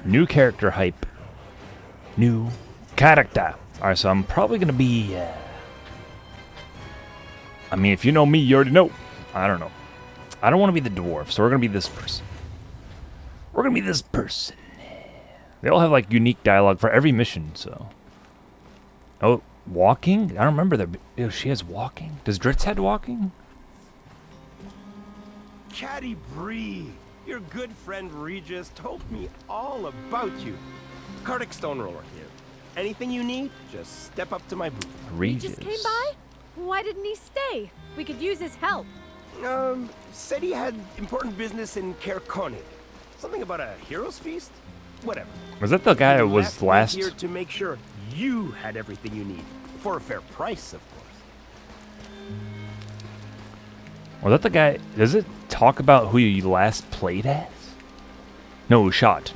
New character hype. New character. Alright, so I'm probably gonna be... I mean, if you know me, you already know. I don't know. I don't want to be the dwarf, so we're gonna be this person. We're gonna be this person. They all have, like, unique dialogue for every mission, so... Oh, walking? I don't remember that. Ew, she has walking? Does Dritz have walking? Caddy Bree, your good friend Regis told me all about you. Kardik Stoneroller here. Anything you need, just step up to my booth. Regis. Just came by? Why didn't he stay? We could use his help. Said he had important business in Caer Konig. Something about a hero's feast? Whatever. Was that the guy He that was left me last? here to make sure you had everything you need. For a fair price, of course. Was that the guy? Does it talk about who you last played as? No shot,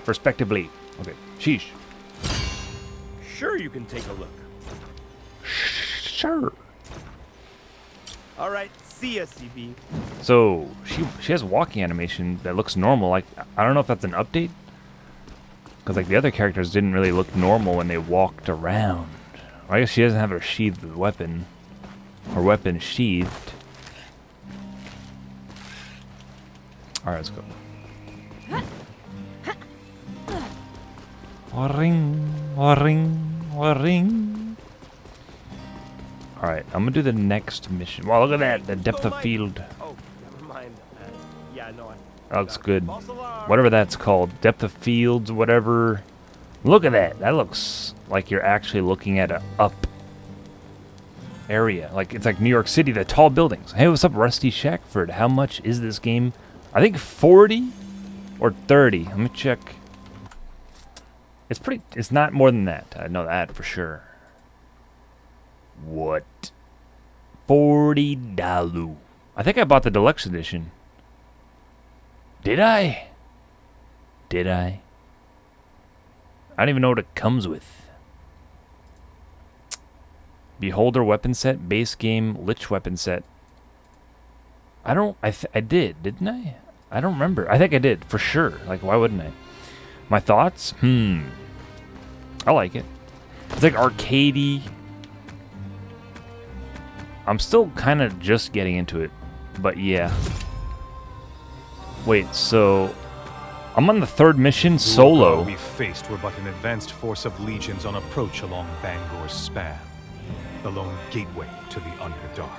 respectively. Okay, sheesh. Sure, you can take a look. Sure. All right, see ya, CB. So she has walking animation that looks normal. Like, I don't know if that's an update, because like the other characters didn't really look normal when they walked around. Or I guess she doesn't have her sheathed weapon. Her weapon sheathed. All right, let's go. Ring, ring. All right, I'm gonna do the next mission. Wow, look at that, the depth of field. Oh, never mind. Yeah, no, That looks good. Whatever that's called, depth of fields, whatever. Look at that. That looks like you're actually looking at a up area. Like it's like New York City, the tall buildings. Hey, what's up, Rusty Shackford? How much is this game? I think 40 or 30. Let me check. It's pretty. It's not more than that. I know that for sure. What? $40. I think I bought the deluxe edition. Did I? Did I? I don't even know what it comes with. Beholder weapon set, base game, Lich weapon set. I don't. I did, didn't I? I don't remember. I think I did for sure. Like, why wouldn't I? My thoughts? I like it. It's like arcadey. I'm still kind of just getting into it, but yeah. Wait, so I'm on the third mission solo. We faced were but an advanced force of legions on approach along Bangor's span, the lone gateway to the Underdark.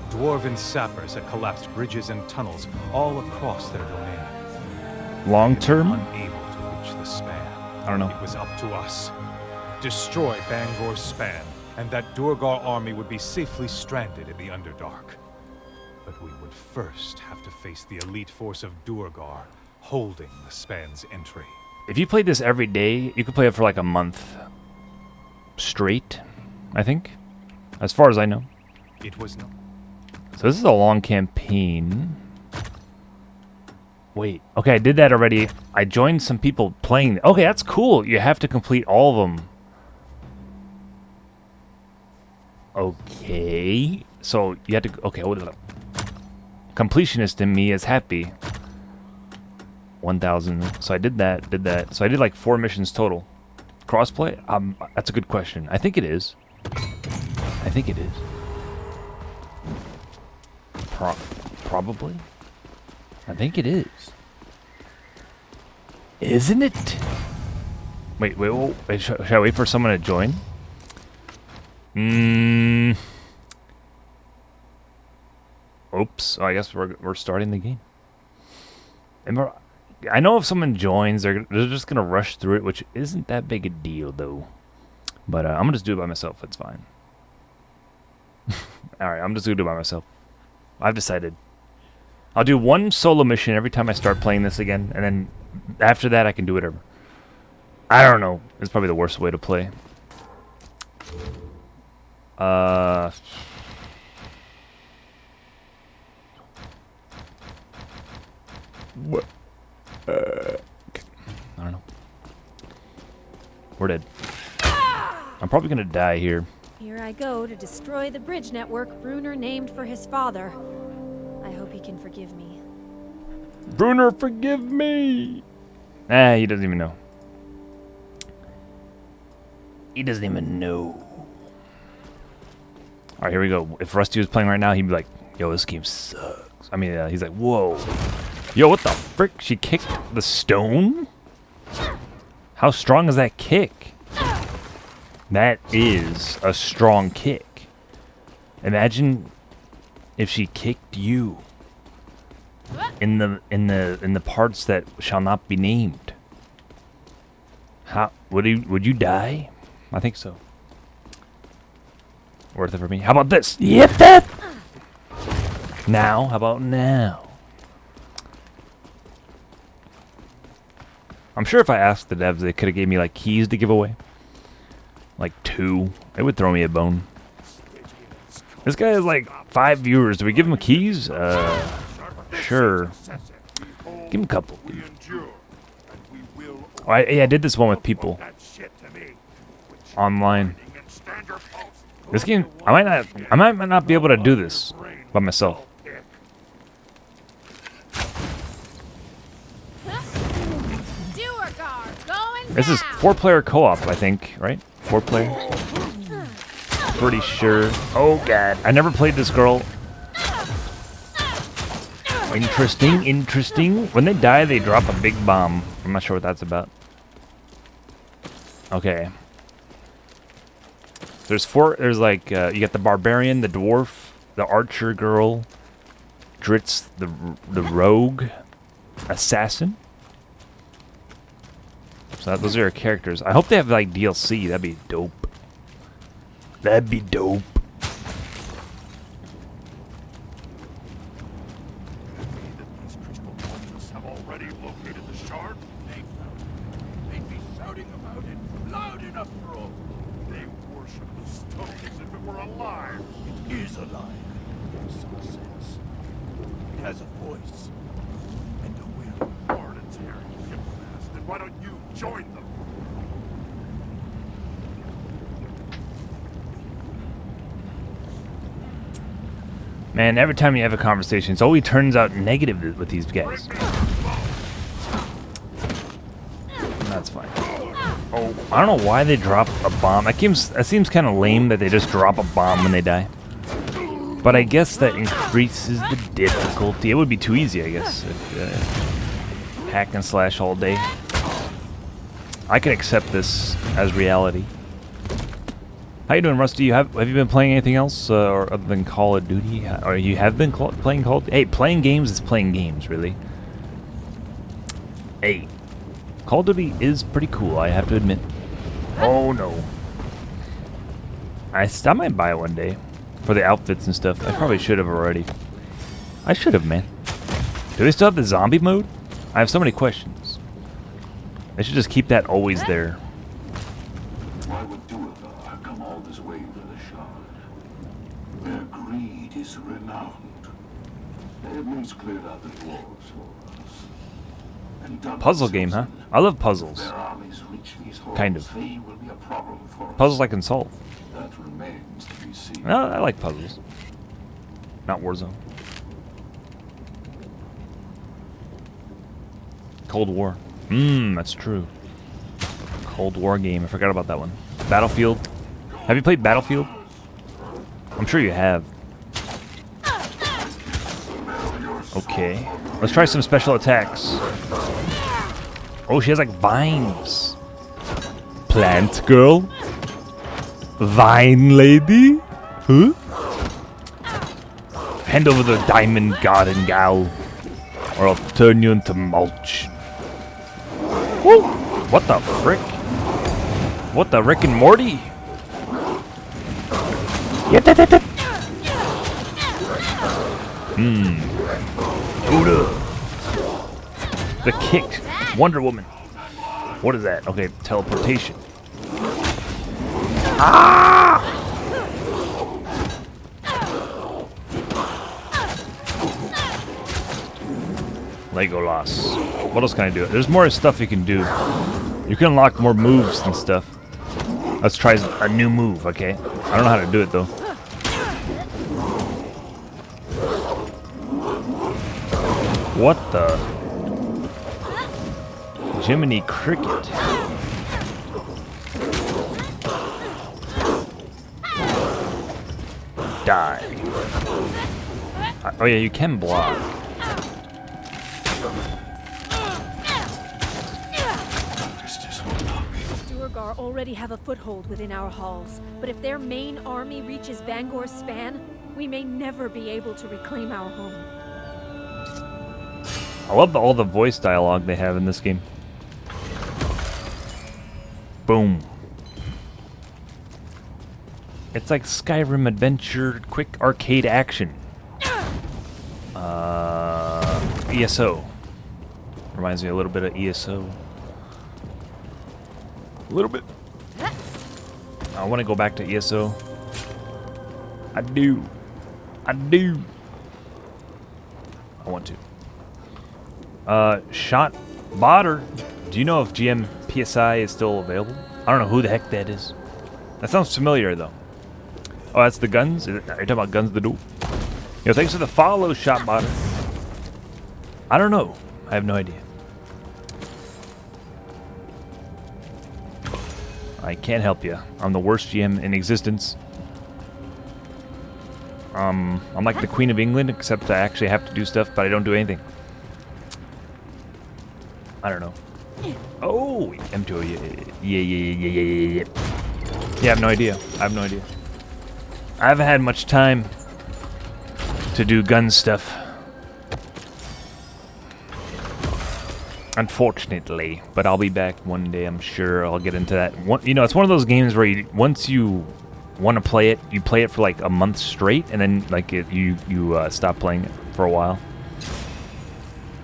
Dwarven sappers had collapsed bridges and tunnels all across their domain. Long term? Unable to reach the span. I don't know. It was up to us. Destroy Bangor's span, and that Duergar army would be safely stranded in the Underdark. But we would first have to face the elite force of Duergar, holding the span's entry. If you played this every day, you could play it for like a month straight, I think, as far as I know. It was no. So this is a long campaign. Wait, okay, I did that already. I joined some people playing. Okay, that's cool. You have to complete all of them. Okay, so you have to. Okay, hold it up. Completionist in me is happy. 1,000. So I did that. So I did like 4 missions total. Crossplay? That's a good question. I think it is. Probably. I think it is. Isn't it? Wait. Should I wait for someone to join? Oops. Oh, I guess we're starting the game. I know if someone joins, they're just gonna rush through it, which isn't that big a deal though. But I'm gonna just do it by myself. It's fine. All right, I'm just gonna do it by myself. I've decided. I'll do one solo mission every time I start playing this again, and then after that I can do whatever. I don't know. It's probably the worst way to play. What? Okay. I don't know. We're dead. I'm probably gonna die here. Here I go to destroy the bridge network Bruner named for his father. I hope he can forgive me. Bruner, forgive me! He doesn't even know. He doesn't even know. All right, here we go. If Rusty was playing right now, he'd be like, yo, this game sucks. I mean, he's like, whoa. Yo, what the frick? She kicked the stone? How strong is that kick? That is a strong kick. Imagine if she kicked you in the parts that shall not be named. How would you die? I think so. Worth it for me. How about this? Yep, that. Now, how about now? I'm sure if I asked the devs, they could have gave me like keys to give away. Like 2. It would throw me a bone. This guy has like 5 viewers. Do we give him keys? Sure. Give him a couple. Oh, I did this one with people. Online. This game, I might not be able to do this by myself. This is 4-player co-op, I think, right? 4-player. Pretty sure. Oh god, I never played this girl. Interesting, interesting. When they die, they drop a big bomb. I'm not sure what that's about. Okay. There's 4. There's like you got the barbarian, the dwarf, the archer girl, Dritz, the rogue, assassin. So those are your characters. I hope they have like DLC. That'd be dope. That'd be dope. Have already located the shard. They'd be shouting about it loud enough for all. They worship the stone as if it were alive. It is alive in some sense. It has a voice and a will. Ordinary fast. Then why don't you join them? Man, every time you have a conversation, it always turns out negative with these guys. That's fine. Oh, I don't know why they drop a bomb. That seems kind of lame that they just drop a bomb when they die. But I guess that increases the difficulty. It would be too easy, I guess. If, hack and slash all day. I can accept this as reality. How you doing, Rusty? Have you been playing anything else or other than Call of Duty? Or you have been playing Call of Duty? Hey, playing games is playing games, really. Hey, Call of Duty is pretty cool, I have to admit. Oh no. I might buy it one day for the outfits and stuff. I probably should have already. I should have, man. Do they still have the zombie mode? I have so many questions. They should just keep that always there. Why would Duergar come all this way for the shard? Their greed is renowned. They have once cleared out the dwarves for us. And dug Puzzle game, huh? I love puzzles. Their armies reach these halls, Kind of. they will be a problem for us. Puzzles I can solve. That remains to be seen. I like puzzles. Not Warzone. Cold War. That's true. Cold War game. I forgot about that one. Battlefield. Have you played Battlefield? I'm sure you have. Okay. Let's try some special attacks. Oh, she has like vines. Plant girl? Vine lady? Huh? Hand over the diamond garden gal, or I'll turn you into mulch. Woo! What the frick? What the Rick and Morty? The kick. Wonder Woman. What is that? Okay, teleportation. Ah! Legolas. What else can I do? There's more stuff you can do. You can unlock more moves and stuff. Let's try a new move, okay? I don't know how to do it though. What the? Jiminy Cricket. Die. Oh yeah, you can block. Duergar already have a foothold within our halls, but if their main army reaches Bangor's span, we may never be able to reclaim our home. I love all the voice dialogue they have in this game. Boom. It's like Skyrim adventure, quick arcade action. ESO. Reminds me a little bit of ESO. A little bit. I want to go back to ESO. I do. I do. I want to. Shot Botter. Do you know if GM PSI is still available? I don't know who the heck that is. That sounds familiar though. Oh, that's the guns? Are you talking about Guns the Duel? Yo, thanks for the follow, Shot Botter. I don't know. I have no idea. I can't help you. I'm the worst GM in existence. I'm like the Queen of England, except I actually have to do stuff, but I don't do anything. I don't know. Oh, M2. Yeah. Yeah, I have no idea. I have no idea. I haven't had much time to do gun stuff. Unfortunately, but I'll be back one day. I'm sure I'll get into that. You know, it's one of those games where once you want to play it, you play it for like a month straight, and then like you stop playing it for a while.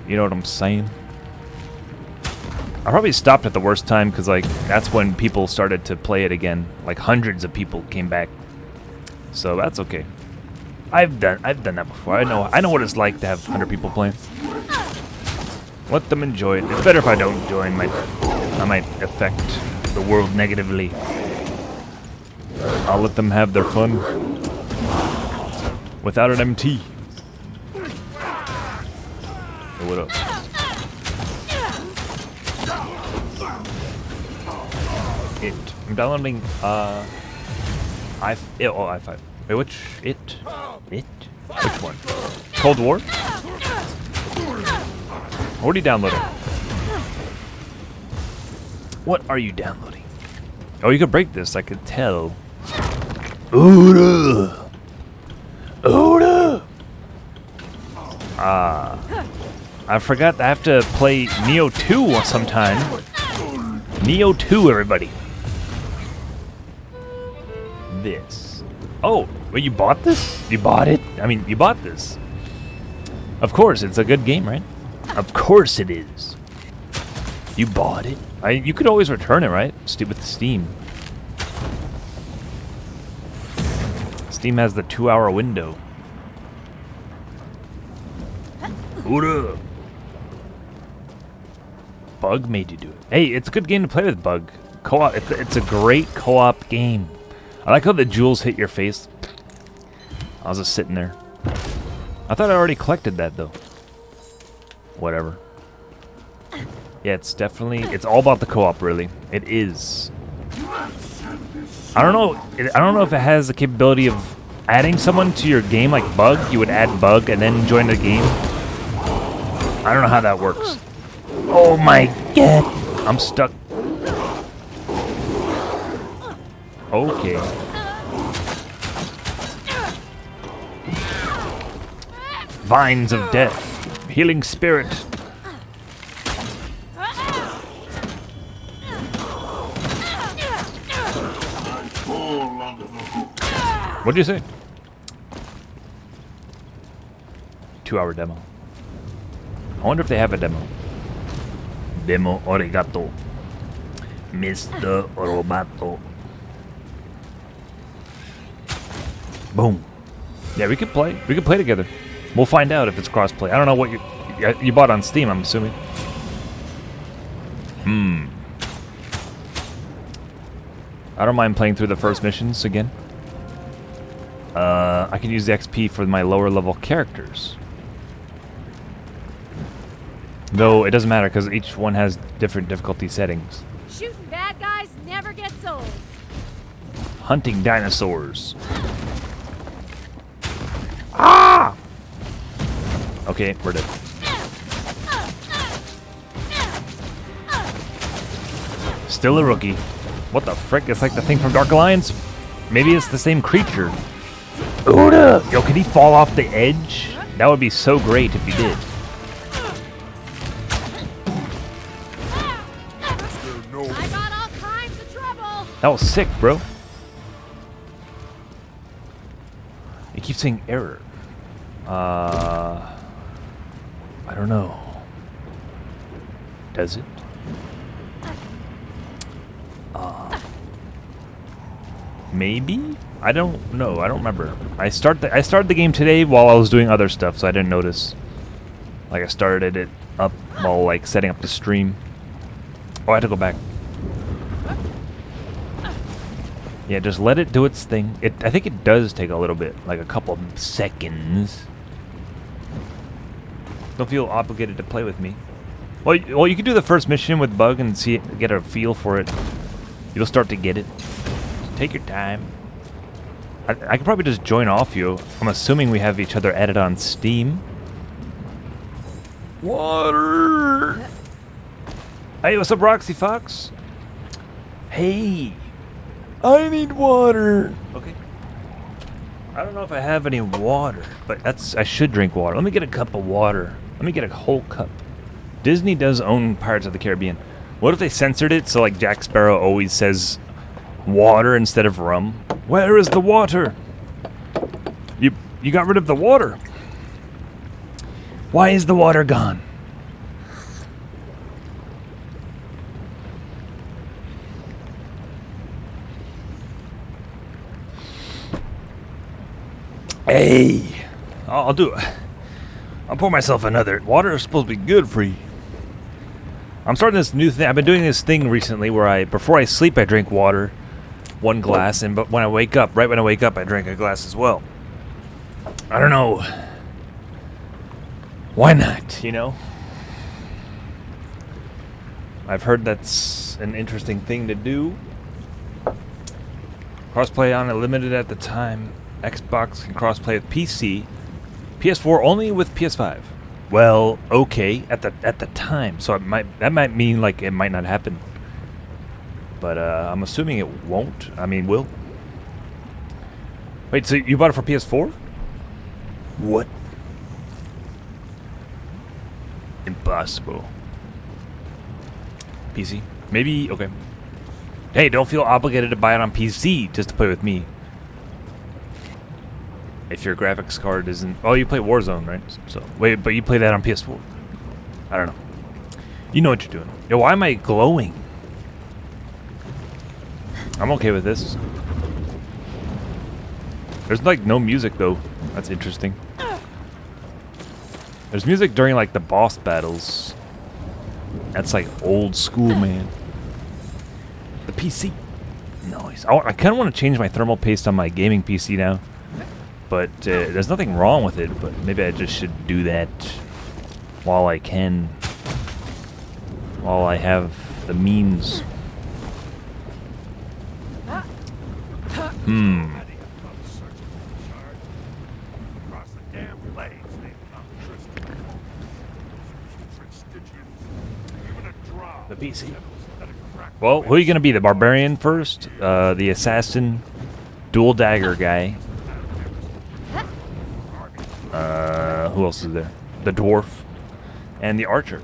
You know what I'm saying? I probably stopped at the worst time because like that's when people started to play it again. Like hundreds of people came back, so that's okay. I've done that before. I know what it's like to have 100 people playing. Let them enjoy it. It's better if I don't join. I might affect the world negatively. I'll let them have their fun without an MT. Hey, what up? I'm downloading i5. Wait, which it? Which one? Cold War? What are you downloading? What are you downloading? Oh, you could break this, I could tell. Oda! I forgot I have to play Neo 2 sometime. Neo 2, everybody. This. Oh, wait, you bought this? You bought it? I mean, you bought this. Of course, it's a good game, right? Of course it is. You bought it? You could always return it, right? With Steam. Steam has the 2-hour window. Hoorah! Bug made you do it. Hey, it's a good game to play with Bug. Co-op. It's a great co-op game. I like how the jewels hit your face. I was just sitting there. I thought I already collected that though. Whatever. Yeah, it's all about the co-op, really. It is. I don't know if it has the capability of adding someone to your game like Bug. You would add Bug and then join the game. I don't know how that works. Oh my god! I'm stuck. Okay. Vines of Death. Healing Spirit. What'd you say? 2-hour demo. I wonder if they have a demo. Demo arigato. Mr. Roboto. Boom. Yeah, we could play. We could play together. We'll find out if it's crossplay. I don't know what you bought on Steam, I'm assuming. I don't mind playing through the first missions again. I can use the XP for my lower level characters. Though it doesn't matter because each one has different difficulty settings. Shooting bad guys never gets old. Hunting dinosaurs. Ah! Okay, we're dead. Still a rookie. What the frick? It's like the thing from Dark Alliance. Maybe it's the same creature. Oda! Yo, could he fall off the edge? That would be so great if he did. I got all kinds of trouble. That was sick, bro. It keeps saying error. I don't know. Does it? Maybe? I don't know. I don't remember. I started the game today while I was doing other stuff, so I didn't notice. Like I started it up while like setting up the stream. Oh, I had to go back. Yeah, just let it do its thing. I think it does take a little bit, like a couple of seconds. Don't feel obligated to play with me. Well, you can do the first mission with Bug and get a feel for it. You'll start to get it. Take your time. I could probably just join off you. I'm assuming we have each other added on Steam. Water! Hey, what's up, Roxy Fox? Hey! I need water! Okay. I don't know if I have any water, but I should drink water. Let me get a cup of water. Let me get a whole cup. Disney does own Pirates of the Caribbean. What if they censored it so like Jack Sparrow always says water instead of rum? Where is the water? You got rid of the water. Why is the water gone? Hey, I'll do it. I'll pour myself another. Water is supposed to be good for you. I'm starting this new thing. I've been doing this thing recently where before I sleep, I drink water, 1 glass, but when I wake up, right when I wake up, I drink a glass as well. I don't know. Why not, you know? I've heard that's an interesting thing to do. Crossplay on Unlimited at the time. Xbox can crossplay with PC. PS4 only with PS5. Well, okay, at the time. So that might mean like it might not happen. But I'm assuming it won't. I mean, will. Wait, so you bought it for PS4? What? Impossible. PC? Maybe, okay. Hey, don't feel obligated to buy it on PC just to play with me. If your graphics card isn't... Oh, you play Warzone, right? So wait, but you play that on PS4. I don't know. You know what you're doing. Yo, why am I glowing? I'm okay with this. There's like no music though. That's interesting. There's music during like the boss battles. That's like old school, man. The PC. Nice. I kind of want to change my thermal paste on my gaming PC now. But there's nothing wrong with it, but maybe I just should do that while I can. While I have the means. Across the damn blades, they found Tristan. Even a drop. The PC. Let it crack. Well, who are you going to be? The barbarian first? The assassin? Dual dagger guy? Who else is there? The dwarf. And the archer.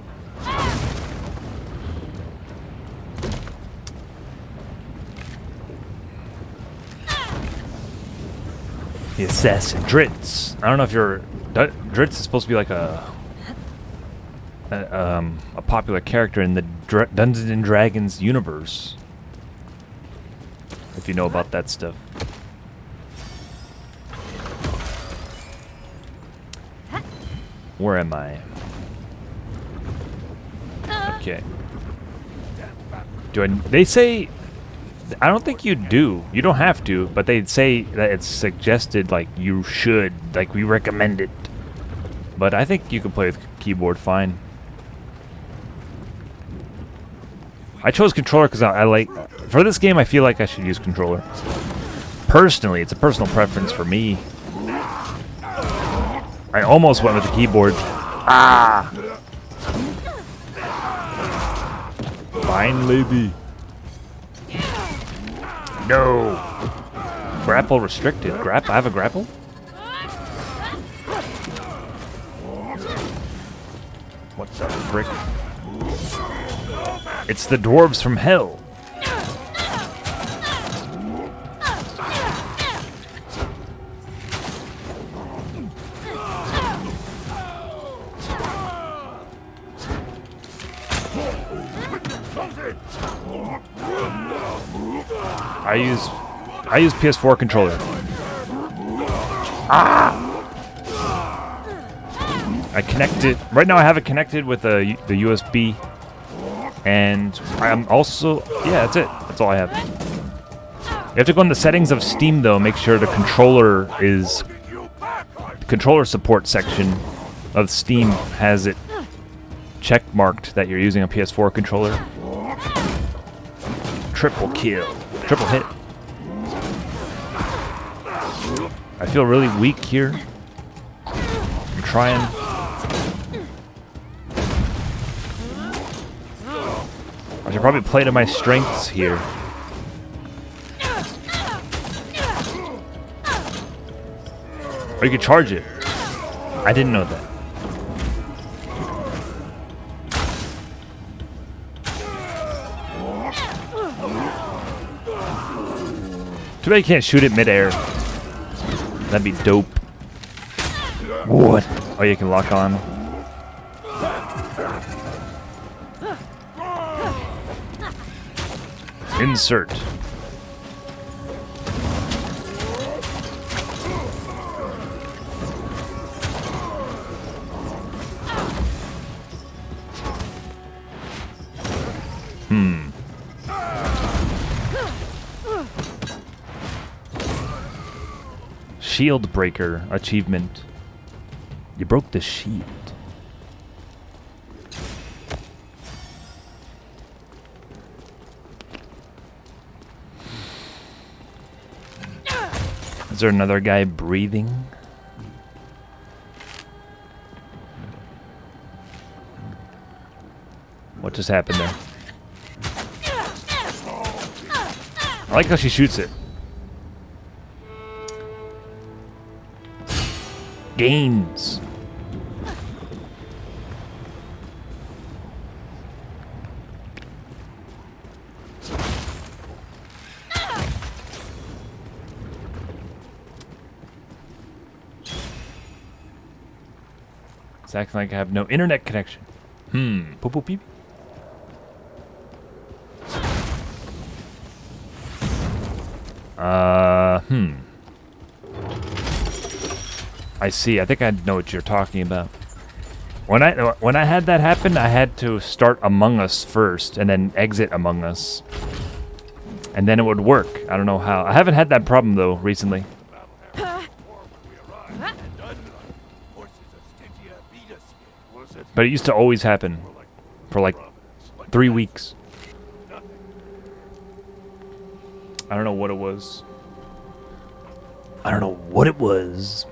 The assassin. Dritz. I don't know if you're... Dritz is supposed to be like a popular character in the Dungeons and Dragons universe. If you know about that stuff. Where am I? Okay. They say... I don't think you do. You don't have to, but they'd say that it's suggested, like, you should. Like, we recommend it. But I think you can play with keyboard fine. I chose controller because I like... For this game, I feel like I should use controller. Personally, it's a personal preference for me. I almost went with the keyboard. Ah! Fine, lady. No. Grapple restricted. I have a grapple? What the frick? It's the dwarves from hell. I use PS4 controller. Ah! I connect it. Right now I have it connected with the USB. And I'm also... Yeah, that's it. That's all I have. You have to go in the settings of Steam, though. Make sure the controller is... The controller support section of Steam has it check-marked that you're using a PS4 controller. Triple kill. Triple hit. I feel really weak here. I'm trying. I should probably play to my strengths here. Or you could charge it. I didn't know that. Too bad you can't shoot it midair. That'd be dope. What? Oh, you can lock on. Insert. Shield breaker achievement. You broke the shield. Is there another guy breathing? What just happened there? I like how she shoots it. Gains. It's acting like I have no internet connection. Poop poop beep. I see. I think I know what you're talking about. When I had that happen, I had to start Among Us first and then exit Among Us. And then it would work. I don't know how. I haven't had that problem though recently. But it used to always happen for like 3 weeks. I don't know what it was. I don't know what it was.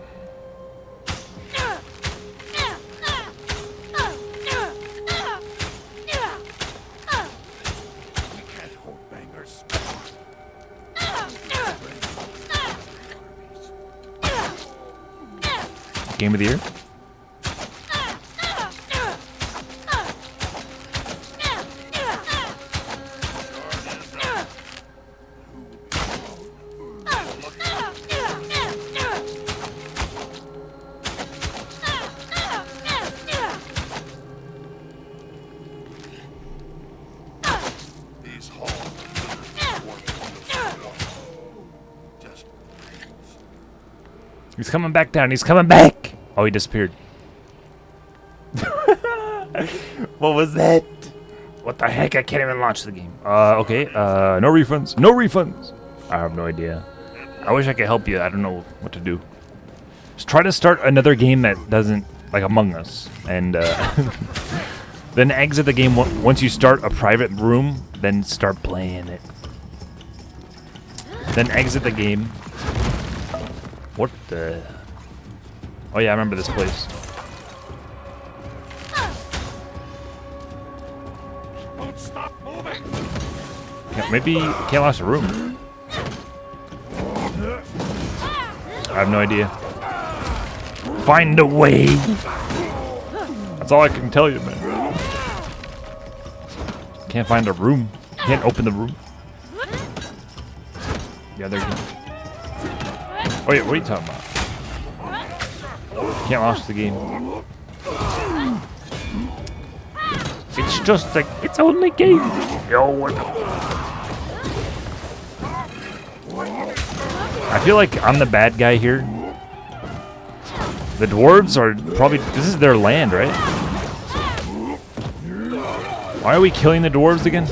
Game of the year? He's coming back down. He's coming back. Oh, he disappeared. What was that? What the heck? I can't even launch the game. Okay. No refunds. No refunds. I have no idea. I wish I could help you. I don't know what to do. Just try to start another game that doesn't, like Among Us. And then exit the game once you start a private room. Then start playing it. Then exit the game. What the... Oh yeah, I remember this place. Don't stop moving! Yeah, maybe can't lost a room. I have no idea. Find a way. That's all I can tell you, man. Can't find a room. Can't open the room. Yeah, they're good. Oh wait, what are you talking about? Can't launch the game. It's just like, it's only game. Yo, what the? I feel like I'm the bad guy here. The dwarves are probably, this is their land, right? Why are we killing the dwarves again?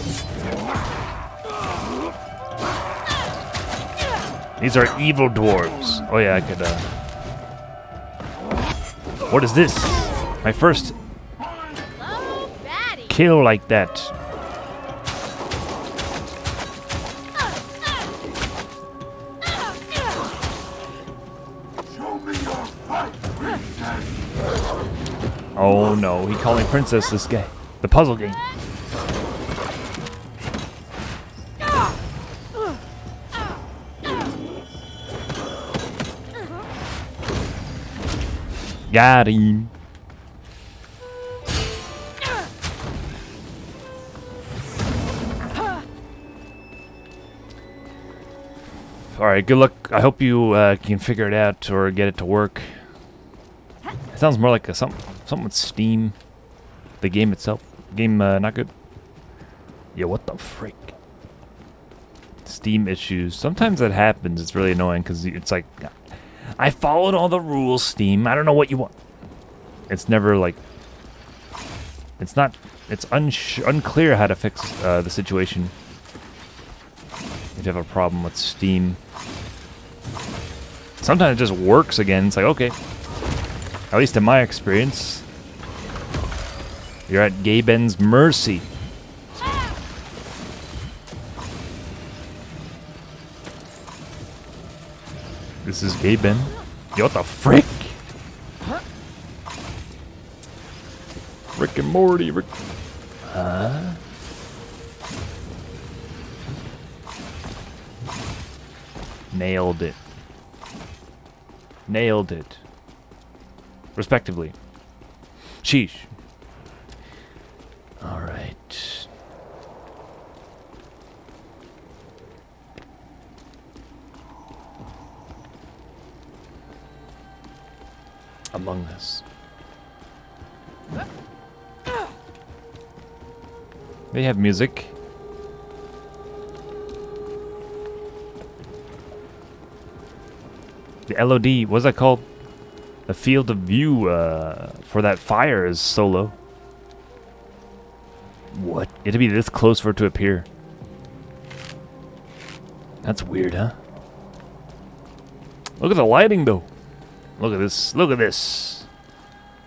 These are evil dwarves. Oh yeah, I could, What is this? My first kill like that. Oh no, he calling princess this guy. The puzzle game. Got him. Alright, good luck. I hope you can figure it out or get it to work. It sounds more like something with Steam. The game itself. Game not good. Yeah, what the frick? Steam issues. Sometimes that happens. It's really annoying because it's like, I followed all the rules, Steam. I don't know what you want. It's never like, it's not, it's unclear how to fix the situation. If you have a problem with Steam. Sometimes it just works again. It's like, okay. At least in my experience. You're at Gaben's mercy. This is Gaben. Yo, what the frick? Rick and Morty. Rick. Nailed it. Nailed it. Respectively. Sheesh. Alright. Among Us. They have music. The LOD, what's that called? The field of view for that fire is solo. What? It'd be this close for it to appear. That's weird, huh? Look at the lighting, though. Look at this. Look at this.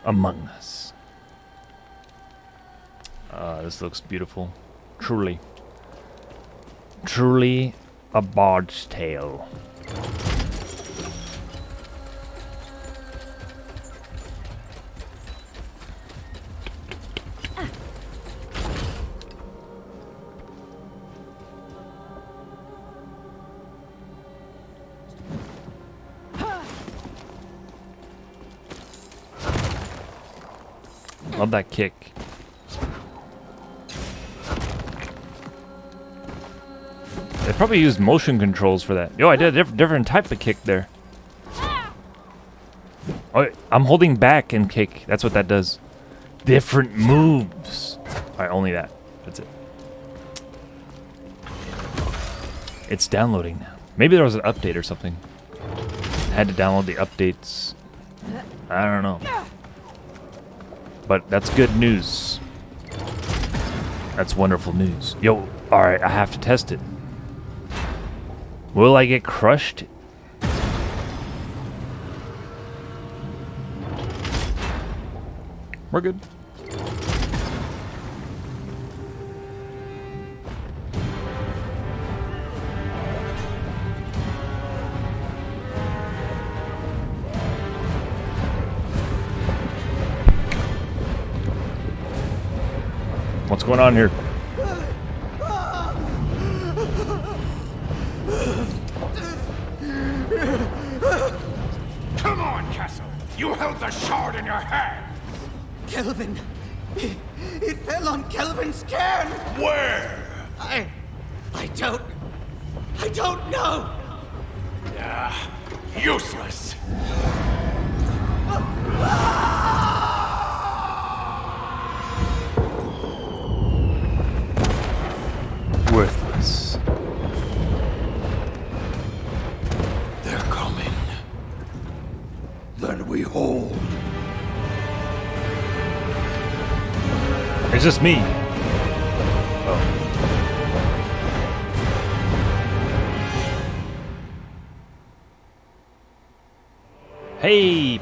Among Us. This looks beautiful. Truly. Truly a Bard's Tale. Love that kick. They probably used motion controls for that. Yo, I did a different type of kick there. Oh, I'm holding back and kick. That's what that does. Different moves. Alright, only that. That's it. It's downloading now. Maybe there was an update or something. I had to download the updates. I don't know. But that's good news. That's wonderful news. Yo, alright, I have to test it. Will I get crushed? We're good. going on here? Come on, Castle. You held the shard in your hand. Kelvin! It fell on Kelvin's cairn! Where? I don't know! Useless. Worthless. They're coming. Then we hold. It's just me. Oh. Hey.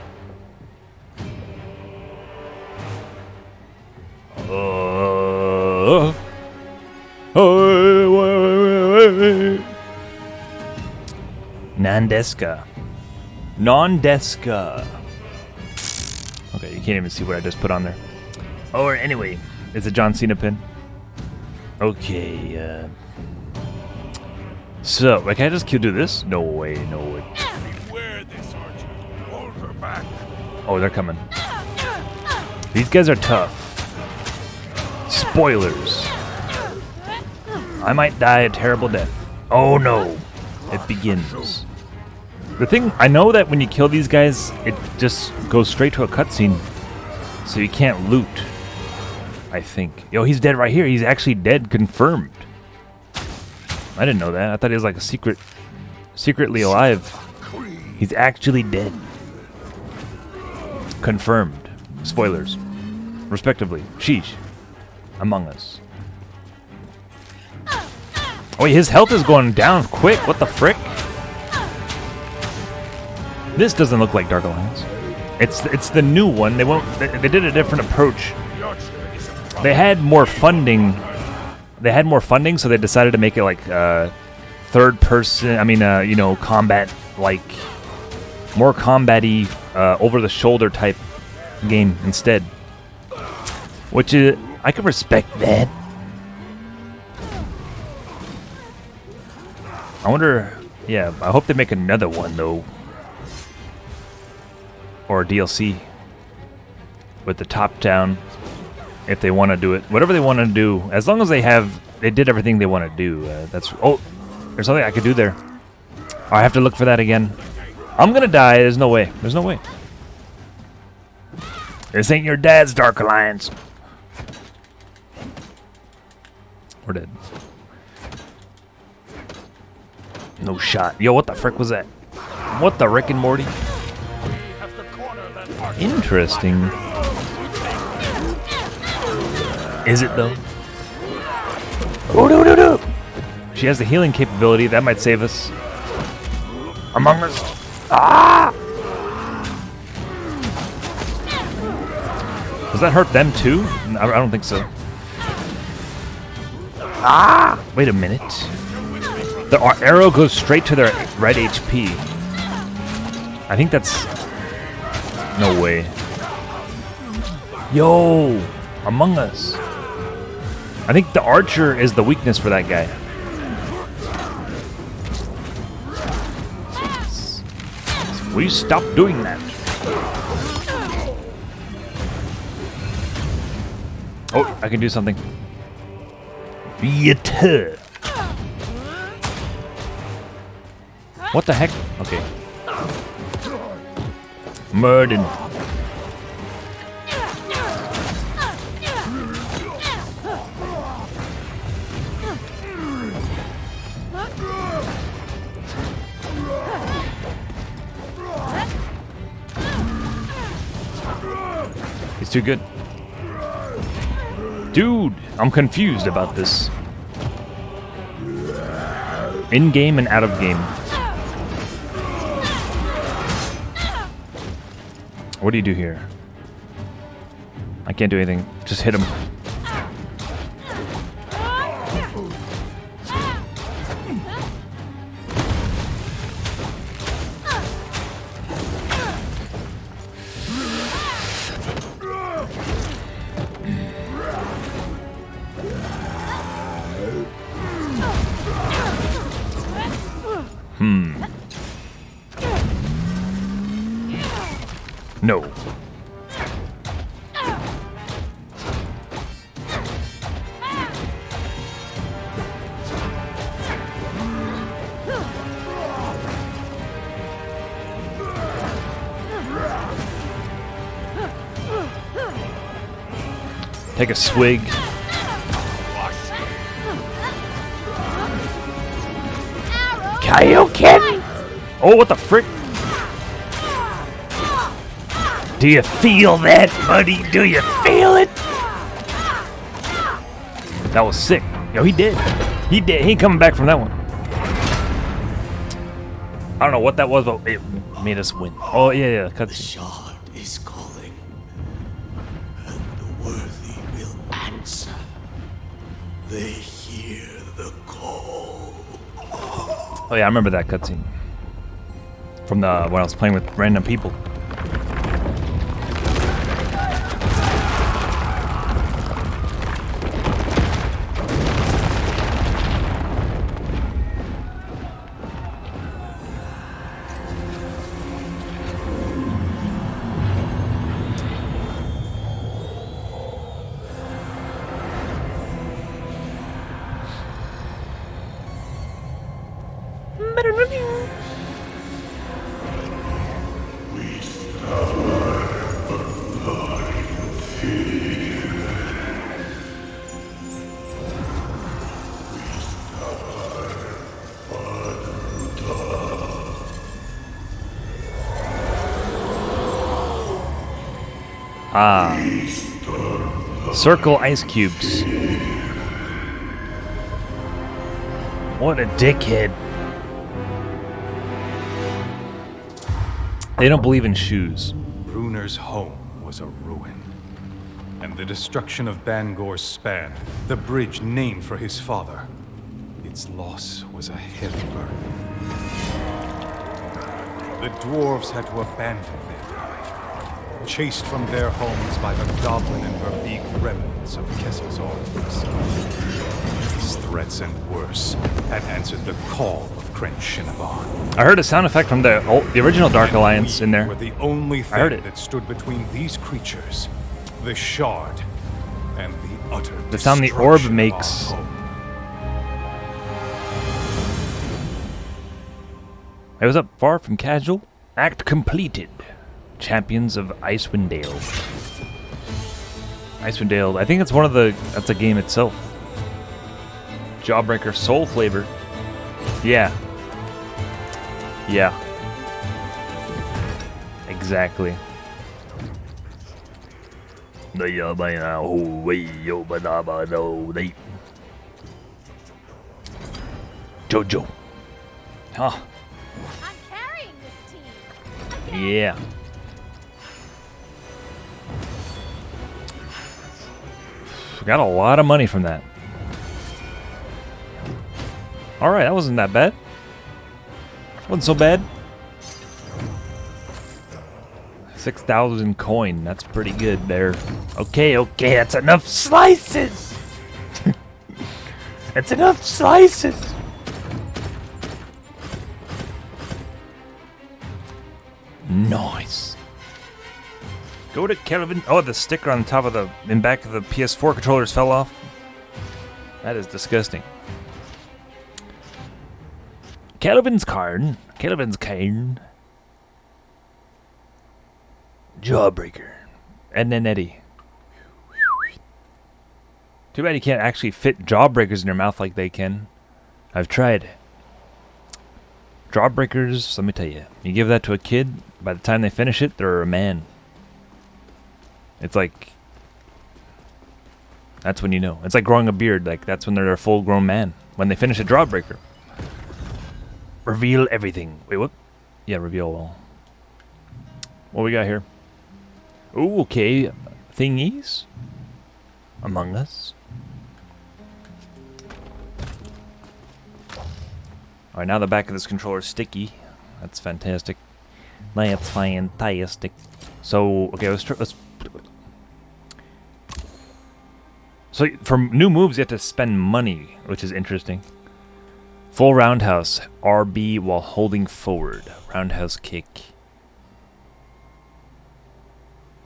Nandeska. Non-deska. Okay, you can't even see what I just put on there. Or anyway, it's a John Cena pin. Okay, so, like, I just could do this? No way, no way. Beware this, Archer. Hold her back. Oh, they're coming. These guys are tough. Spoilers. I might die a terrible death. Oh no. It begins. The thing, I know that when you kill these guys, it just goes straight to a cutscene. So you can't loot. I think. Yo, he's dead right here. He's actually dead, confirmed. I didn't know that. I thought he was like a secretly alive. He's actually dead. Confirmed. Spoilers. Respectively. Sheesh. Among Us. Oh, wait, his health is going down quick. What the frick? This doesn't look like Dark Alliance. It's the new one. They did a different approach. They had more funding. They had more funding, so they decided to make it like third person. I mean, you know, combat, like more combat-y, over the shoulder type game instead. Which is, I can respect that. I wonder. Yeah, I hope they make another one though, or a DLC with the top down. If they want to do it, whatever they want to do, as long as they did everything they want to do. That's there's something I could do there. I have to look for that again. I'm gonna die. There's no way. There's no way. This ain't your dad's Dark Alliance. We're dead. No shot. Yo, what the frick was that? What the Rick and Morty? Interesting. Is it though? Oh, no, no, no. She has the healing capability. That might save us. Among Us. Ah! Does that hurt them too? I don't think so. Ah! Wait a minute. The arrow goes straight to their red HP. I think that's... No way. Yo! Among Us. I think the archer is the weakness for that guy. We stop doing that. Oh, I can do something. Beater. What the heck? Okay. Murden. He's too good. Dude, I'm confused about this. In-game and out of game. What do you do here? I can't do anything. Just hit him. No. Take a swig. Kaioken! Oh, what the frick? Do you feel that, buddy? Do you feel it? That was sick. Yo, he did. He did. He ain't coming back from that one. I don't know what that was, but it made us win. Oh, yeah, The cutscene. shard is calling, and the worthy will answer. They hear the call. Oh yeah, I remember that cutscene. From the when I was playing with random people. Ah. Circle ice cubes. What a dickhead. They don't believe in shoes. Bruner's home was a ruin. And the destruction of Bangor's span, the bridge named for his father, its loss was a heavy burden. The dwarves had to abandon their life, chased from their homes by the goblin and Verbeeg remnants of Kessel's armies. These threats and worse had answered the call of Kryn Shinabon. I heard a sound effect from the original Dark Alliance in there. Were the only heard thing it. that stood between these creatures, the shard, and the utter The sound the orb destruction of makes. our home. I was up far from casual. Act completed. Champions of Icewind Dale. Icewind Dale. I think it's one of the. That's a game itself. Jawbreaker Soul Flavor. Yeah. Yeah. Exactly. Jojo. Huh. I'm carrying this team. Yeah. Got a lot of money from that. Alright, that wasn't that bad. Wasn't so bad. 6,000 coin. That's pretty good there. Okay, okay, that's enough slices! That's enough slices! Nice. Go to Kelvin. Oh, the sticker on the top of the in back of the PS4 controllers fell off. That is disgusting. Kelvin's Cairn. Kelvin's Cairn. Jawbreaker. Ed and Eddie. Too bad you can't actually fit jawbreakers in your mouth like they can. I've tried. Jawbreakers, let me tell you. You give that to a kid, by the time they finish it, they're a man. It's like... That's when you know. It's like growing a beard. Like, that's when they're a full-grown man. When they finish a Jawbreaker. Reveal everything. Wait, what? Yeah, reveal all. What we got here? Ooh, okay. Thingies. Among Us. Alright, now the back of this controller is sticky. That's fantastic. That's fantastic. So, okay, let's... So, for new moves, you have to spend money, which is interesting. Full roundhouse. RB while holding forward. Roundhouse kick.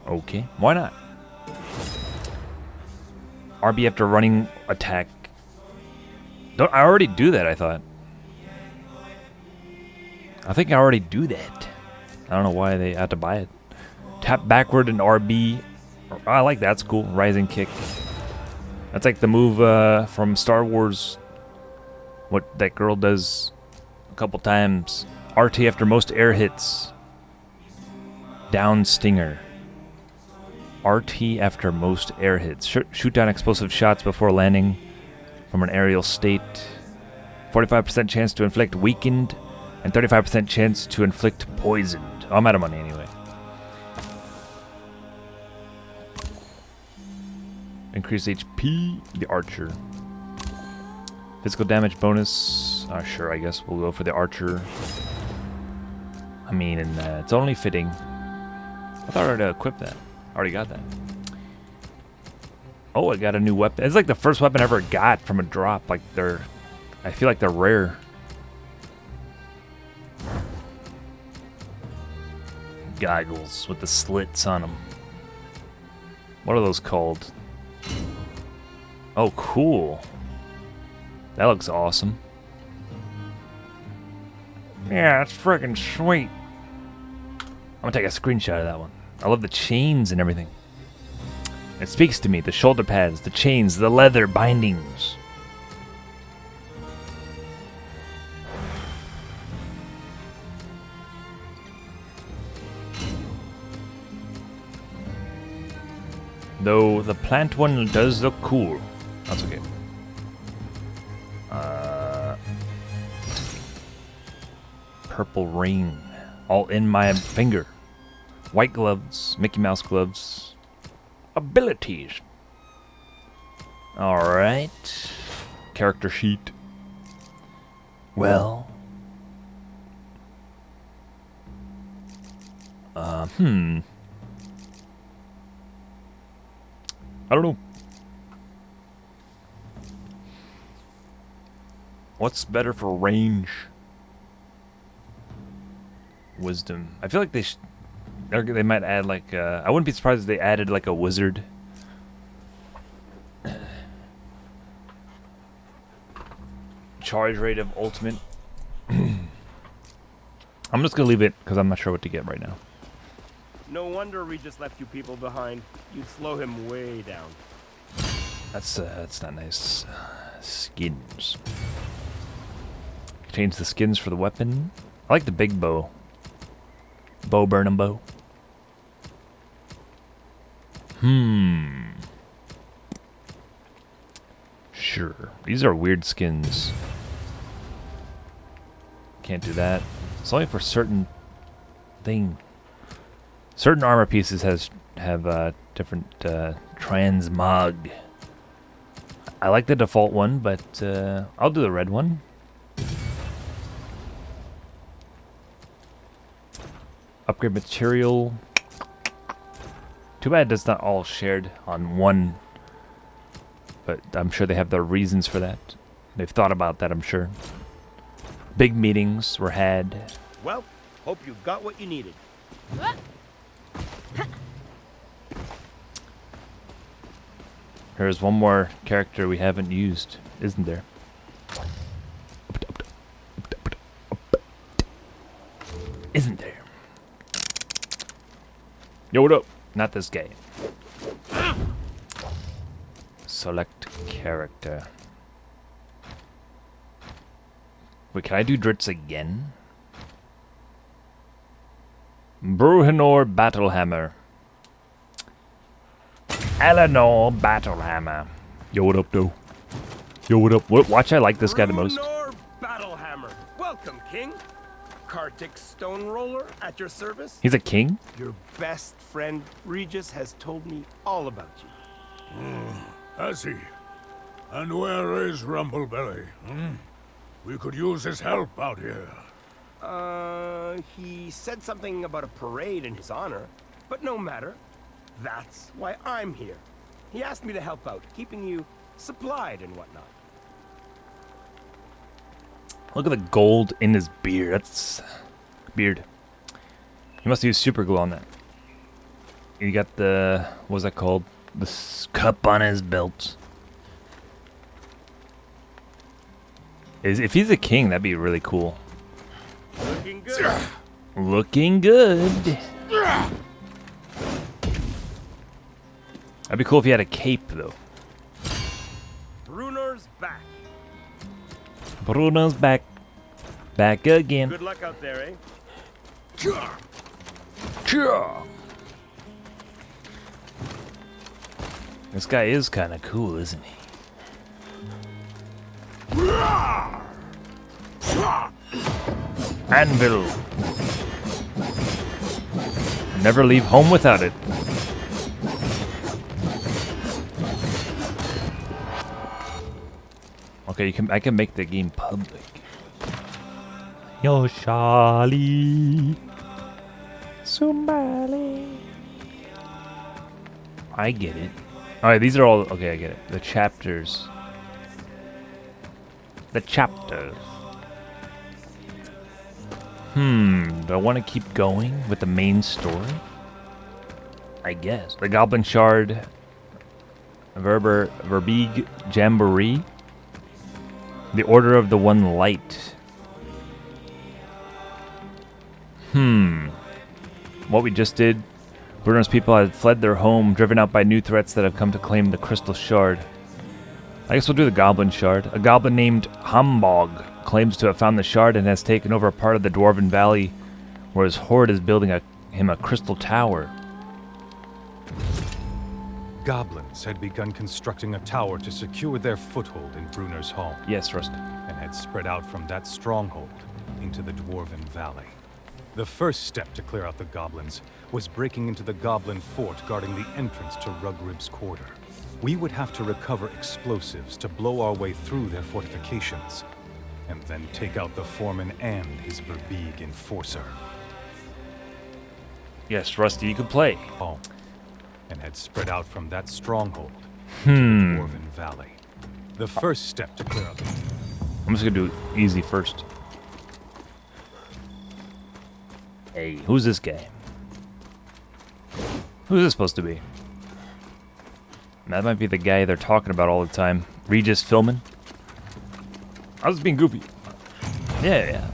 Okay, why not? RB after running attack. Don't I already do that, I thought. I think I already do that. I don't know why they had to buy it. Tap backward and RB. Oh, I like that. That's cool. Rising kick. That's like the move from Star Wars. What that girl does a couple times. RT after most air hits. Down stinger. RT after most air hits. Shoot down explosive shots before landing from an aerial state. 45% chance to inflict weakened. And 35% chance to inflict poisoned. Oh, I'm out of money anyway. Increase HP. The archer. Physical damage bonus. Sure, I guess we'll go for the archer. I mean, it's only fitting. I thought I already equipped that. Already got that. Oh, I got a new weapon. It's like the first weapon I ever got from a drop. Like I feel like they're rare. Goggles with the slits on them. What are those called? Oh, cool. That looks awesome. Yeah, that's freaking sweet. I'm gonna take a screenshot of that one. I love the chains and everything. It speaks to me. The shoulder pads, the chains, the leather bindings. Though the plant one does look cool. That's okay. Purple ring. All in my finger. White gloves. Mickey Mouse gloves. Abilities. Alright. Character sheet. Well. I don't know. What's better for range? Wisdom. I feel like they might add like I wouldn't be surprised if they added like a wizard. Charge rate of ultimate. I'm just gonna leave it because I'm not sure what to get right now. No wonder Regis left you people behind. You'd slow him way down. That's not nice. Skins. Change the skins for the weapon. I like the big bow. Bow Burnham bow. Sure. These are weird skins. Can't do that. It's only for certain thing. Certain armor pieces have different transmog. I like the default one, but I'll do the red one. Upgrade material. Too bad it's not all shared on one. But I'm sure they have their reasons for that. They've thought about that, I'm sure. Big meetings were had. Well, hope you got what you needed. There's one more character we haven't used, isn't there? Isn't there? Yo, what up? Not this guy. Select character. Wait, can I do Dritz again? Bruhenor Battlehammer. Eleanor Battlehammer. Yo, what up, though? Yo, what up? Watch, I like this guy the most. Bruenor Battlehammer. Welcome, King. Kartik Stoneroller at your service. He's a king? Your best friend Regis has told me all about you. Has he? And where is Rumblebelly? We could use his help out here. He said something about a parade in his honor, but no matter. That's why I'm here. He asked me to help out, keeping you supplied and whatnot. Look at the gold in his beard. That's beard. He must use super glue on that. You got the, what's that called? The cup on his belt. If he's a king, that'd be really cool. Looking good. Looking good. That'd be cool if he had a cape, though. Brunor's back. Bruno's back. Back again. Good luck out there, eh? This guy is kind of cool, isn't he? Anvil. Never leave home without it. Okay, I can make the game public. Yoshali. Somali. I get it. Alright, these are all okay, I get it. The chapters. The chapters. Do I want to keep going with the main story? I guess. The Goblin Shard. Verbeeg Jamboree. The Order of the One Light. What we just did. Bruno's people had fled their home, driven out by new threats that have come to claim the Crystal Shard. I guess we'll do the Goblin Shard. A goblin named Hambog claims to have found the shard and has taken over a part of the Dwarven Valley where his horde is building him a crystal tower. Goblins had begun constructing a tower to secure their foothold in Bruner's home, Yes, Rusty. and had spread out from that stronghold into the Dwarven Valley. The first step to clear out the goblins was breaking into the goblin fort guarding the entrance to Rugrib's quarter. We would have to recover explosives to blow our way through their fortifications, and then take out the foreman and his Verbeeg enforcer. Yes, Rusty, you can play. Home, and had spread out from that stronghold into the Dwarven Valley. The first step to clear out the... I'm just gonna do easy first. Hey, who's this guy? Who's this supposed to be? That might be the guy they're talking about all the time. Regis Philman. I was being goofy. Yeah.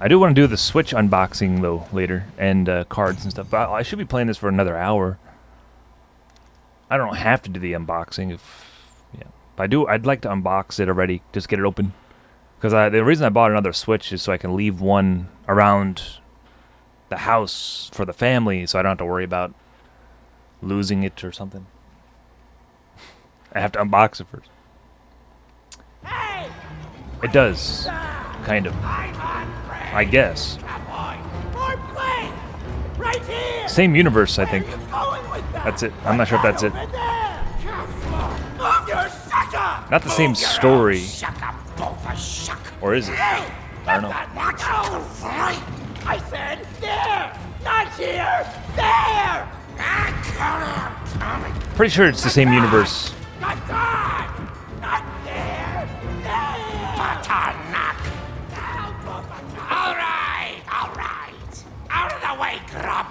I do want to do the Switch unboxing though later, and cards and stuff. But I should be playing this for another hour. I don't have to do the unboxing if, But I'd like to unbox it already, just get it open. Because the reason I bought another Switch is so I can leave one around the house for the family, so I don't have to worry about losing it or something. I have to unbox it first. Hey! It does, kind of. I guess. More plane! Right here! Same universe, I think. Where are you going with that? That's it. I'm not sure if that's it. Over there! Move your sucker! Not the same story, Shaka, bofa, shaka. or is it? Hey! I don't know. Watch out! I said there! Not here! There! Pretty sure it's the same universe. Not there! Not there! There! Butternut. Down, Boba. All right. Out of the way, grub.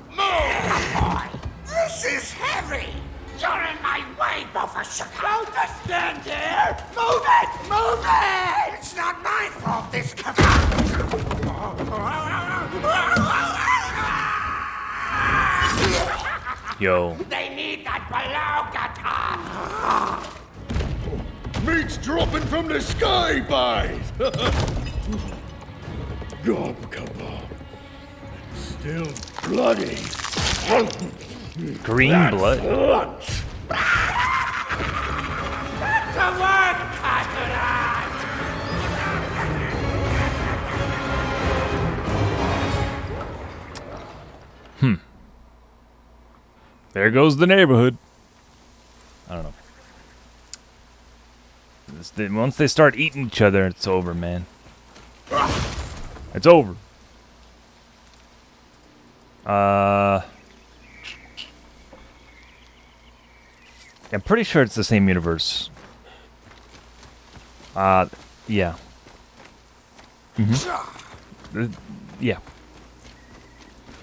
Move, boy. This is heavy. You're in my way, bofa, shaka. Don't just stand there! Move it! Move it! It's not my fault, this Yo. They need that below guitar. Meat's dropping from the sky, boys! Gob kebab. Still bloody. Green blood. Lunch. To work, Cottonat. There goes the neighborhood. I don't know. Once they start eating each other, it's over, man. It's over. I'm pretty sure it's the same universe. Yeah. Yeah.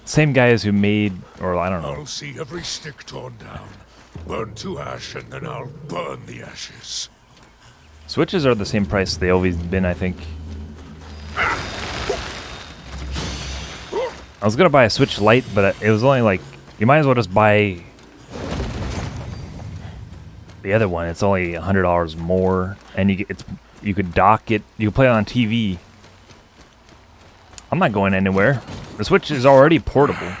Same guys who made, or I don't know. I'll see every stick torn down, burn to ash, and then I'll burn the ashes. Switches are the same price they always been, I think. I was gonna buy a Switch Lite, but it was only like, you might as well just buy the other one. It's only $100 more, and you could dock it. You can play it on TV. I'm not going anywhere. The Switch is already portable.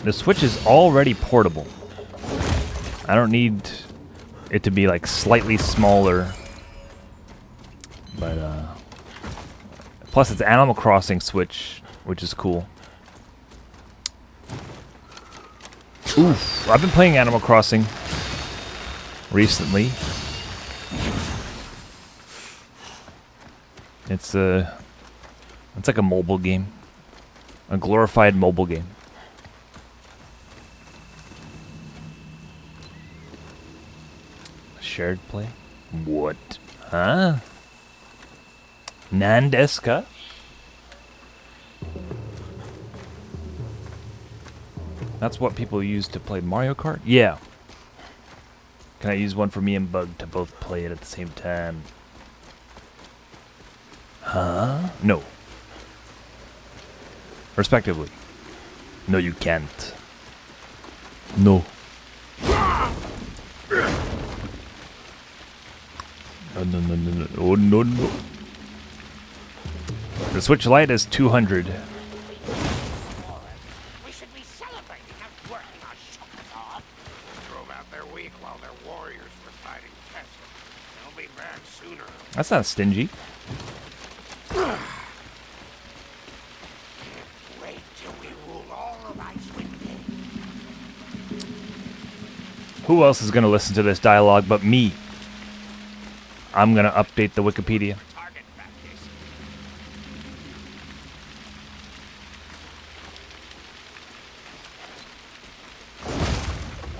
The Switch is already portable. I don't need it to be like slightly smaller. But plus it's Animal Crossing Switch, which is cool. Oof, I've been playing Animal Crossing recently. It's like a mobile game. A glorified mobile game. Shared play? What? Huh? Nandeska? That's what people use to play Mario Kart? Yeah. Can I use one for me and Bug to both play it at the same time? Huh? No. Respectively. No, you can't. No. No. Oh, no. The Switch Lite is $200. We should be celebrating, not working our shoulders off. Drove out their week while their warriors were fighting pests. They'll be back sooner. That's not stingy. Wait till we rule all of Icewind Dale. Who else is going to listen to this dialogue but me? I'm going to update the Wikipedia. Target practice.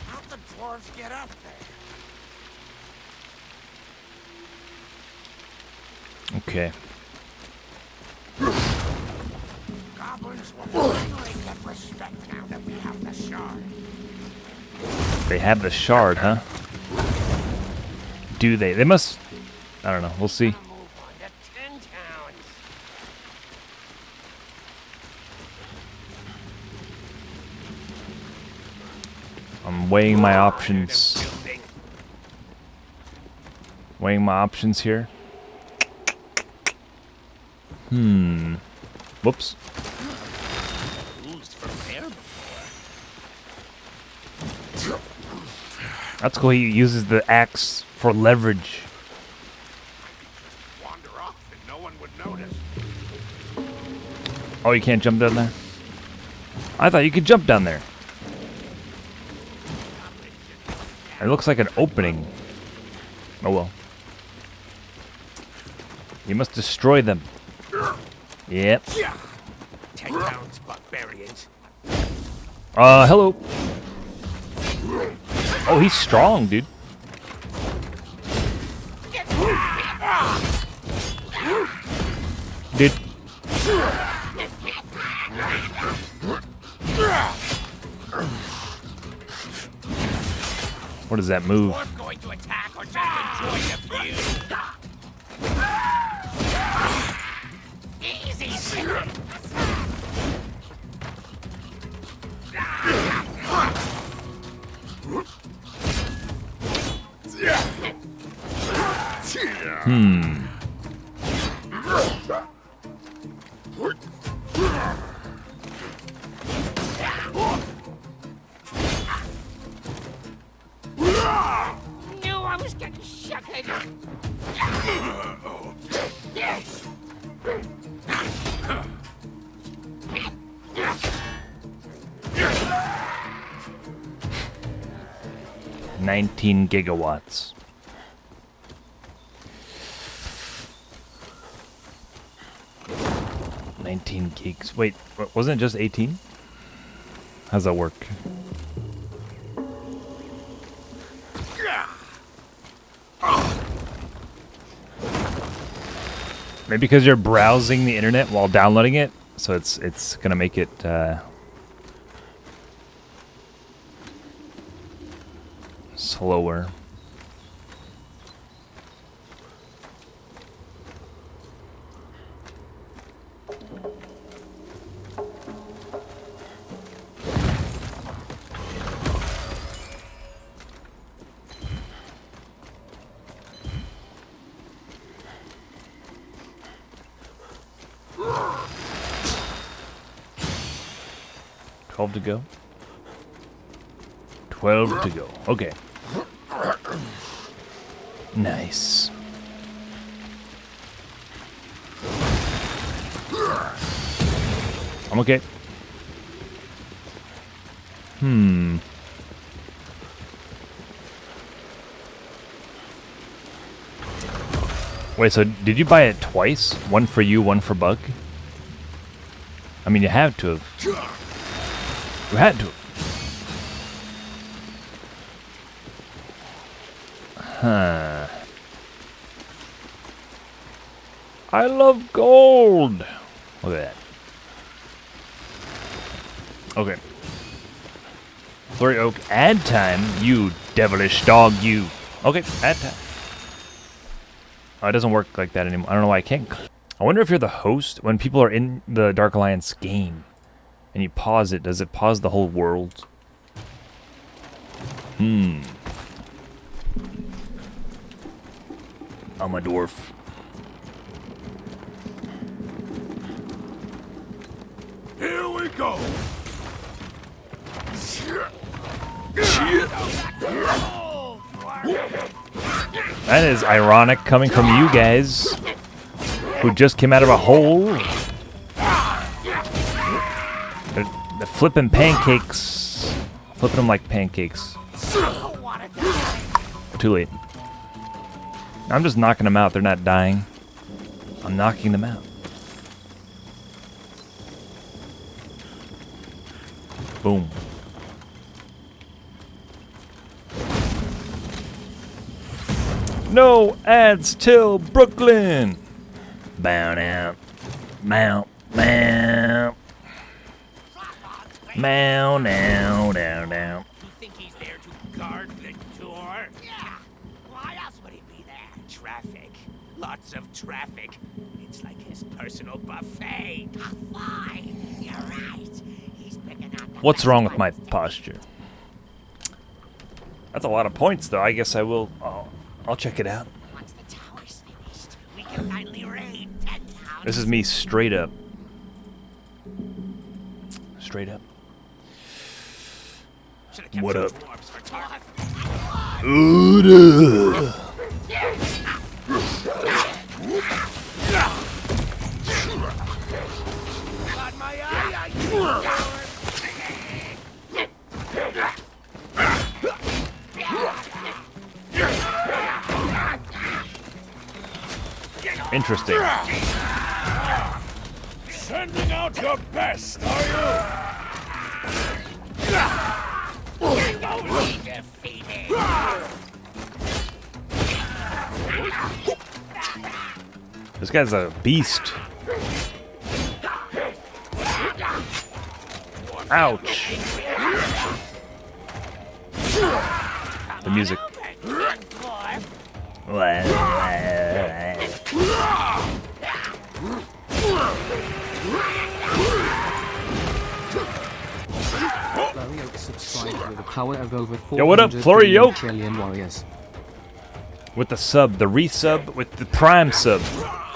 How'd the dwarves get up there? Okay. Goblins will finally get respect now that we have the shard. They have the shard, huh? Do they? They must... I don't know. We'll see. Move on to 10 towns. I'm weighing my options. Weighing my options here. Whoops. That's cool. He uses the axe for leverage. Wander off and no one would notice. Oh, you can't jump down there? I thought you could jump down there. It looks like an opening. Oh well. You must destroy them. Yep. 10 pounds, barbarians. Hello. Oh, he's strong, dude. Dude. What does that move? Dwarf going to attack or just enjoy the view? Easy, secret. Knew I was getting shuckered. Yes. 19 gigawatts. Gigs. Wait, wasn't it just 18? How's that work? Maybe because you're browsing the internet while downloading it, so it's gonna make it slower. To go. 12 to go. Okay. Nice. I'm okay. Wait, so did you buy it twice? One for you, one for Bug? I mean, you have to have. You had to. Huh. I love gold. Look at that. Okay. Flurry Oak, ad time, you devilish dog, you. Okay, ad time. Oh, it doesn't work like that anymore. I don't know why I can't. I wonder if you're the host when people are in the Dark Alliance game. And you pause it, does it pause the whole world? I'm a dwarf. Here we go. That is ironic coming from you guys who just came out of a hole. They're flipping pancakes. Flipping them like pancakes. Too late. I'm just knocking them out. They're not dying. I'm knocking them out. Boom. No ads till Brooklyn. Bow out. Mount. Mount. Meow, now, down, down. You think he's there to guard the door? Yeah. Why else would he be there? Traffic. Lots of traffic. It's like his personal buffet. Fine. You're right. He's picking up the What's best wrong with my ones. posture? That's a lot of points, though. I guess I will. I'll check it out. Once the tower's finished, we can finally raid 10 towns. This is me straight up. Straight up. Should've kept What some up? dwarves for talk. Got my eye on Interesting. Sending out your best, are defeated. This guy's a beast. Ouch. The music. Flurry Oak subscribed with a power of over Yo, what up, 400 Flurry billion Oak? trillion warriors. With the sub, the resub, with the prime sub.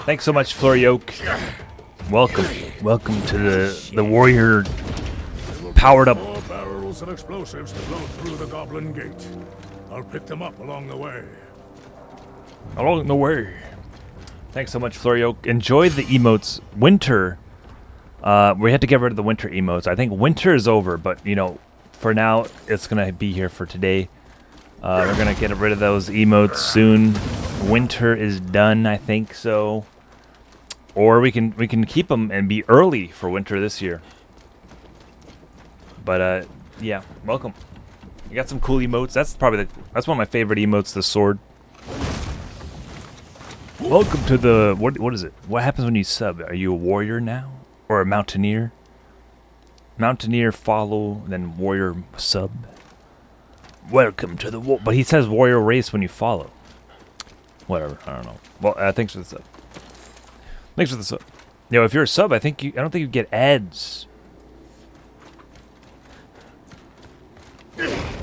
Thanks so much, Flurry Oak. Welcome. Welcome to the warrior powered up. More barrels and explosives to blow through the Goblin Gate. I'll pick them up along the way. Along the way. Thanks so much, Flurry Oak. Enjoy the emotes. Winter. We had to get rid of the winter emotes. I think winter is over, but you know, for now, it's gonna be here for today. We're gonna get rid of those emotes soon. Winter is done, I think so. Or we can keep them and be early for winter this year. But yeah, welcome. You got some cool emotes. That's probably that's one of my favorite emotes. The sword. Welcome to the what is it? What happens when you sub? Are you a warrior now or a mountaineer? Mountaineer follow, then warrior sub. Welcome to the but he says warrior race when you follow. Whatever, I don't know. Well, thanks for the sub. Thanks for the sub. Yo, if you're a sub, I don't think you get ads.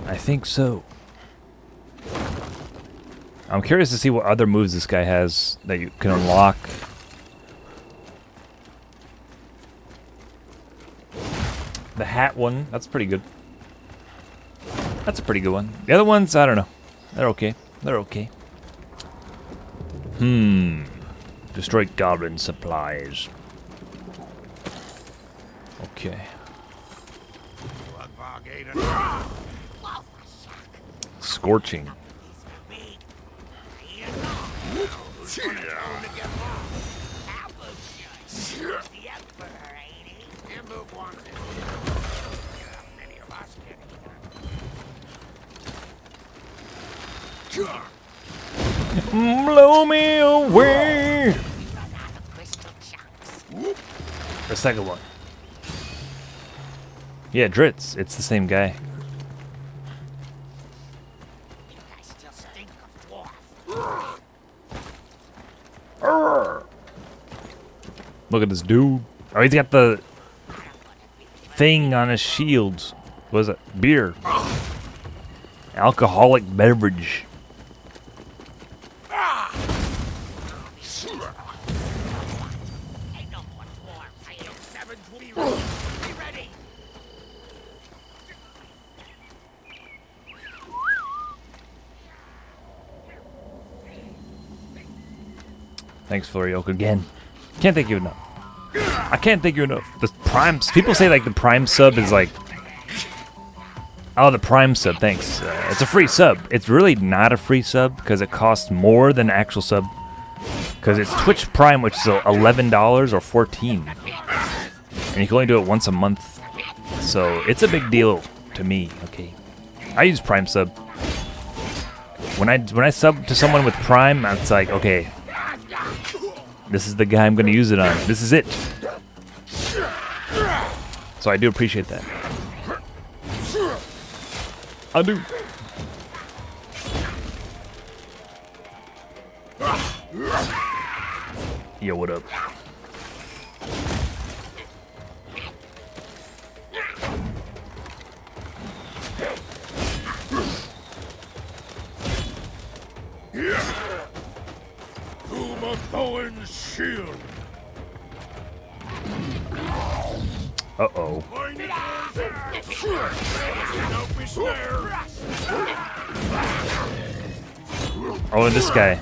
I think so. I'm curious to see what other moves this guy has that you can unlock. The hat one, that's pretty good. That's a pretty good one. The other ones, I don't know. They're okay. They're okay. Destroy goblin supplies. Okay. Scorching. Blow me away. The second one. Yeah, Dritz. It's the same guy. Look at this dude. Oh, he's got the thing on his shield. What is it? Beer. Alcoholic beverage. Thanks, Florioka, again. Can't thank you enough. I can't thank you enough. The Prime... People say, like, the Prime sub is, like... Oh, the Prime sub, thanks. It's a free sub. It's really not a free sub, because it costs more than actual sub. Because it's Twitch Prime, which is $11 or $14. And you can only do it once a month. So, it's a big deal to me, okay? I use Prime sub. When I sub to someone with Prime, it's like, okay... This is the guy I'm going to use it on. This is it. So I do appreciate that. I do. Yo, what up? Bowen's shield. Uh-oh. Oh, this guy.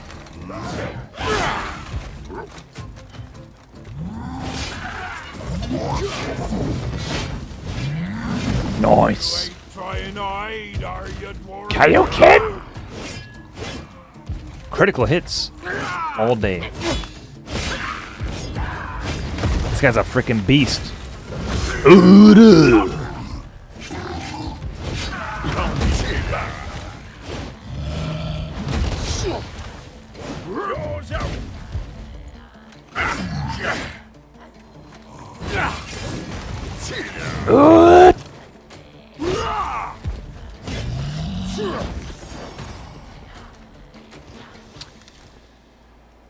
Nice. Kaioken! Critical hits all day. This guy's a freaking beast. Ooh,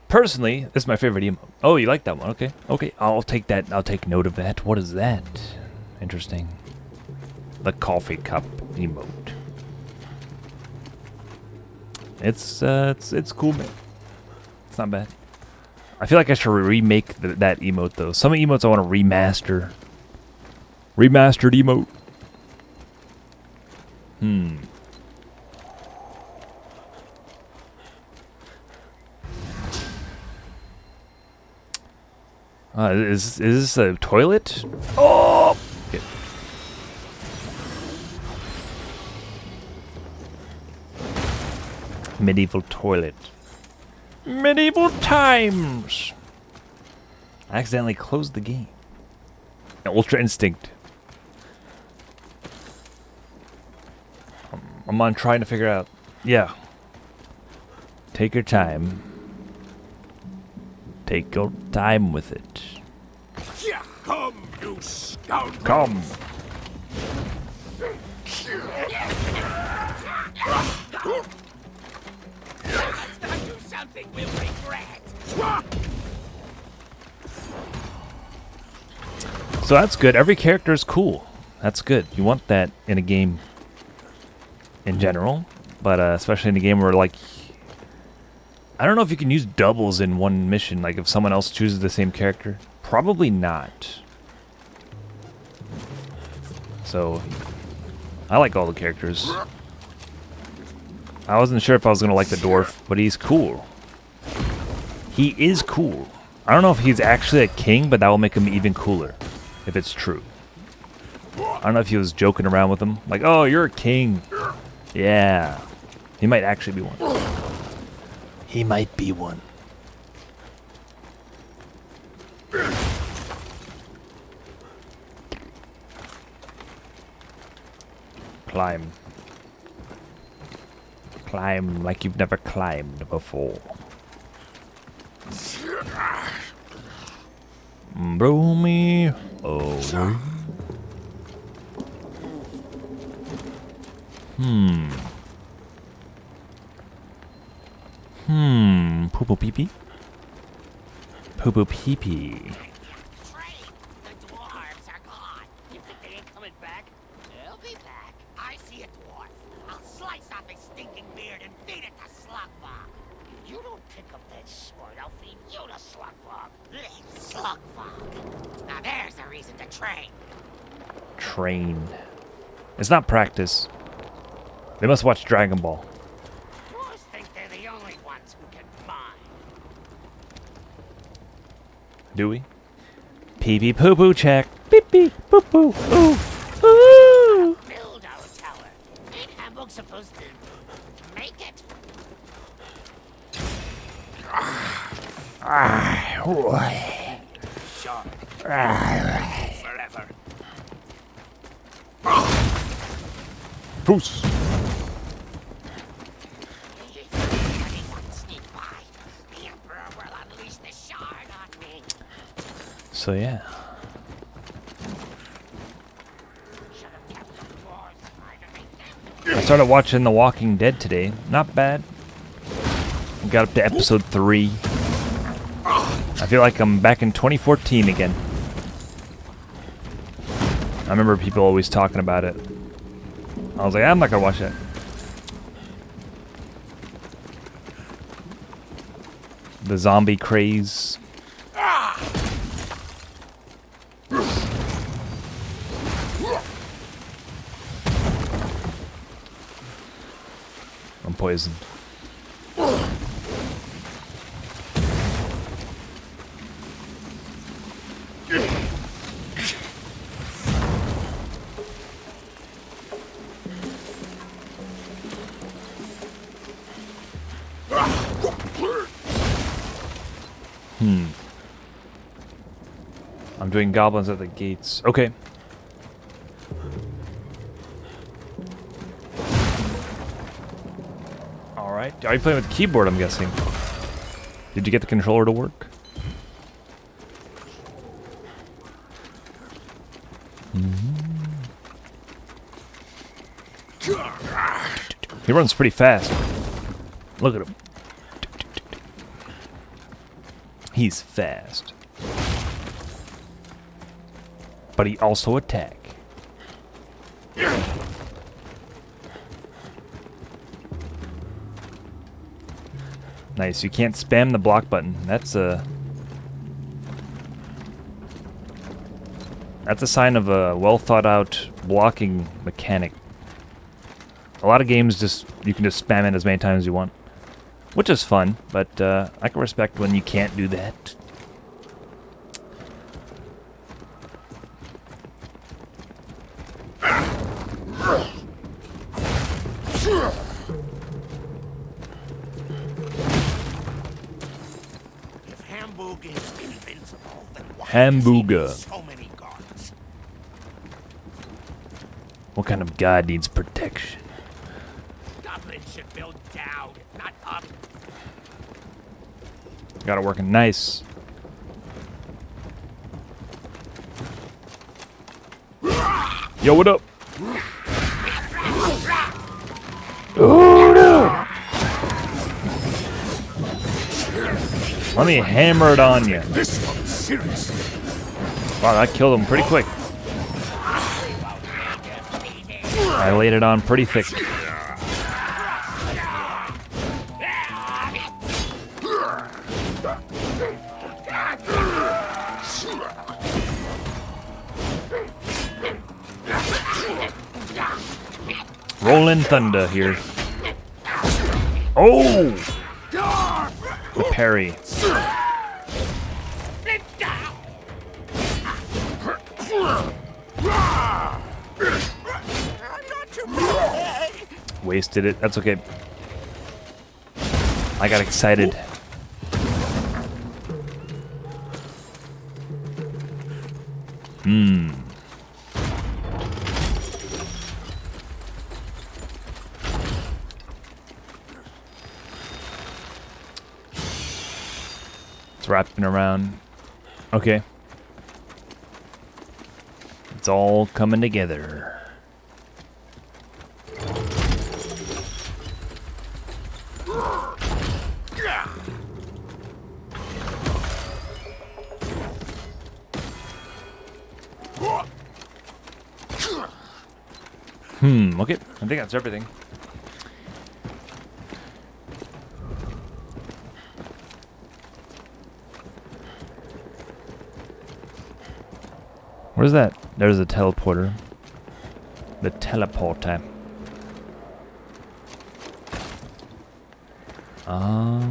Personally, this is my favorite emote. Oh, you like that one? Okay. Okay, I'll take that. I'll take note of that. What is that? Interesting. The coffee cup emote. It's cool, man. It's not bad. I feel like I should remake that emote though. Some emotes I want to remaster. Remastered emote. Is this a toilet? Oh! Okay. Medieval toilet. Medieval times! I accidentally closed the game. Ultra Instinct. I'm on trying to figure out. Yeah. Take your time. Take your time with it. Come, you scoundrel! Come. Let's not do something we'll regret. So that's good. Every character is cool. That's good. You want that in a game in general, but especially in a game where, like, I don't know if you can use doubles in one mission, like if someone else chooses the same character. Probably not. So, I like all the characters. I wasn't sure if I was going to like the dwarf, but he's cool. He is cool. I don't know if he's actually a king, but that will make him even cooler, if it's true. I don't know if he was joking around with him, like, oh, you're a king. Yeah. He might actually be one. He might be one. Climb. Climb like you've never climbed before. Blow me over. Poo-poo pee-pee? Poo-poo pee-pee. Trey, the dwarves are gone. You think they ain't coming back? They'll be back. I see a dwarf. I'll slice off his stinking beard and feed it to Slugfog. If you don't pick up that sword, I'll feed you to Slugfog. Slugfog. Now there's a reason to train. Train. It's not practice. They must watch Dragon Ball. Dwarves think they're the only ones who can mine. Do we? Pee-pee poo-poo check. Pee-pee poo-poo. Ooh. Ooh. Build our tower. Ain't Hamburg supposed to make it? Sure. Forever. Poos. Anyone sneak by, the Emperor will unleash the shard on me. So yeah. Should have kept the dwarves underneath them. I started watching The Walking Dead today. Not bad. Got up to episode 3. I feel like I'm back in 2014 again. I remember people always talking about it. I was like, I'm not gonna watch that. The zombie craze. I'm poisoned. I'm doing goblins at the gates. Okay. Alright. Are you playing with the keyboard, I'm guessing? Did you get the controller to work? He runs pretty fast. Look at him. He's fast. But he also attack. Nice. You can't spam the block button. That's a sign of a well thought out blocking mechanic. A lot of games you can just spam it as many times as you want, which is fun, but I can respect when you can't do that. If Hamburg is invincible, then why Hamburger. does he need so many guards? What kind of god needs protection? Goblins should build down, not up. Got it working nice. Yo, what up? Oh no! Let me hammer it on you. This one's serious. Wow, that killed him pretty quick. I laid it on pretty thick. Rolling thunder here. Oh! The parry. Wasted it. That's okay. I got excited. It's wrapping around. Okay. It's all coming together. Okay. I think that's everything. What is that? There's a teleporter. The teleporter. How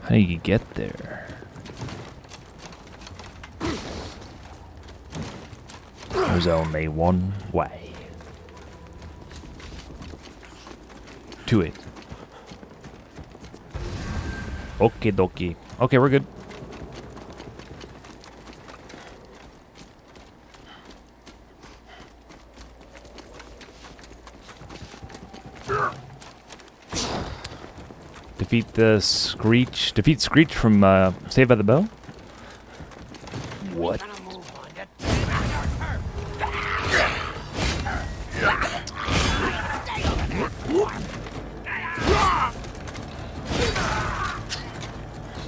do you get there? There's only one way. To it. Okie dokie. Okay, we're good. Defeat the Screech. Defeat Screech from Saved by the Bell? What?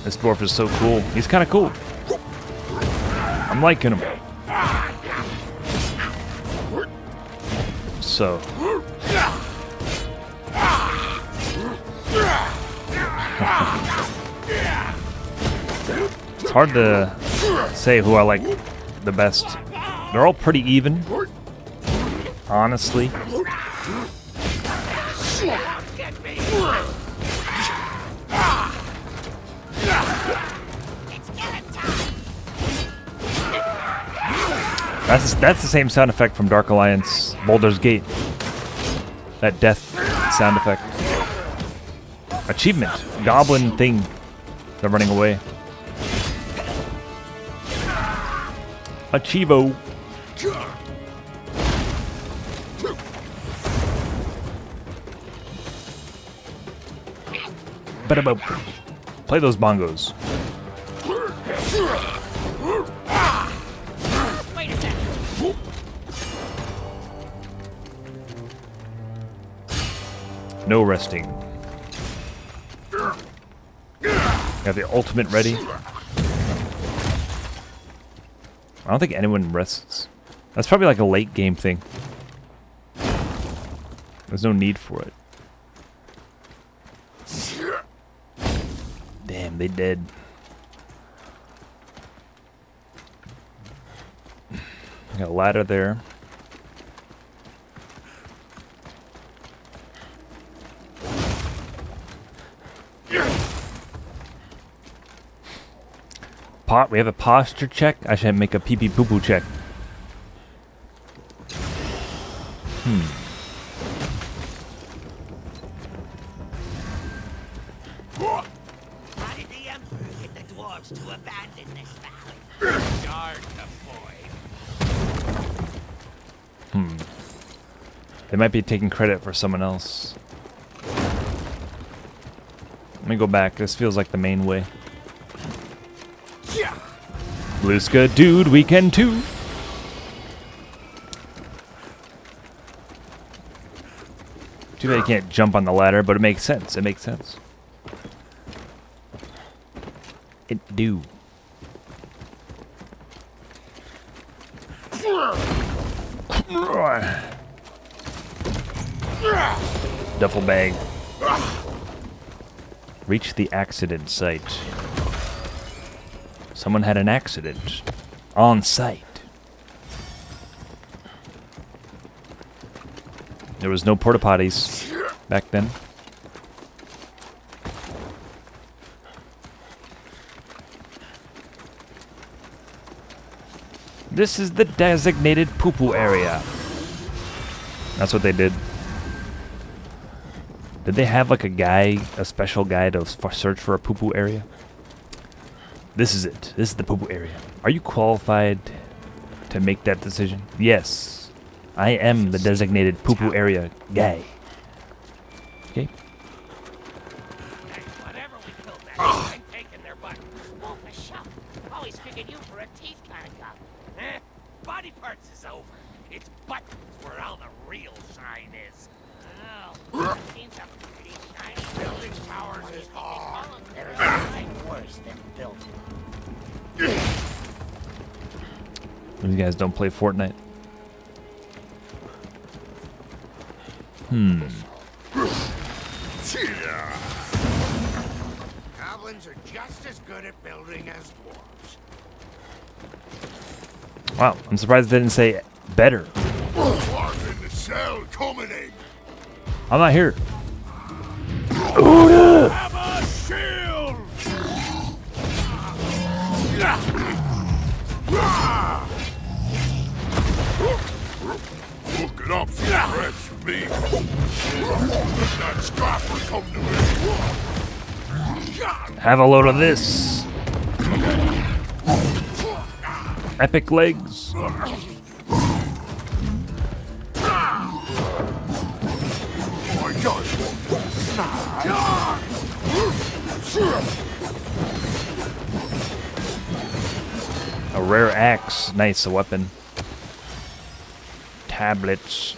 This dwarf is so cool. He's kind of cool. I'm liking him. So. It's hard to say who I like the best. They're all pretty even, honestly. That's the same sound effect from Dark Alliance Baldur's Gate. That death sound effect. Achievement. Goblin thing. They're running away. Achievo. Bada-boop. Play those bongos. No resting. Got the ultimate ready. I don't think anyone rests. That's probably like a late game thing. There's no need for it. Damn, they dead. Got a ladder there. We have a posture check. I should make a pee-pee poo-poo check. How did the Emperor get the dwarves to abandon this valley? Dark the void. They might be taking credit for someone else. Let me go back. This feels like the main way. Bluska, dude, we can too. Too bad you can't jump on the ladder, but it makes sense. It makes sense. It do. Duffel bag. Reach the accident site. Someone had an accident. On site. There was no porta potties back then. This is the designated poo-poo area. That's what they did. Did they have like a guy, a special guy to search for a poo-poo area? This is it. This is the poo-poo area. Are you qualified to make that decision? Yes. I am the designated poo-poo area guy. Okay. Whatever we killed that I'm taking their butt. Wolf a shop. Always figured you for a teeth kind of guy. Body parts is over. It's buttons where all the real shine is. Oh, seen some pretty shiny building powers is hard. There's nothing worse than building. These guys don't play Fortnite. Goblins are just as good at building as dwarves. Wow, I'm surprised they didn't say better. Dwarf in the cell coming. I'm not here. Have a shield! Look it up, fresh meat. Let that scrapper come to me. Have a load of this. Epic legs. A rare axe. Nice, a weapon. Tablets.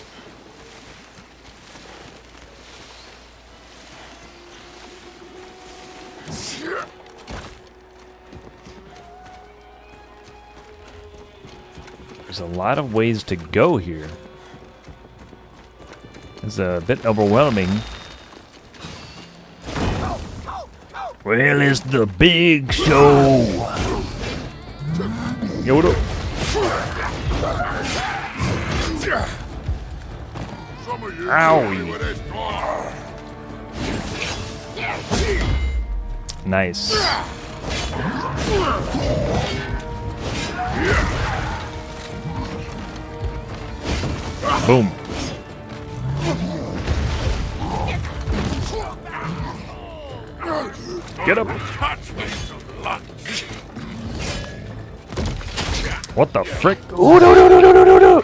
There's a lot of ways to go here. It's a bit overwhelming. Well, it's the big show. Yo, what up? Owie. Nice. Boom. Get up. What the frick? Ooh, no, no, no, no, no, no, no.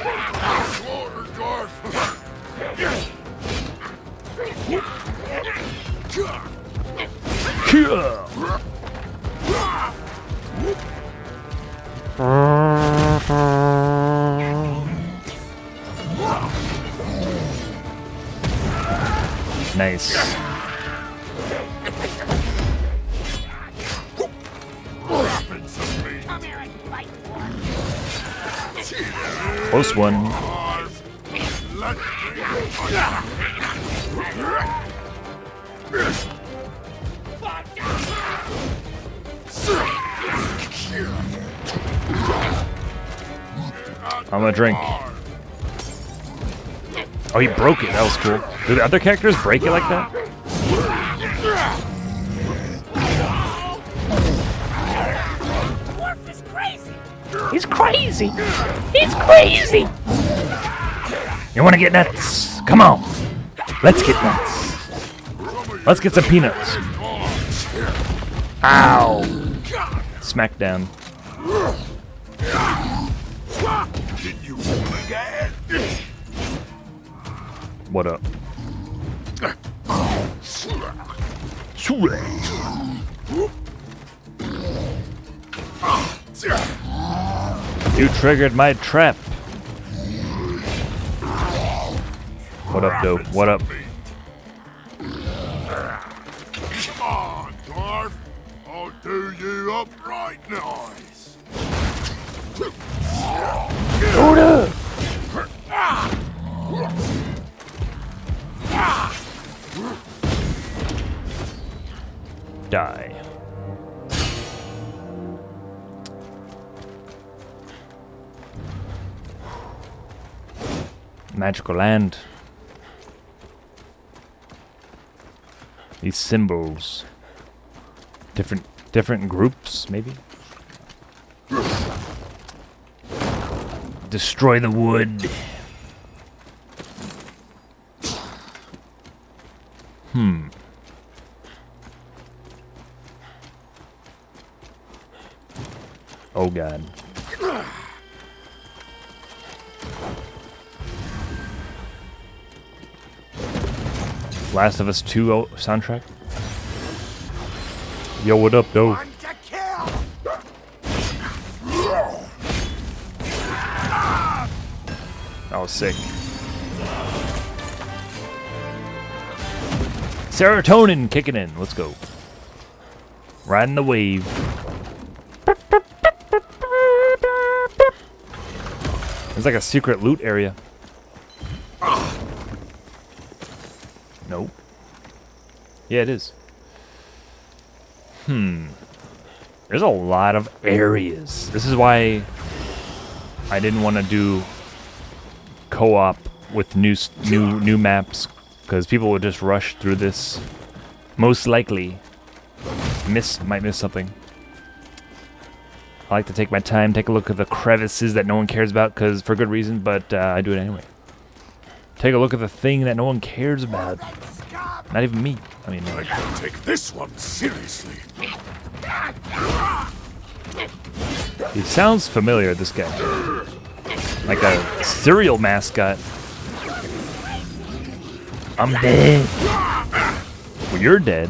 Nice. Close one. I'm gonna drink. Oh, he broke it. That was cool. Do the other characters break it like that? Dwarf is crazy. He's crazy. He's crazy. You want to get nuts? Come on. Let's get nuts. Let's get some peanuts. Ow. Smackdown. What up? You triggered my trap. What up, dope? What up? Dwarf, I'll do you up right nice. Die. Magical land. These symbols. Different groups, maybe? Destroy the wood. Oh god. Last of Us 2 soundtrack. Yo, what up, though? Time to kill! Oh, sick. Serotonin kicking in. Let's go. Riding the wave. It's like a secret loot area. Nope. Yeah, it is. There's a lot of areas. This is why I didn't want to do co-op with new maps, because people would just rush through this. Most likely, might miss something. I like to take my time, take a look at the crevices that no one cares about, because for good reason, but I do it anyway. Take a look at the thing that no one cares about. Not even me. I mean, I can take this one seriously. he sounds familiar, this guy. Like a cereal mascot. I'm dead. Well, you're dead.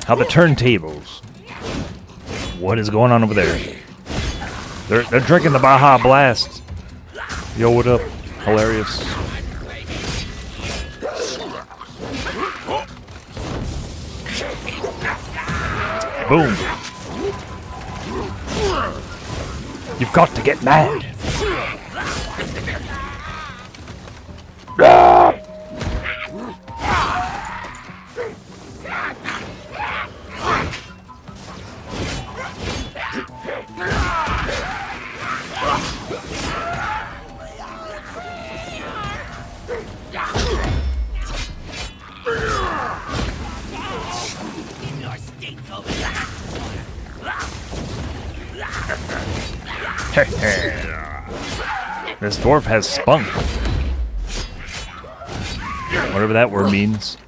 How the turntables? What is going on over there? They're drinking the Baja Blast. Yo, what up? Hilarious. Boom. You've got to get mad. Ah! This dwarf has spunk. Whatever that word means.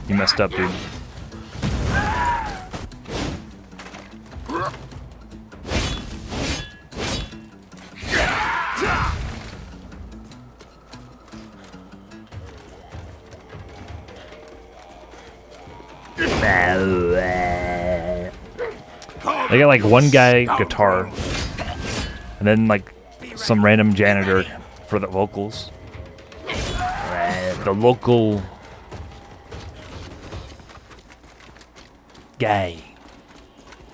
You messed up, dude. They got like one guy guitar, and then like some random janitor for the vocals. The local guy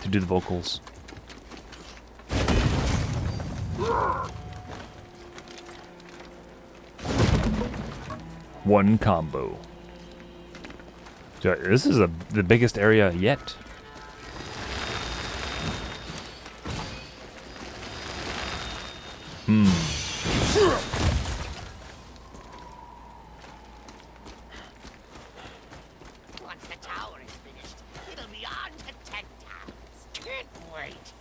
to do the vocals. One combo. This is the biggest area yet. Once the tower is finished, it'll be on to 10 towers. Can't wait.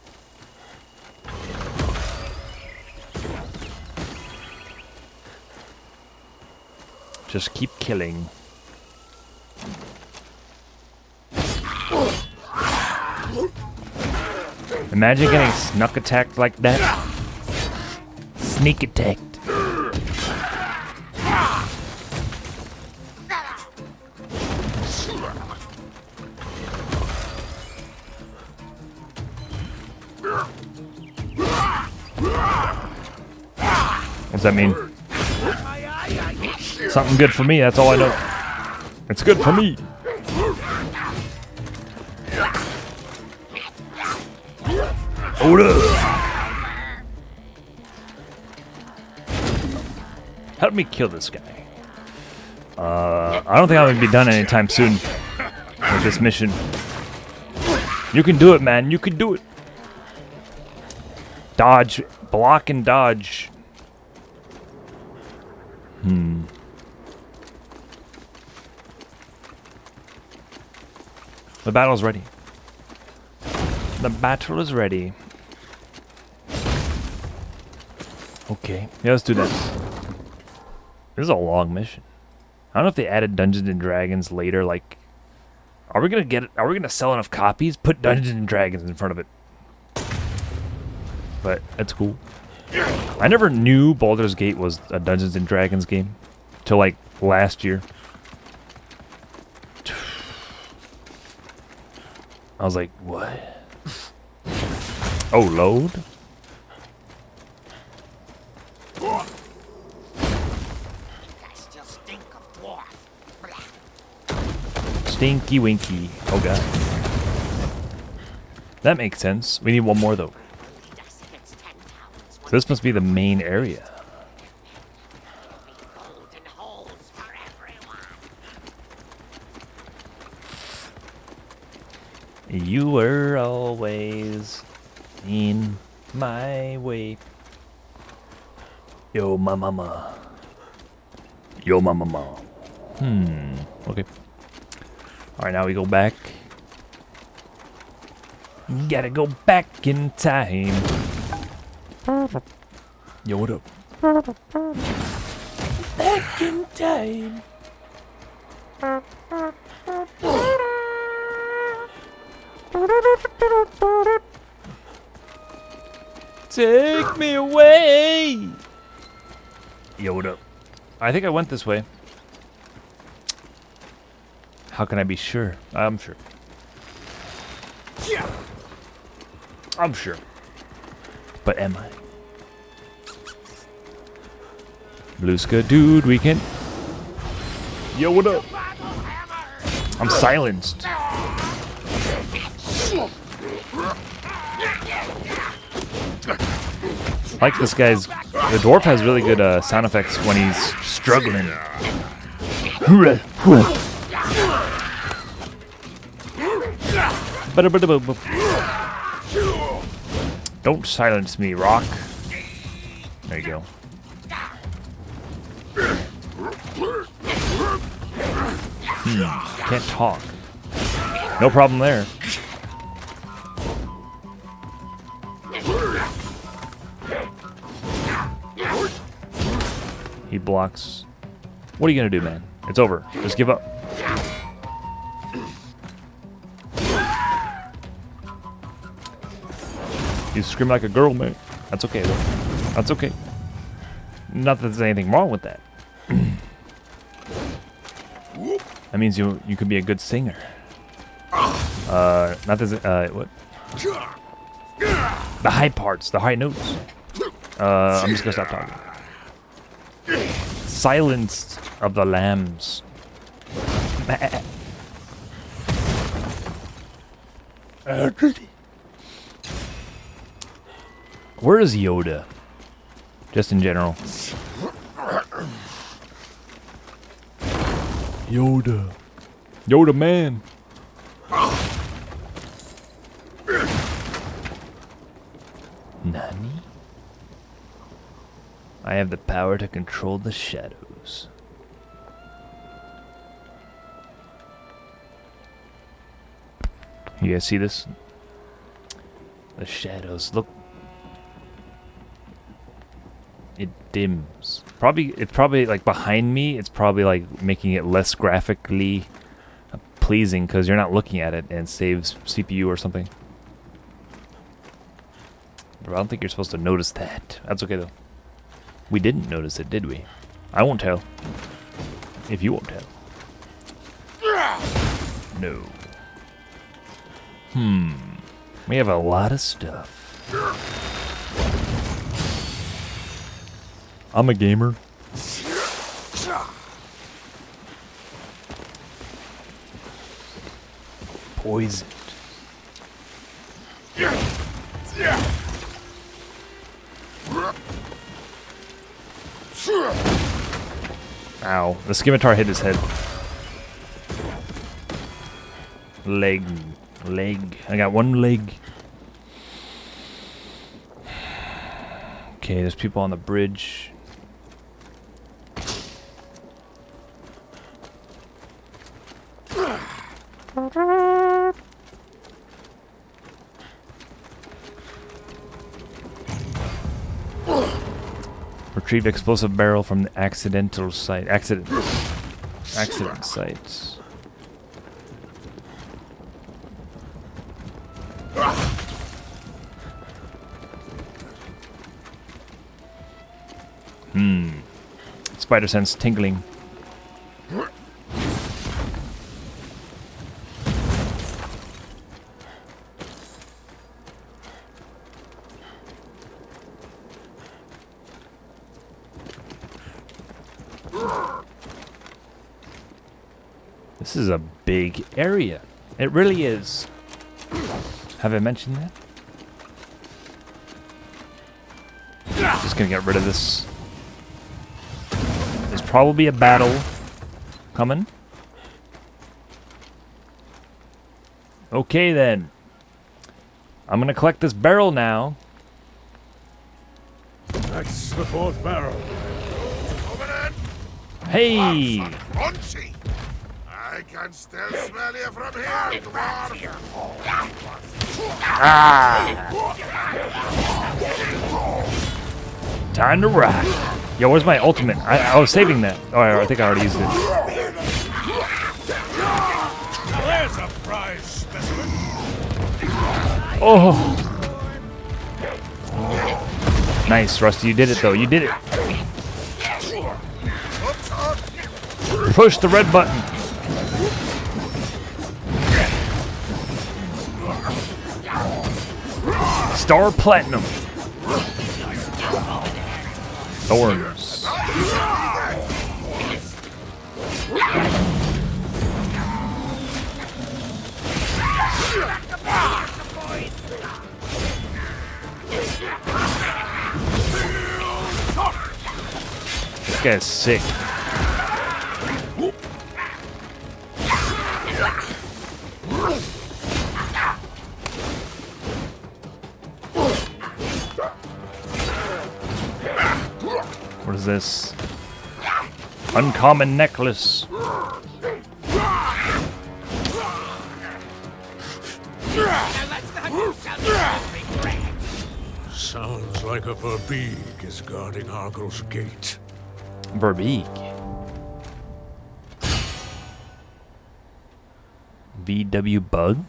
Just keep killing. Imagine getting snuck attacked like that. Sneak attacked. Does that mean something good for me? That's all I know. It's good for me. Hold up. Help me kill this guy. I don't think I'm gonna be done anytime soon with this mission. You can do it, man. You can do it. Dodge, block and dodge. The battle's ready. The battle is ready. Okay, yeah, let's do that. This is a long mission. I don't know if they added Dungeons and Dragons later. Like, are we gonna sell enough copies? Put Dungeons and Dragons in front of it. But that's cool. I never knew Baldur's Gate was a Dungeons and Dragons game till like last year. I was like, what? Oh, load? I still stink of dwarf. Stinky Winky. Oh god. That makes sense. We need one more though. So this must be the main area. Golden holes for everyone. You were always in my way. Yo, my mama. Yo, my mama. Okay. Alright, now we go back. Gotta go back in time. Yo, what up? Back in time. Take me away. Yo, what up? I think I went this way. How can I be sure? I'm sure. I'm sure. But am I? Blueska, dude, we can. Yo, what up? I'm silenced. Like this guy's. The dwarf has really good sound effects when he's struggling. Don't silence me, Rock. There you go. Can't talk. No problem there. He blocks. What are you gonna do, man? It's over. Just give up. You scream like a girl, man. That's okay, though. That's okay. Not that there's anything wrong with that. That means you could be a good singer. Not that what? The high parts, the high notes. I'm just gonna stop talking. Silenced of the lambs. Where is Yoda? Just in general. Yoda. Yoda man. Nani? I have the power to control the shadows. You guys see this? The shadows look. It dims. It's probably like behind me. It's probably like making it less graphically pleasing because you're not looking at it and it saves CPU or something. But I don't think you're supposed to notice that. That's okay though. We didn't notice it, did we? I won't tell. If you won't tell. No. We have a lot of stuff. I'm a gamer. Poisoned. Ow. The scimitar hit his head. Leg. I got one leg. Okay, there's people on the bridge. Retrieve explosive barrel from the accidental site. Accident sites. Spider sense tingling. This is a big area. It really is. Have I mentioned that? Just gonna get rid of this. There's probably a battle coming. Okay then. I'm gonna collect this barrel now. That's the fourth barrel. Over in. Hey! Crunchy. I can still smell you from here, dwarf. Time to rock. Yo, where's my ultimate? I was saving that. Oh, I think I already used it. There's a prize specimen. Oh. Nice, Rusty. You did it, though. You did it. Push the red button. Star Platinum. Thorns. This guy's sick. What is this? Uncommon necklace. Sounds like a Verbeeg is guarding Argyl's gate. Verbeeg. VW Bug?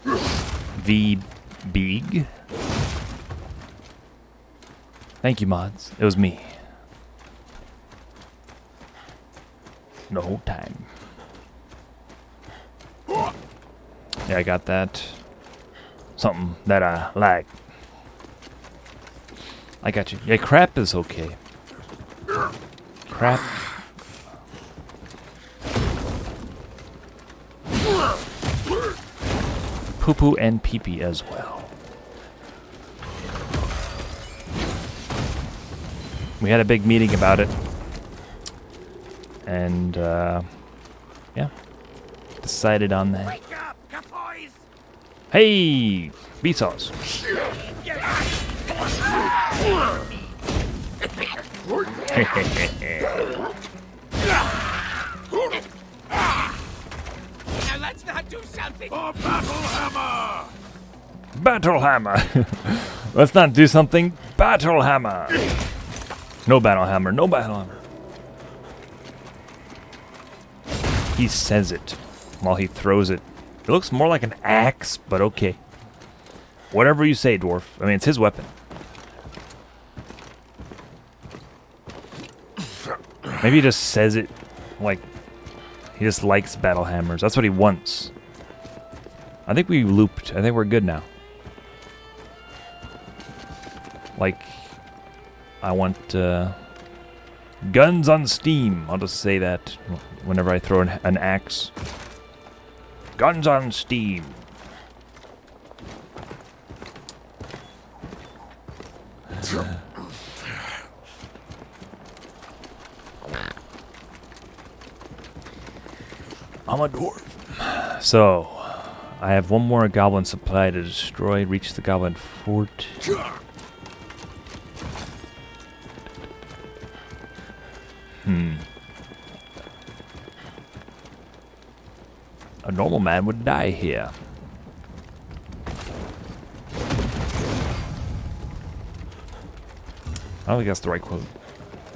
V-Beeg? Thank you, mods. It was me. The whole time. Yeah, I got that. Something that I like. I got you. Yeah, crap is okay. Crap. Poo-poo and pee-pee as well. We had a big meeting about it. And, yeah. Decided on that. Wake up, boys! Hey! Vsauce. Now let's not do something. A battle hammer! Battle hammer! Let's not do something. Battle hammer! No battle hammer, no battle hammer. He says it while he throws it. It looks more like an axe, but okay. Whatever you say, dwarf. I mean, it's his weapon. Maybe he just says it like he just likes battle hammers. That's what he wants. I think we looped. I think we're good now. Like, I want guns on Steam. I'll just say that whenever I throw an axe. Guns on Steam. I'm a dwarf. So, I have one more goblin supply to destroy. Reach the goblin fort. A normal man would die here. I don't think that's the right quote.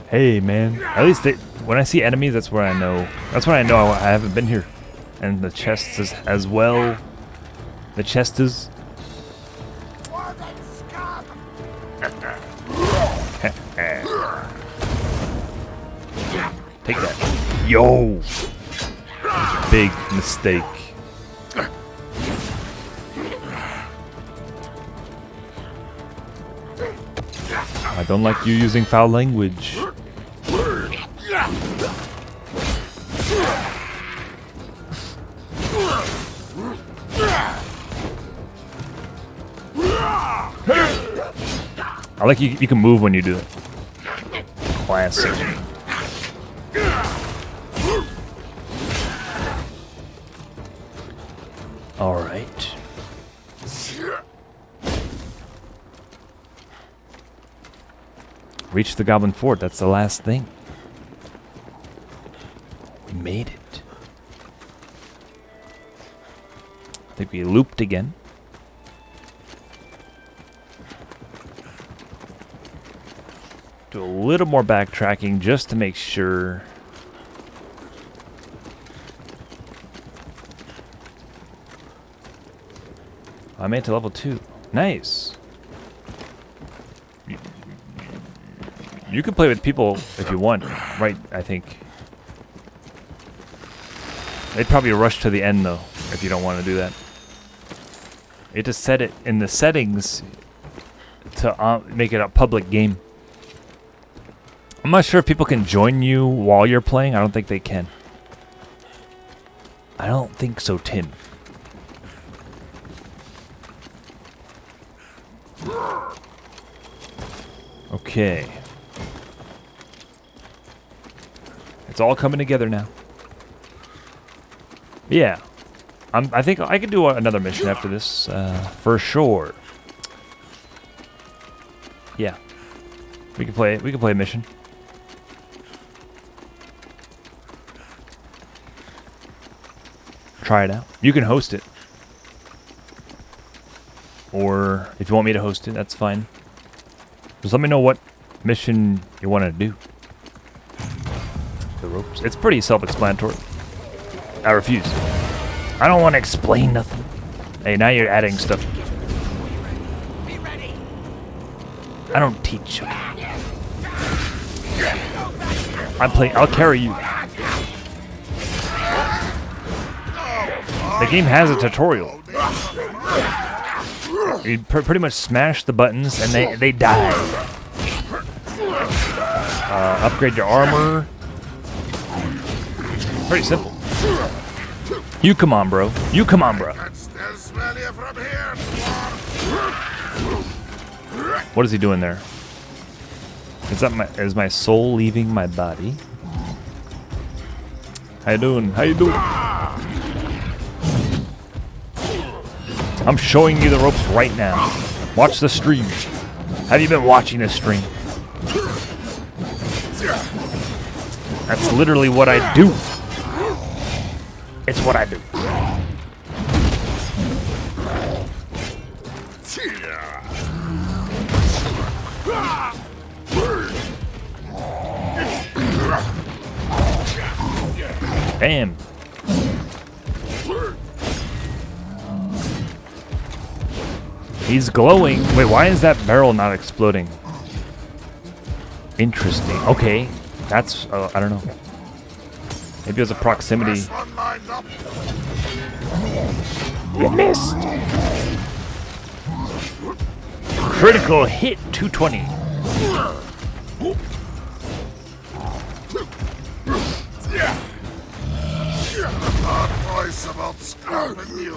Hey, man. At least when I see enemies, that's where I know. That's when I know I haven't been here. And the chests as well. The chest is. Take that. Yo! Big mistake. I don't like you using foul language. I like you can move when you do it. Classic. All right. Reach the Goblin Fort. That's the last thing. We made it. I think we looped again. Do a little more backtracking just to make sure. I made it to level 2. Nice. You can play with people if you want, right? I think. They'd probably rush to the end though, if you don't want to do that. You have to set it in the settings to make it a public game. I'm not sure if people can join you while you're playing. I don't think they can. I don't think so, Tim. Okay. It's all coming together now. Yeah. I think I can do another mission after this, for sure. Yeah. We can play a mission. Try it out. You can host it. Or if you want me to host it, that's fine. Just let me know what mission you want to do. The ropes. It's pretty self-explanatory. I refuse. I don't want to explain nothing. Hey, now you're adding stuff. Be ready. I don't teach. I'll carry you. The game has a tutorial. You pretty much smash the buttons and they die. Upgrade your armor. Pretty simple. You come on, bro. You come on, bro. What is he doing there? Is my soul leaving my body? How you doing? How you doing? I'm showing you the ropes right now. Watch the stream. Have you been watching this stream? That's literally what I do. It's what I do. Damn. He's glowing. Wait, why is that barrel not exploding? Interesting. Okay. That's, I don't know. Maybe it was a proximity. You missed. Critical hit, 220. about scalping you.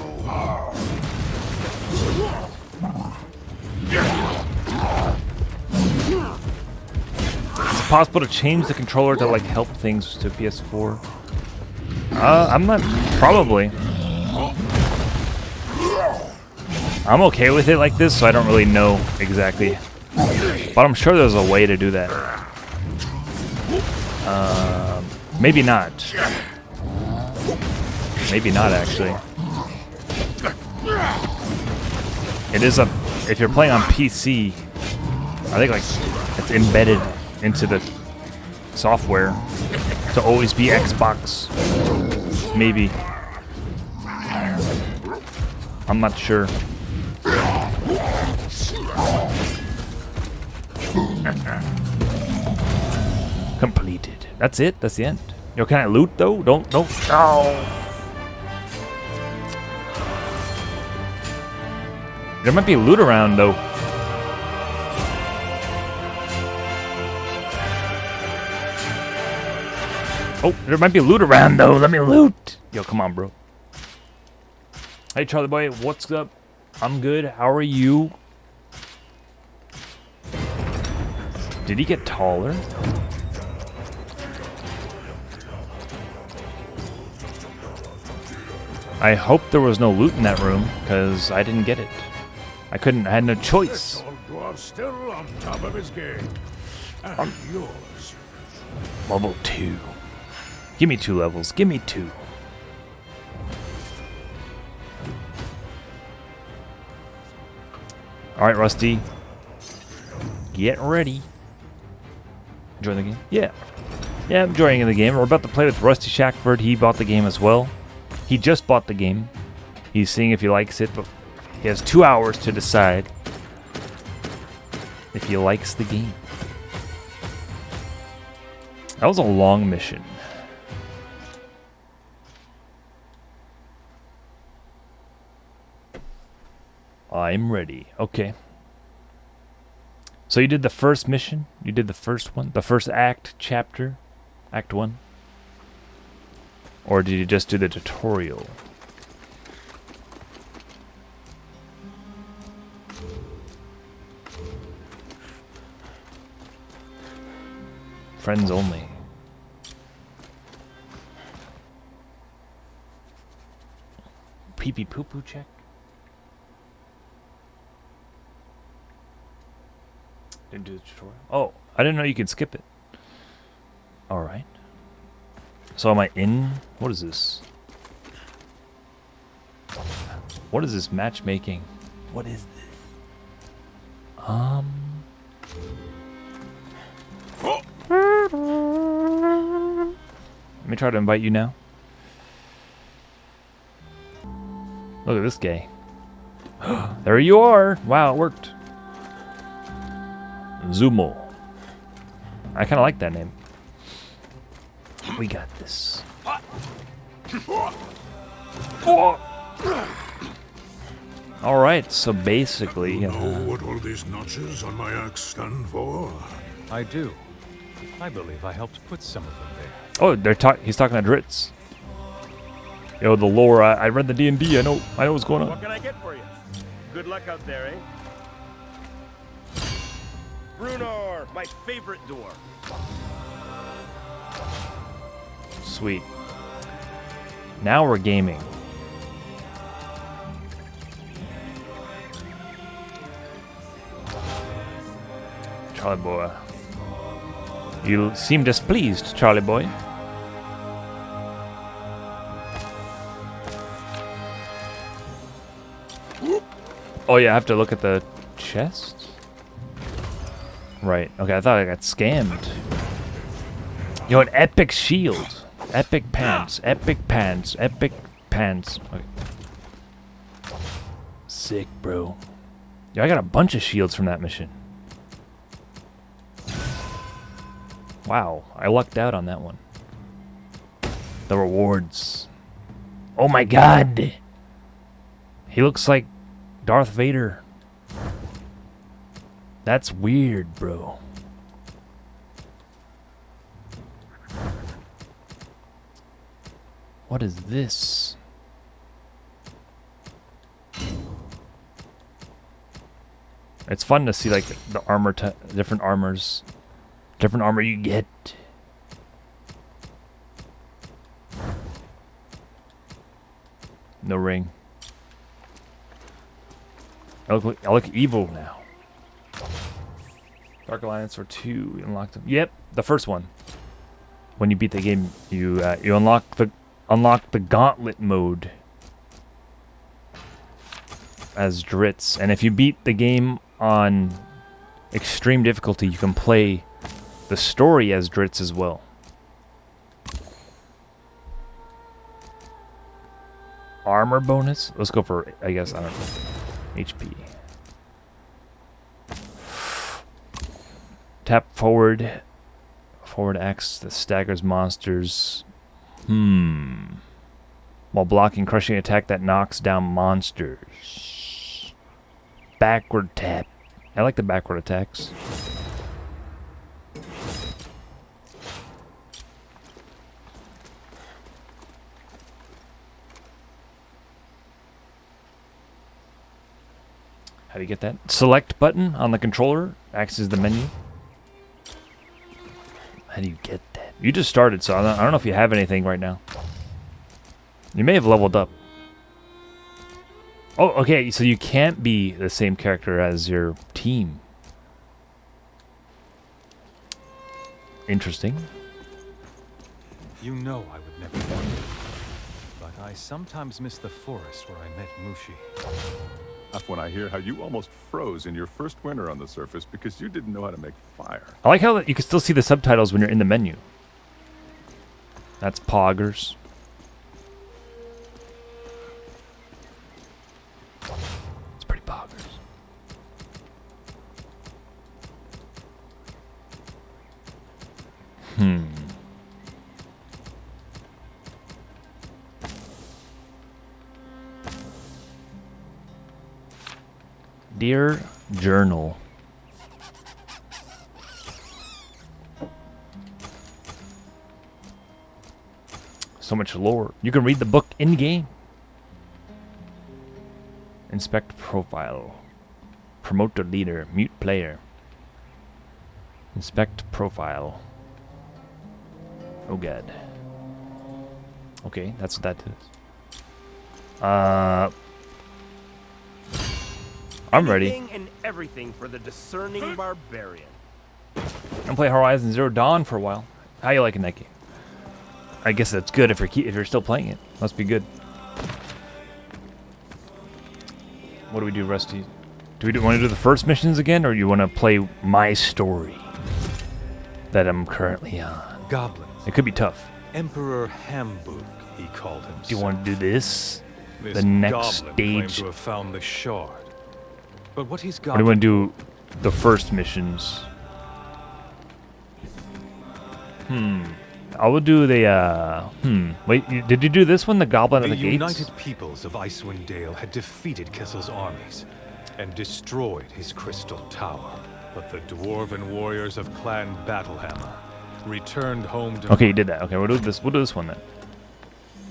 Is it possible to change the controller to like help things to PS4? I'm not. Probably. I'm okay with it like this, so I don't really know exactly. But I'm sure there's a way to do that. Maybe not. Maybe not, actually. It is a... If you're playing on PC, I think like it's embedded into the software to always be Xbox. Maybe. I'm not sure. Completed. That's it? That's the end? Yo, can I loot though? Don't. No. There might be loot around though. Oh, there might be loot around though. Let me loot. Yo, come on, bro. Hey, Charlie boy, what's up? I'm good. How are you? Did he get taller? I hope there was no loot in that room, because I didn't get it. I had no choice. Old dwarf still on top of his game. And yours. Level 2. Give me 2 levels. Give me 2. Alright, Rusty. Get ready. Enjoying the game? Yeah. Yeah, I'm enjoying the game. We're about to play with Rusty Shackford. He bought the game as well. He just bought the game. He's seeing if he likes it, but he has 2 hours to decide if he likes the game. That was a long mission. I'm ready. Okay. So you did the first mission? You did the first one? The first act, chapter? Act 1? Or did you just do the tutorial? Friends only. Pee-pee poo-poo check? Didn't do the tutorial. Oh, I didn't know you could skip it. Alright. So am I in? What is this? What is this matchmaking? What is this? Let me try to invite you now. Look at this guy. There you are. Wow, it worked. Zumo. I kind of like that name. We got this. Alright, so basically... You know what all these notches on my axe stand for? I do. I believe I helped put some of them there. Oh, he's talking to Dritz. Yo, the lore, I read the D&D, I know what's going on. What can I get for you? Good luck out there, eh? Brunor, my favorite dwarf. Sweet. Now we're gaming. Charlie boy. You seem displeased, Charlie boy. Oh yeah, I have to look at the chest? Right. Okay, I thought I got scammed. Yo, an epic shield. Epic pants. Epic pants. Epic pants. Okay. Sick, bro. Yo, I got a bunch of shields from that mission. Wow, I lucked out on that one. The rewards. Oh my god! He looks like Darth Vader. That's weird, bro. What is this? It's fun to see like the armor, different armors, different armor you get. No ring. I look evil now. Dark Alliance or 2, you unlock them. Yep, the first one. When you beat the game, you unlock the gauntlet mode as Drizzt, and if you beat the game on extreme difficulty, you can play the story as Drizzt as well. Armor bonus? Let's go for, I guess, I don't know, HP. Tap forward. Forward X that staggers monsters. While blocking crushing attack that knocks down monsters. Backward tap. I like the backward attacks. How do you get that? Select button on the controller acts as the menu. How do you get that? You just started, so I don't know if you have anything right now. You may have leveled up. Oh, okay, so you can't be the same character as your team. Interesting. You know I would never want it, but I sometimes miss the forest where I met Mushi. That's when I hear how you almost froze in your first winter on the surface because you didn't know how to make fire. I like how you can still see the subtitles when you're in the menu. That's poggers. It's pretty poggers. Dear Journal. So much lore. You can read the book in-game. Inspect profile. Promote the leader. Mute player. Inspect profile. Oh god. Okay, that's what that is. I'm ready. Anything and everything for the discerning barbarian. I'm play Horizon Zero Dawn for a while. How you liking that game? I guess that's good if you're still playing it. Must be good. What do we do, Rusty? Do we want to do the first missions again, or do you want to play my story that I'm currently on? Goblins. It could be tough. Emperor Hamburg, he called himself. Do you want to do this? This The next goblin claimed stage. to have found the shard. But what he's got. Or do you want to do the first missions? I will do the, Wait, did you do this one? The Goblin at The the Gates? United Peoples of Icewind Dale had defeated Kissel's armies and destroyed his crystal tower. But the dwarven warriors of Clan Battlehammer returned home to... Okay, you did that. Okay, we'll do this one then.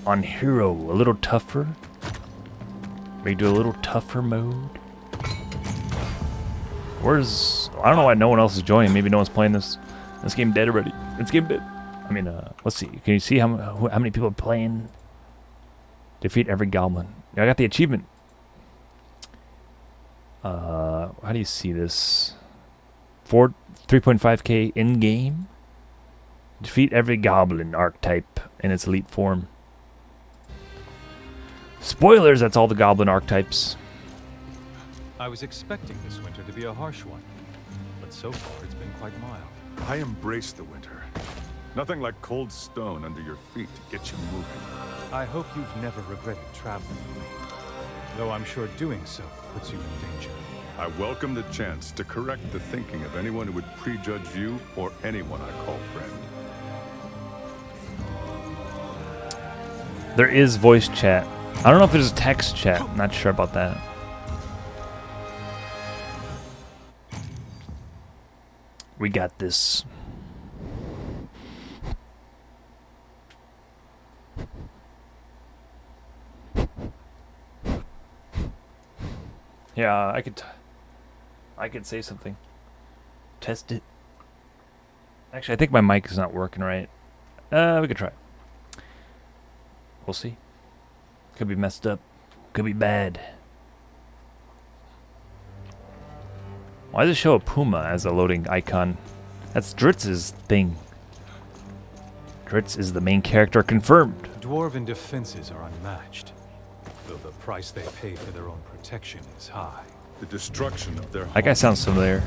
On Hero, a little tougher. We do a little tougher mode. Where's... I don't know why no one else is joining. Maybe no one's playing this. This game dead already. This game dead. I mean, let's see. Can you see how many people are playing? Defeat every goblin. Yeah, I got the achievement. How do you see this? 3.5k in-game. Defeat every goblin archetype in its elite form. Spoilers, that's all the goblin archetypes. I was expecting this winter to be a harsh one, but so far it's been quite mild. I embrace the winter. Nothing like cold stone under your feet to get you moving. I hope you've never regretted traveling with me, though I'm sure doing so puts you in danger. I welcome the chance to correct the thinking of anyone who would prejudge you or anyone I call friend. There is voice chat. I don't know if there's text chat. I'm not sure about that. We got this. Yeah, I could say something. Test it. Actually, I think my mic is not working right. We could try. We'll see. Could be messed up. Could be bad. Why does it show a puma as a loading icon? That's Dritz's thing. Dritz is the main character confirmed. Dwarven defenses are unmatched, though the price they pay for their own protection is high. The destruction of their That guy sounds familiar.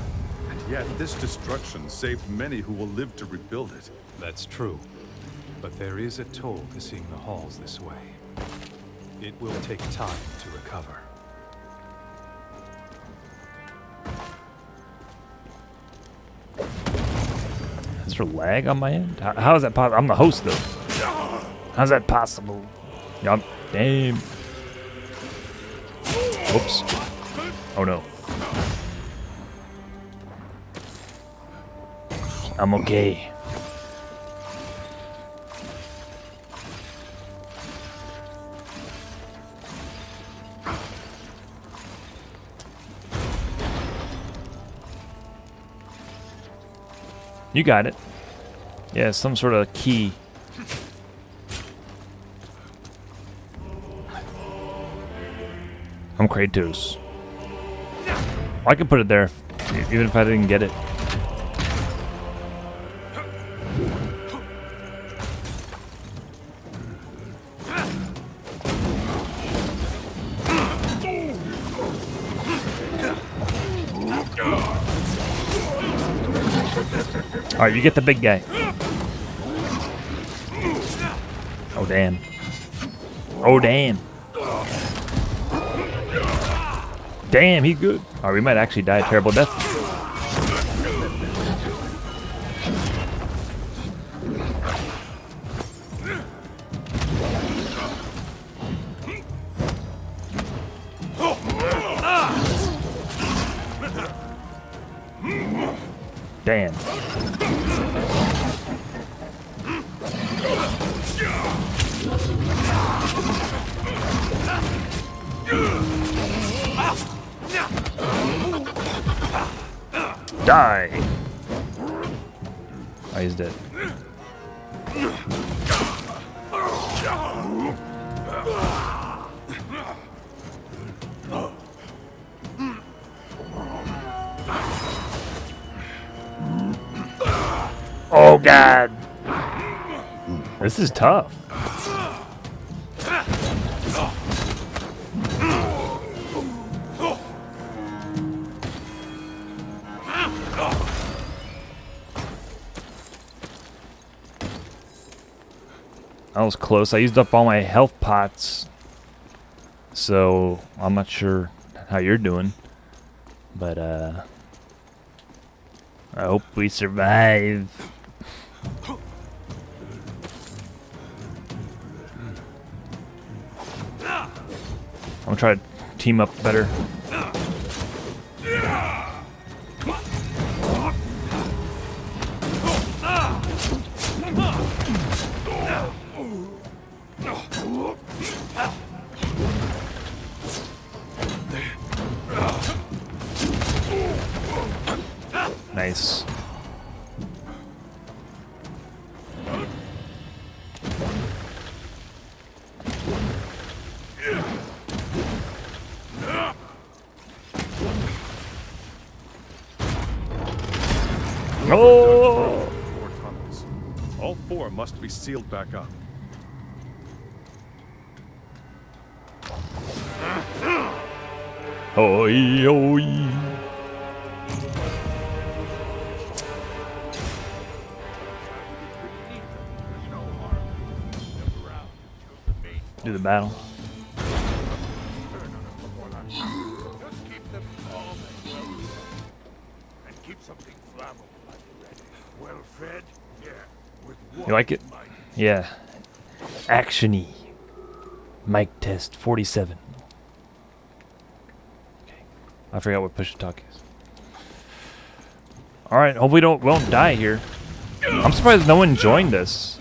And yet this destruction saved many who will live to rebuild it. That's true, but there is a toll to seeing the halls this way. It will take time to recover. Is there lag on my end? How is that possible? I'm the host, though. How's that possible? Yup. Damn. Whoops. Oh, no. I'm okay. You got it. Yeah, some sort of key. I'm Kratos. I can put it there, even if I didn't get it. Alright, you get the big guy. Oh, damn. Oh, damn. Damn, he's good. Alright, we might actually die a terrible death. Damn. Die. Oh, he's dead. Oh God. This is tough. That was close. I used up all my health pots, so I'm not sure how you're doing, but I hope we survive. I'm gonna try to team up better. Nice. Oh! 4 tunnels. All 4 must be sealed back up. Oi, oi. Do the battle. Just keep them calm and keep something flammable ready. Well fed? Yeah. With one You like it? mic. Yeah. Action-y. Mic test 47. Okay. I forgot what push to talk is. Alright, hope we won't die here. I'm surprised no one joined us.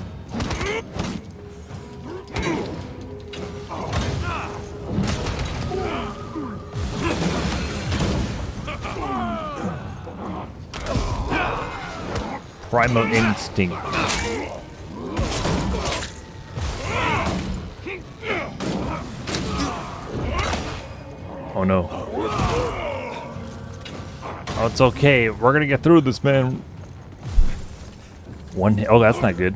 Primal instinct. Oh no. Oh, it's okay. We're gonna get through this, man. One hit. Oh, that's not good.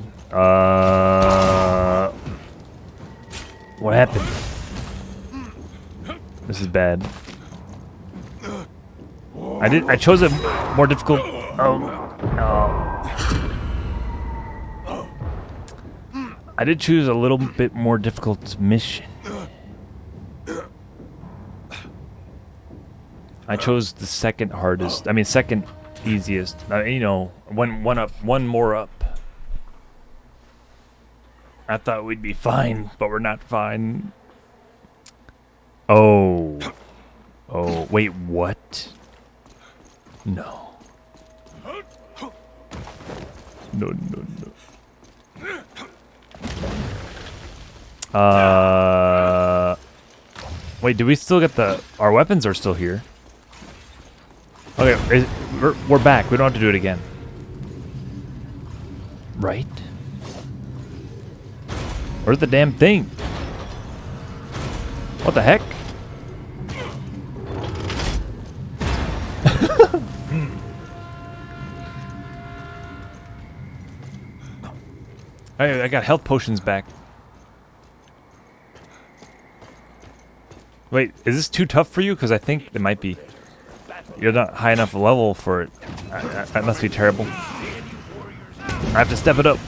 What happened? This is bad. I chose a more difficult. Oh no. I did choose a little bit more difficult mission. I chose the second hardest. I mean, second easiest. You know, one more up. I thought we'd be fine, but we're not fine. Oh. Oh, wait, what? No. No. Wait, do we still get our weapons are still here? Okay, we're back. We don't have to do it again. Right? Where's the damn thing? What the heck? I got health potions back. Wait, is this too tough for you? Because I think it might be. You're not high enough level for it. That must be terrible. I have to step it up.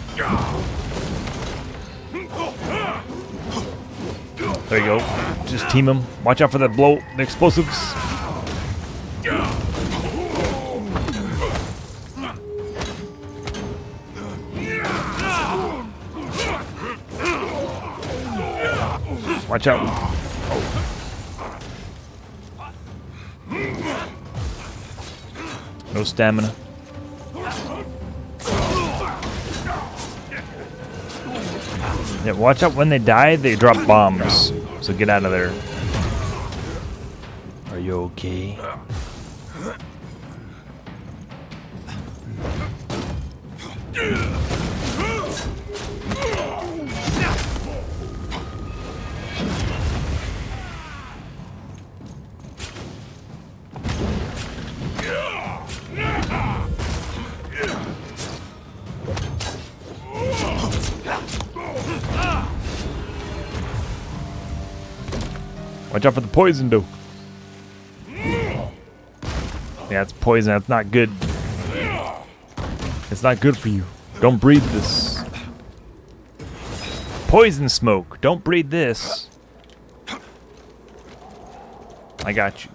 There you go. Just team them. Watch out for the the explosives. Watch out. No stamina. Yeah, watch out when they die, they drop bombs. So get out of there. Are you okay? Watch out for the poison, though. Yeah, it's poison. That's not good. It's not good for you. Don't breathe this. Poison smoke. Don't breathe this. I got you.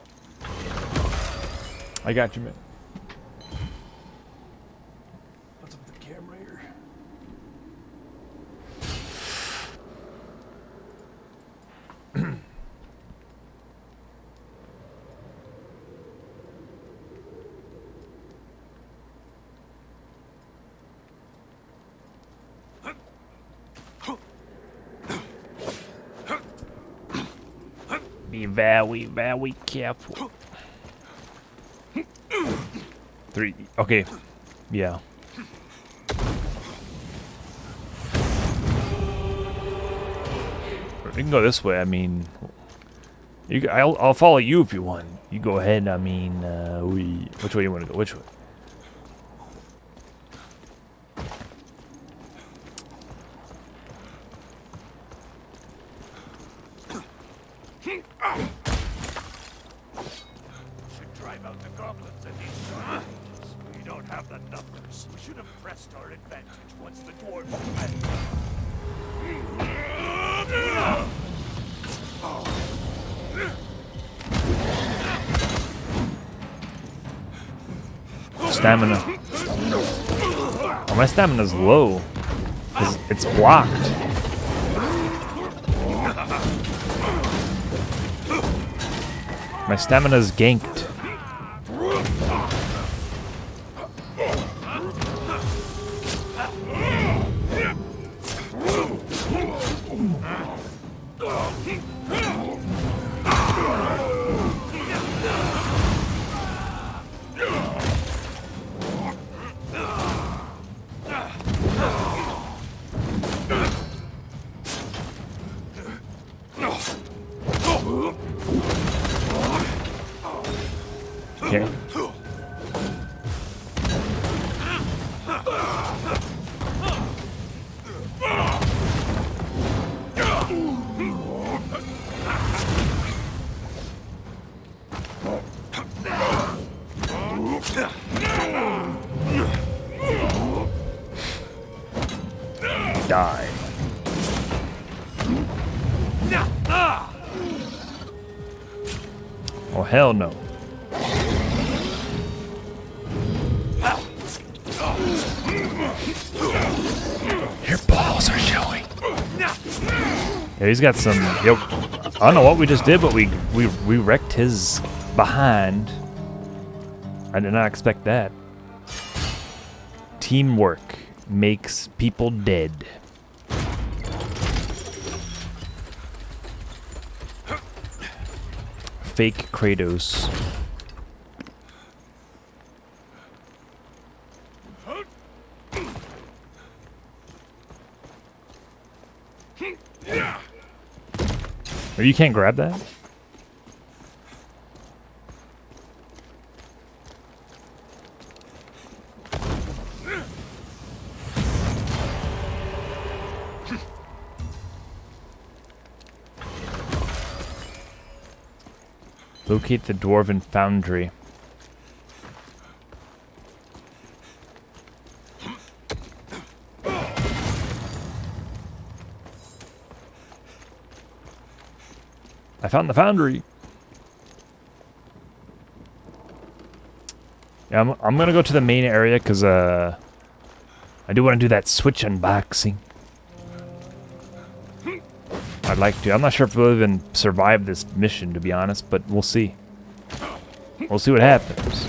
I got you, man. What's up with the camera here? Be very, very careful. 3. Okay. Yeah. We can go this way. I mean, I'll follow you if you want. You go ahead. I mean, which way you want to go? Which way? Drive out the goblins and these sharks. We don't have the numbers. We should have pressed our advantage once the dwarves fled. Stamina. Oh, my stamina's low. 'Cause it's blocked. My stamina's ganked. Okay. Die. Oh, hell no. Your balls are showing. Yeah, he's got some. Yo, I don't know what we just did, but we wrecked his behind. I did not expect that. Teamwork makes people dead. Fake Kratos. Oh, you can't grab that? Locate the Dwarven Foundry. I found the foundry. Yeah, I'm gonna go to the main area because I do want to do that Switch unboxing. I'd like to. I'm not sure if we'll even survive this mission, to be honest, but we'll see. We'll see what happens.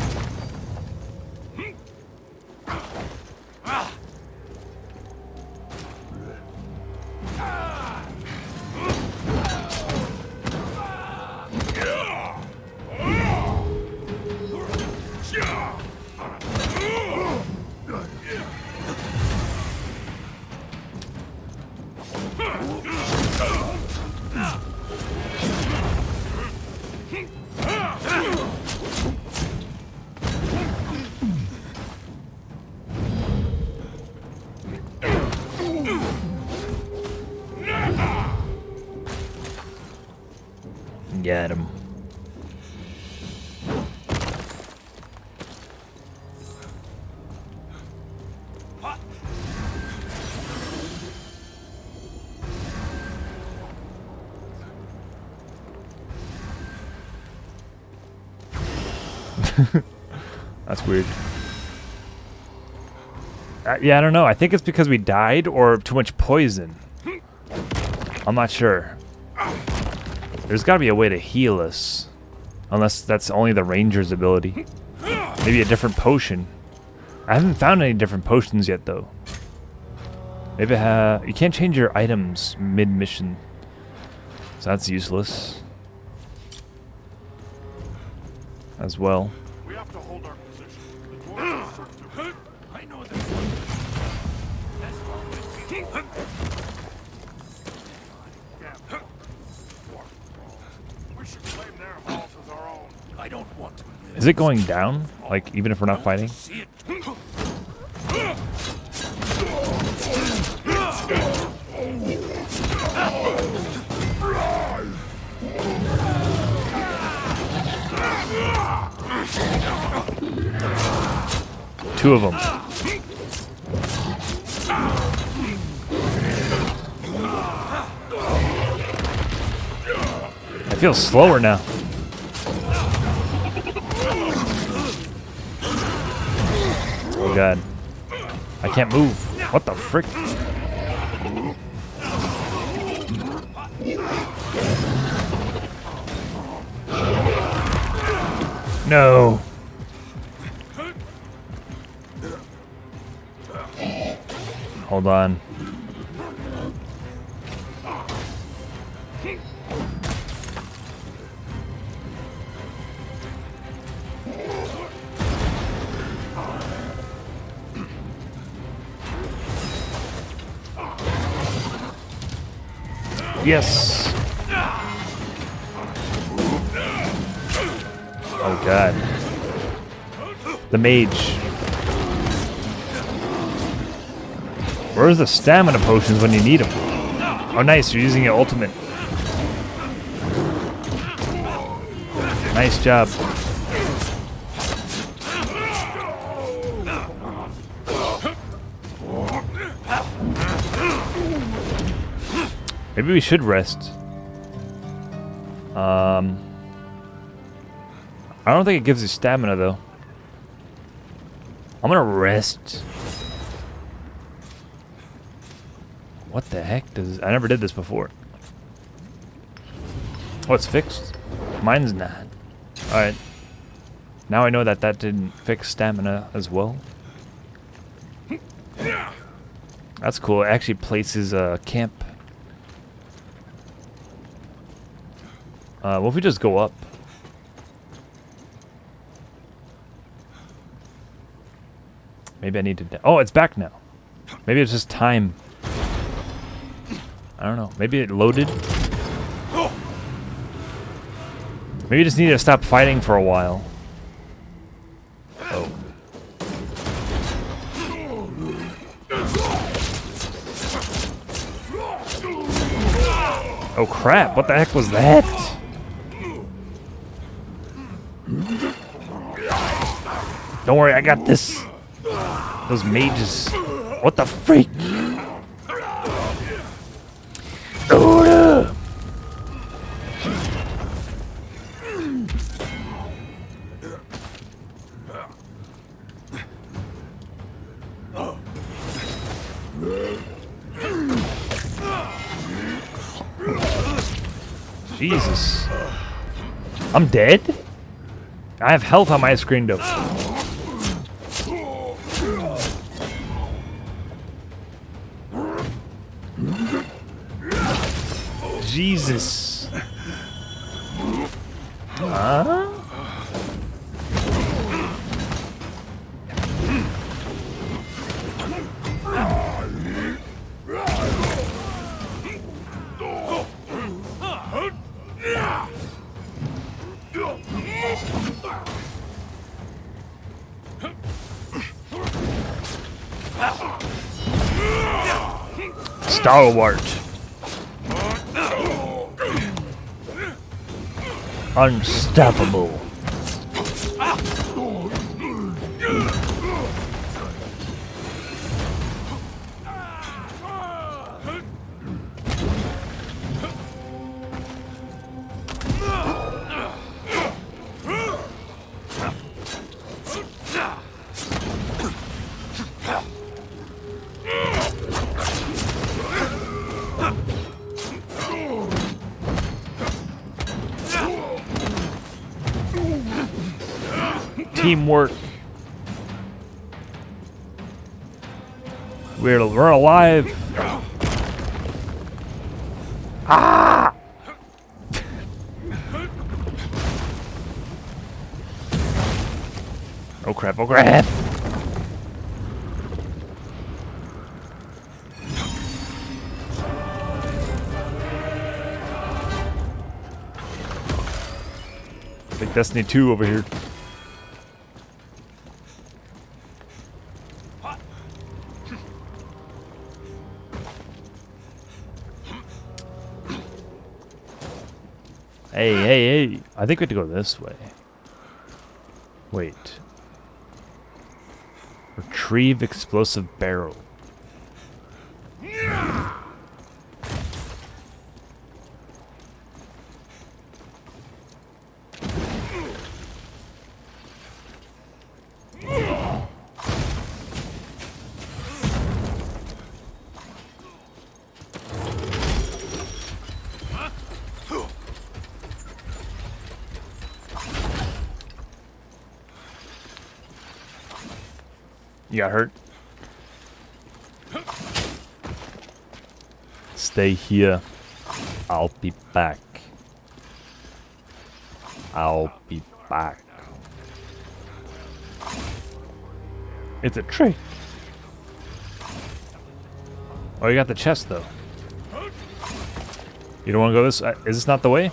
Get him. That's weird. Yeah, I don't know. I think it's because we died or too much poison. I'm not sure. There's got to be a way to heal us. Unless that's only the ranger's ability. Maybe a different potion. I haven't found any different potions yet, though. Maybe you can't change your items mid-mission. So that's useless. As well. We have to hold our position. The dwarves are certain to. I know this. As long as we we should claim their halls as our own. I don't want to. Is it going down? Like, even if we're not fighting? See it. Two of them. I feel slower now. Oh god. I can't move. What the frick? No. Hold on. Yes. Oh god. The mage. Where's the stamina potions when you need them? Oh, nice. You're using your ultimate. Nice job. Maybe we should rest. I don't think it gives you stamina though. I'm gonna rest. What the heck does... I never did this before. Oh, it's fixed? Mine's not. Alright. Now I know that that didn't fix stamina as well. That's cool. It actually places a camp. What if we just go up? Maybe I need to... Oh, it's back now. Maybe it's just time. I don't know. Maybe it loaded. Maybe you just need to stop fighting for a while. Oh. Oh crap, what the heck was that? Don't worry, I got this. Those mages. What the freak? Jesus. I'm dead? I have health on my screen though. Jesus. Huh? Stalwart. Unstoppable. Teamwork. We're alive. Ah! Oh crap, oh crap. Like Destiny 2 over here. Hey. I think we have to go this way. Wait. Retrieve explosive barrel. You got hurt? Stay here. I'll be back. I'll be back. It's a trick. Oh, you got the chest though. You don't want to go this? Is this not the way?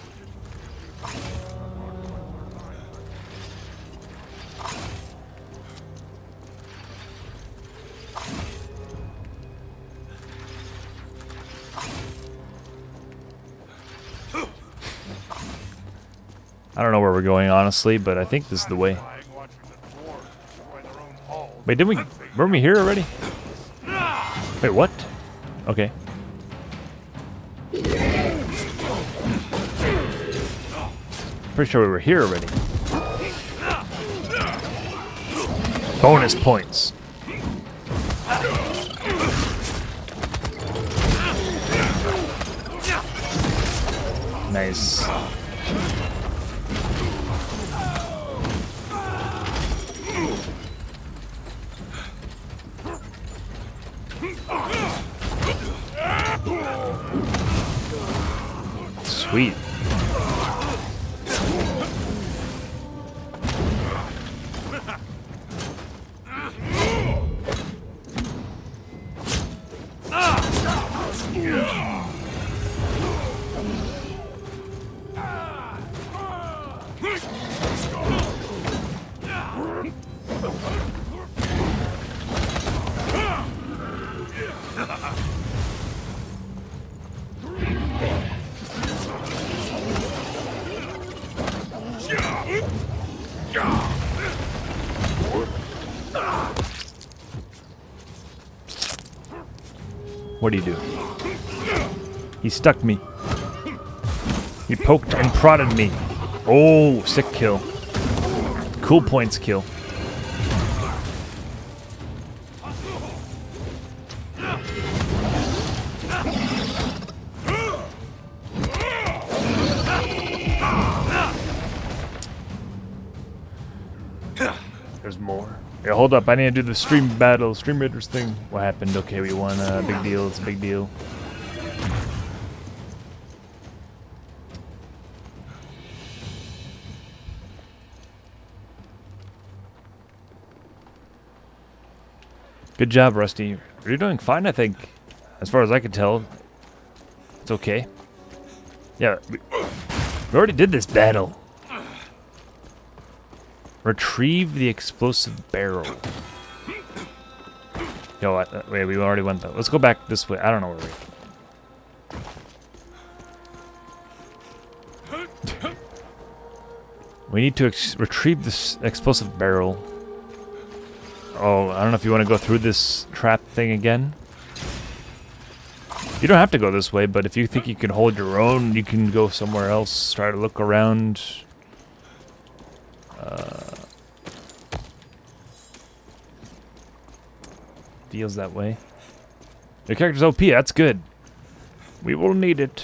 I don't know where we're going, honestly, but I think this is the way. Wait, weren't we here already? Wait, what? Okay. Pretty sure we were here already. Bonus points. Nice. Sweet. What do you do? He stuck me. He poked and prodded me. Oh, sick kill. Cool points kill. There's more. Yeah, hold up. I need to do the stream battle, Stream Raiders thing. What happened? Okay, we won. Big deal. It's a big deal. Good job, Rusty. You're doing fine, I think. As far as I can tell. It's okay. Yeah, we already did this battle. Retrieve the explosive barrel. Yo, wait, we already went though. Let's go back this way. I don't know where we need to retrieve this explosive barrel. Oh, I don't know if you want to go through this trap thing again. You don't have to go this way, but if you think you can hold your own, you can go somewhere else. Try to look around. Feels that way. Your character's OP, that's good. We will need it.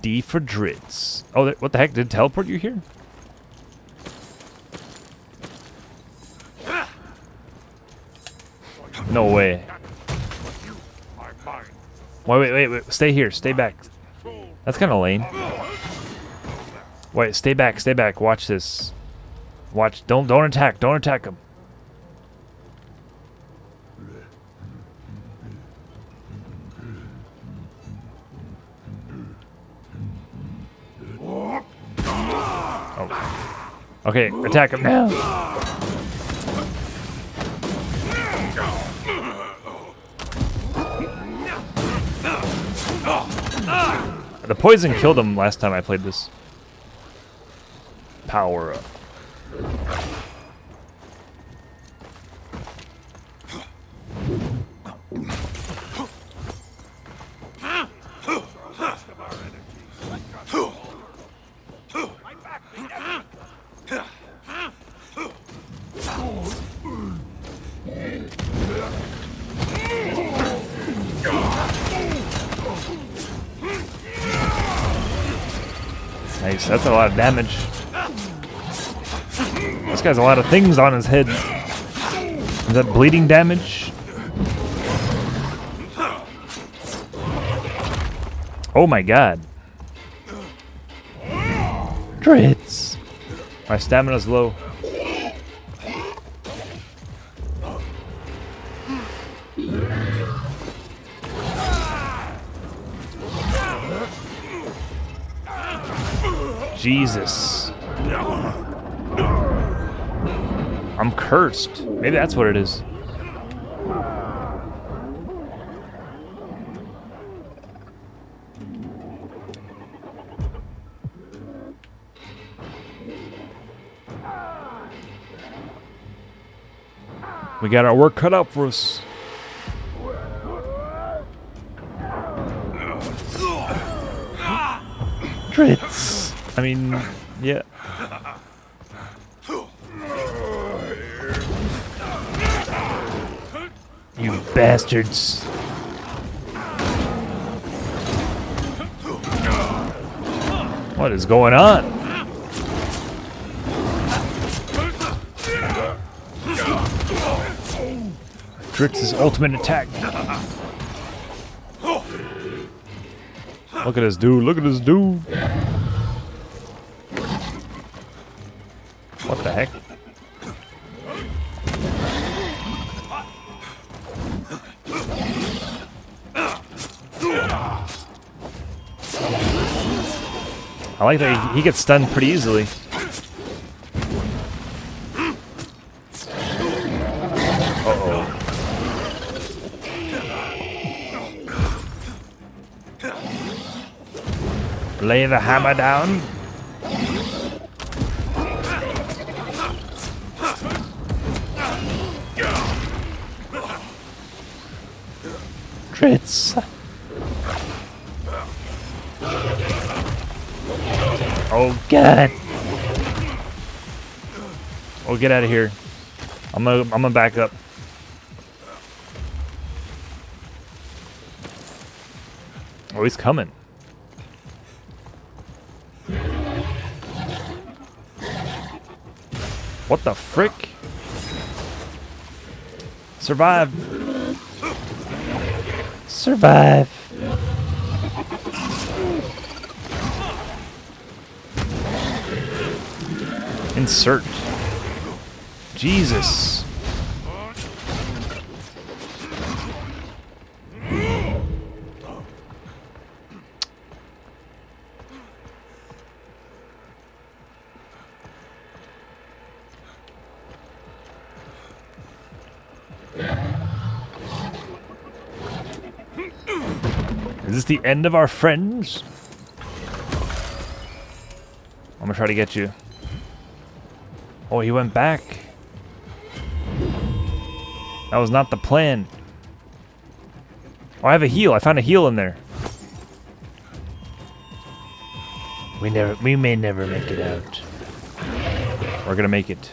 D for Dritz. Oh, what the heck? Did it teleport you here? No way. Wait. Stay here. Stay back. That's kind of lame. Wait, stay back. Watch this. Watch. Don't attack. Don't attack him. Oh. Okay, attack him now. The poison killed him last time I played this. Power up. Nice, that's a lot of damage. This guy's a lot of things on his head. Is that bleeding damage? Oh my god. Dritz. My stamina's low. Jesus. I'm cursed. Maybe that's what it is. We got our work cut out for us. Dritz. I mean, yeah. You bastards. What is going on? Dritz's ultimate attack. Look at this dude. Look at this dude. What the heck? I like that he gets stunned pretty easily. Lay the hammer down. Dritz. Oh god. Oh, get out of here. I'm gonna back up. Oh, he's coming. What the frick? Survive. Survive. Insert. Jesus. Is this the end of our friends? I'm gonna try to get you. Oh, he went back. That was not the plan. Oh, I have a heal. I found a heal in there. We may never make it out. We're gonna make it.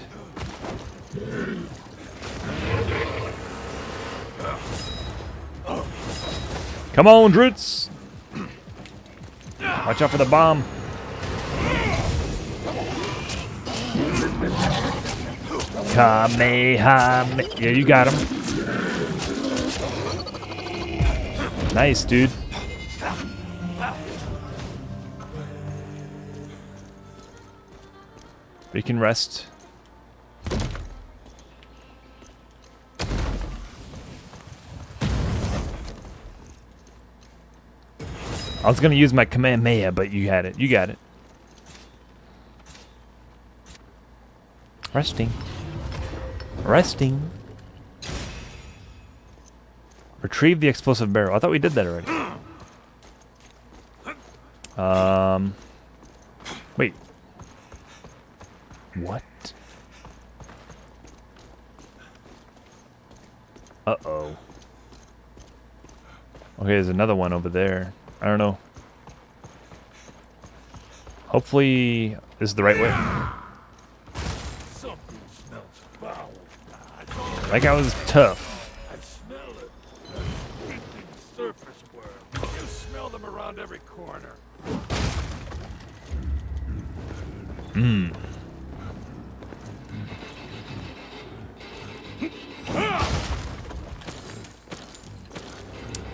Come on, Dritz! Watch out for the bomb. Kamehameha. Yeah, you got him. Nice, dude. We can rest. I was gonna use my Kamehameha, but you had it. You got it. Resting. Resting. Retrieve the explosive barrel. I thought we did that already. Wait. What? Uh-oh. Okay, there's another one over there. I don't know. Hopefully this is the right way. Something smells foul. That guy was tough. I smell it. Eating surface worm. You smell them around every corner. Mmm.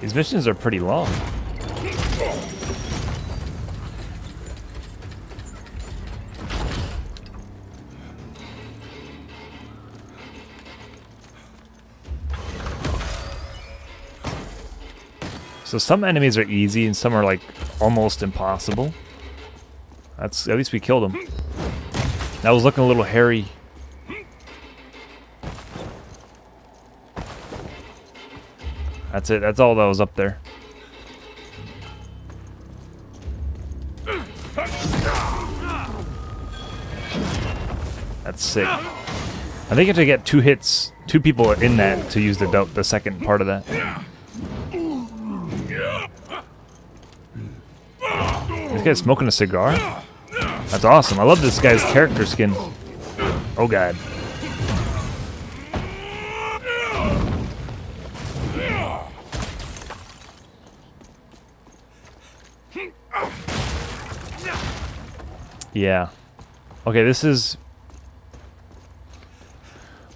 These missions are pretty long. So some enemies are easy and some are like almost impossible. That's at least we killed him. That was looking a little hairy. That's it. That's all that was up there. That's sick. I think you have to get 2 hits, 2 people in that to use the second part of that. This guy's smoking a cigar? That's awesome. I love this guy's character skin. Oh god. Yeah. Okay, this is...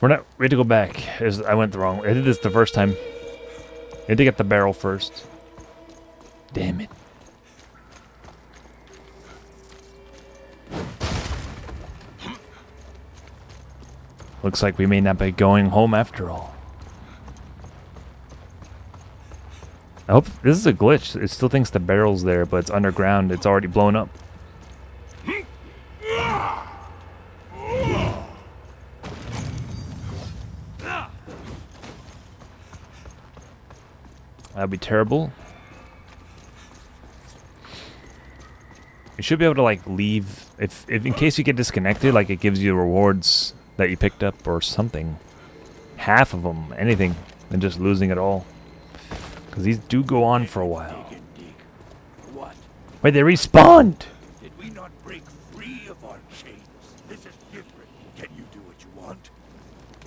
We had to go back. I went the wrong way. I did this the first time. I had to get the barrel first. Damn it. Looks like we may not be going home after all. I hope this is a glitch. It still thinks the barrel's there, but it's underground. It's already blown up. That'd be terrible. You should be able to like leave if in case you get disconnected, like it gives you rewards that you picked up or something. Half of them, anything, than just losing it all. Because these do go on for a while. What? Wait, they respawned! Did we not break free of our chains? This is different. Can you do what you want?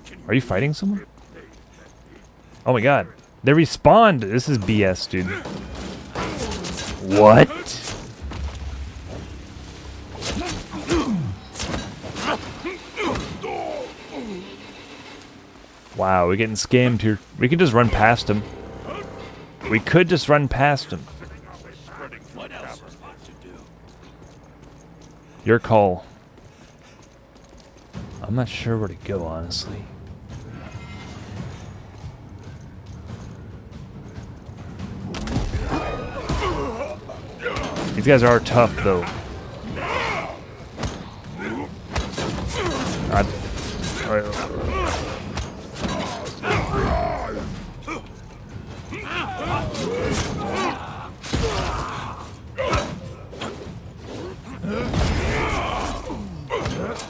Can Are you fighting someone? Oh my god. They respawned! This is BS, dude. What? Wow, we're getting scammed here. We could just run past him. We could just run past him. What else is there to do? Your call. I'm not sure where to go, honestly. These guys are tough, though.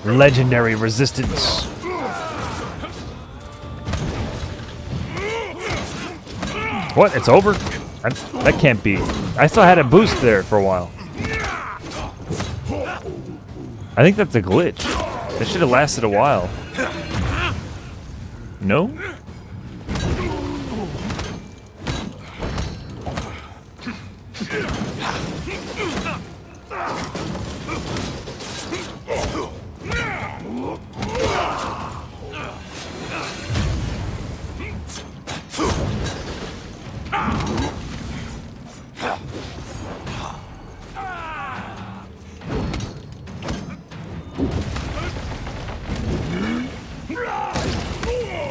Legendary resistance. What? It's over? That can't be. I still had a boost there for a while. I think that's a glitch. That should have lasted a while. No?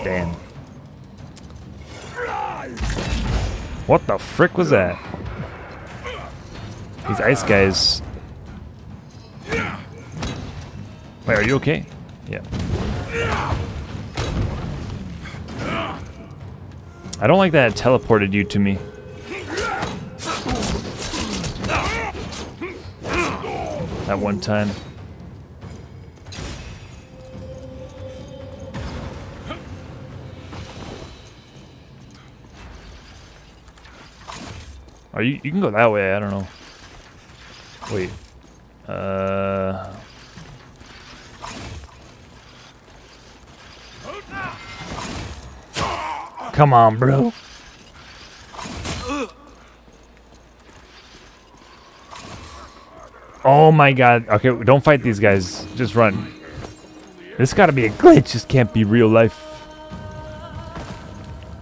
Damn. What the frick was that? These ice guys. Wait, are you okay? Yeah. I don't like that it teleported you to me. That one time. Oh, you can go that way, I don't know. Wait. Come on, bro. Oh my god. Okay, don't fight these guys. Just run. This gotta be a glitch. This can't be real life.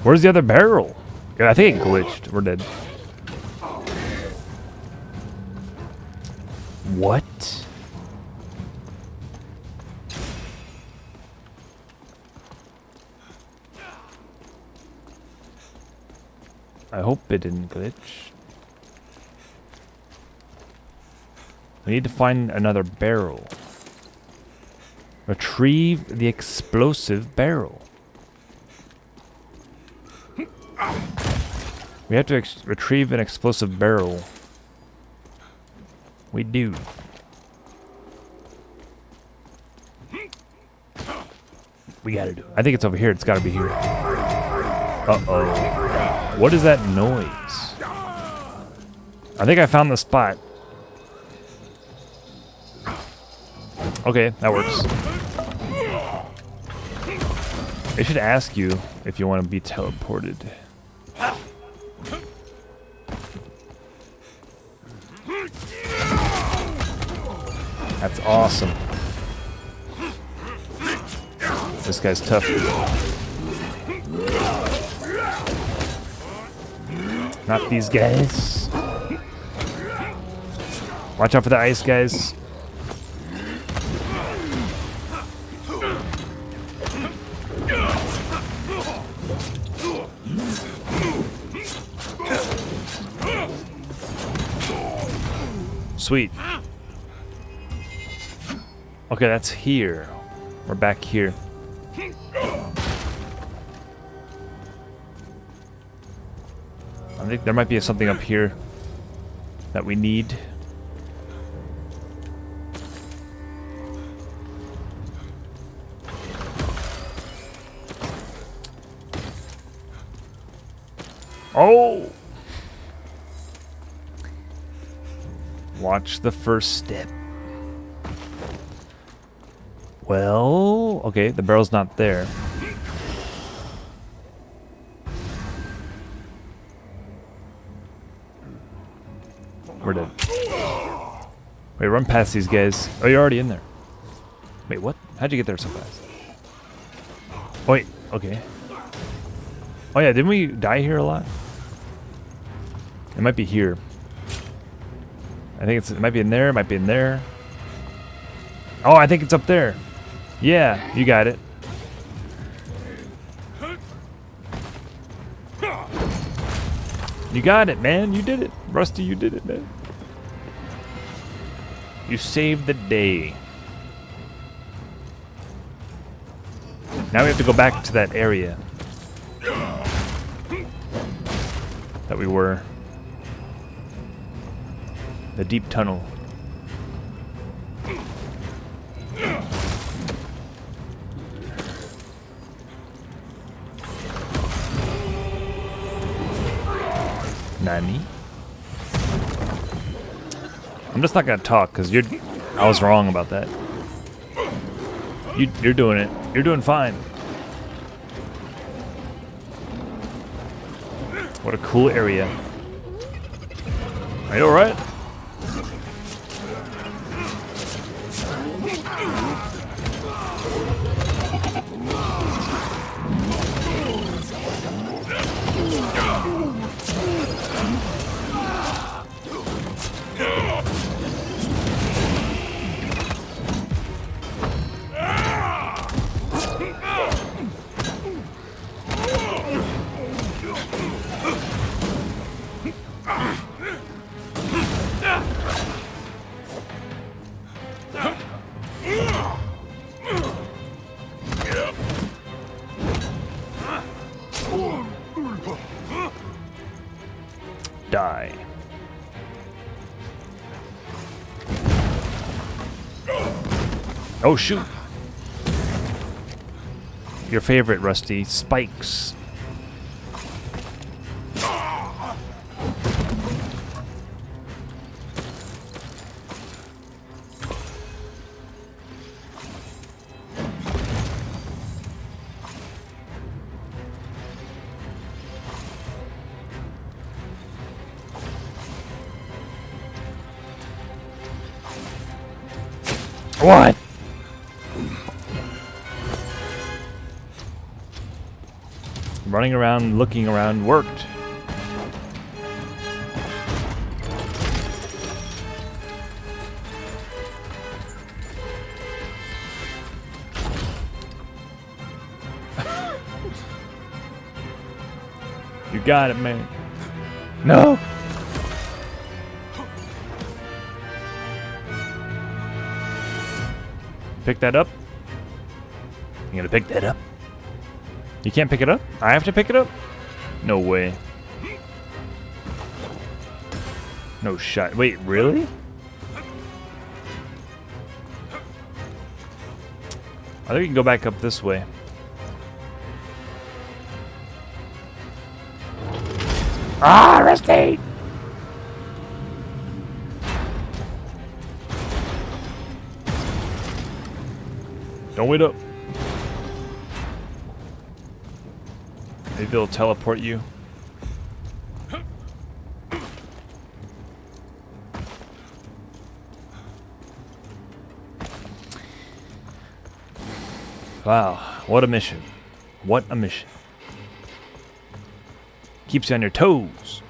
Where's the other barrel? Yeah, I think it glitched. We're dead. What? I hope it didn't glitch. We need to find another barrel. Retrieve the explosive barrel. We have to retrieve an explosive barrel. We do. We gotta do it. I think it's over here. It's gotta be here. Uh-oh. What is that noise? I think I found the spot. Okay, that works. They should ask you if you want to be teleported. That's awesome. This guy's tough. Not these guys. Watch out for the ice guys. Sweet. Okay, that's here. We're back here. I think there might be something up here that we need. Oh! Watch the first step. Well, okay, the barrel's not there. We're dead. Wait, run past these guys. Oh, you're already in there. Wait, what? How'd you get there so fast? Oh, wait, okay. Oh yeah, didn't we die here a lot? It might be here. I think it might be in there, it might be in there. Oh, I think it's up there. Yeah, you got it. You got it, man. You did it. Rusty, you did it, man. You saved the day. Now we have to go back to that area that we were. The deep tunnel. Nani? I'm just not gonna talk because I was wrong about that. You're doing it. You're doing fine. What a cool area. Are you alright? Die. Oh shoot. Your favorite, Rusty, spikes. What? Running around, looking around, worked. You got it, man. No! Pick that up? You gonna pick that up? You can't pick it up? I have to pick it up? No way. No shot. Wait, really? I think we can go back up this way. Ah, Rusty! Don't wait up. Maybe they'll teleport you. Wow, what a mission. What a mission. Keeps you on your toes.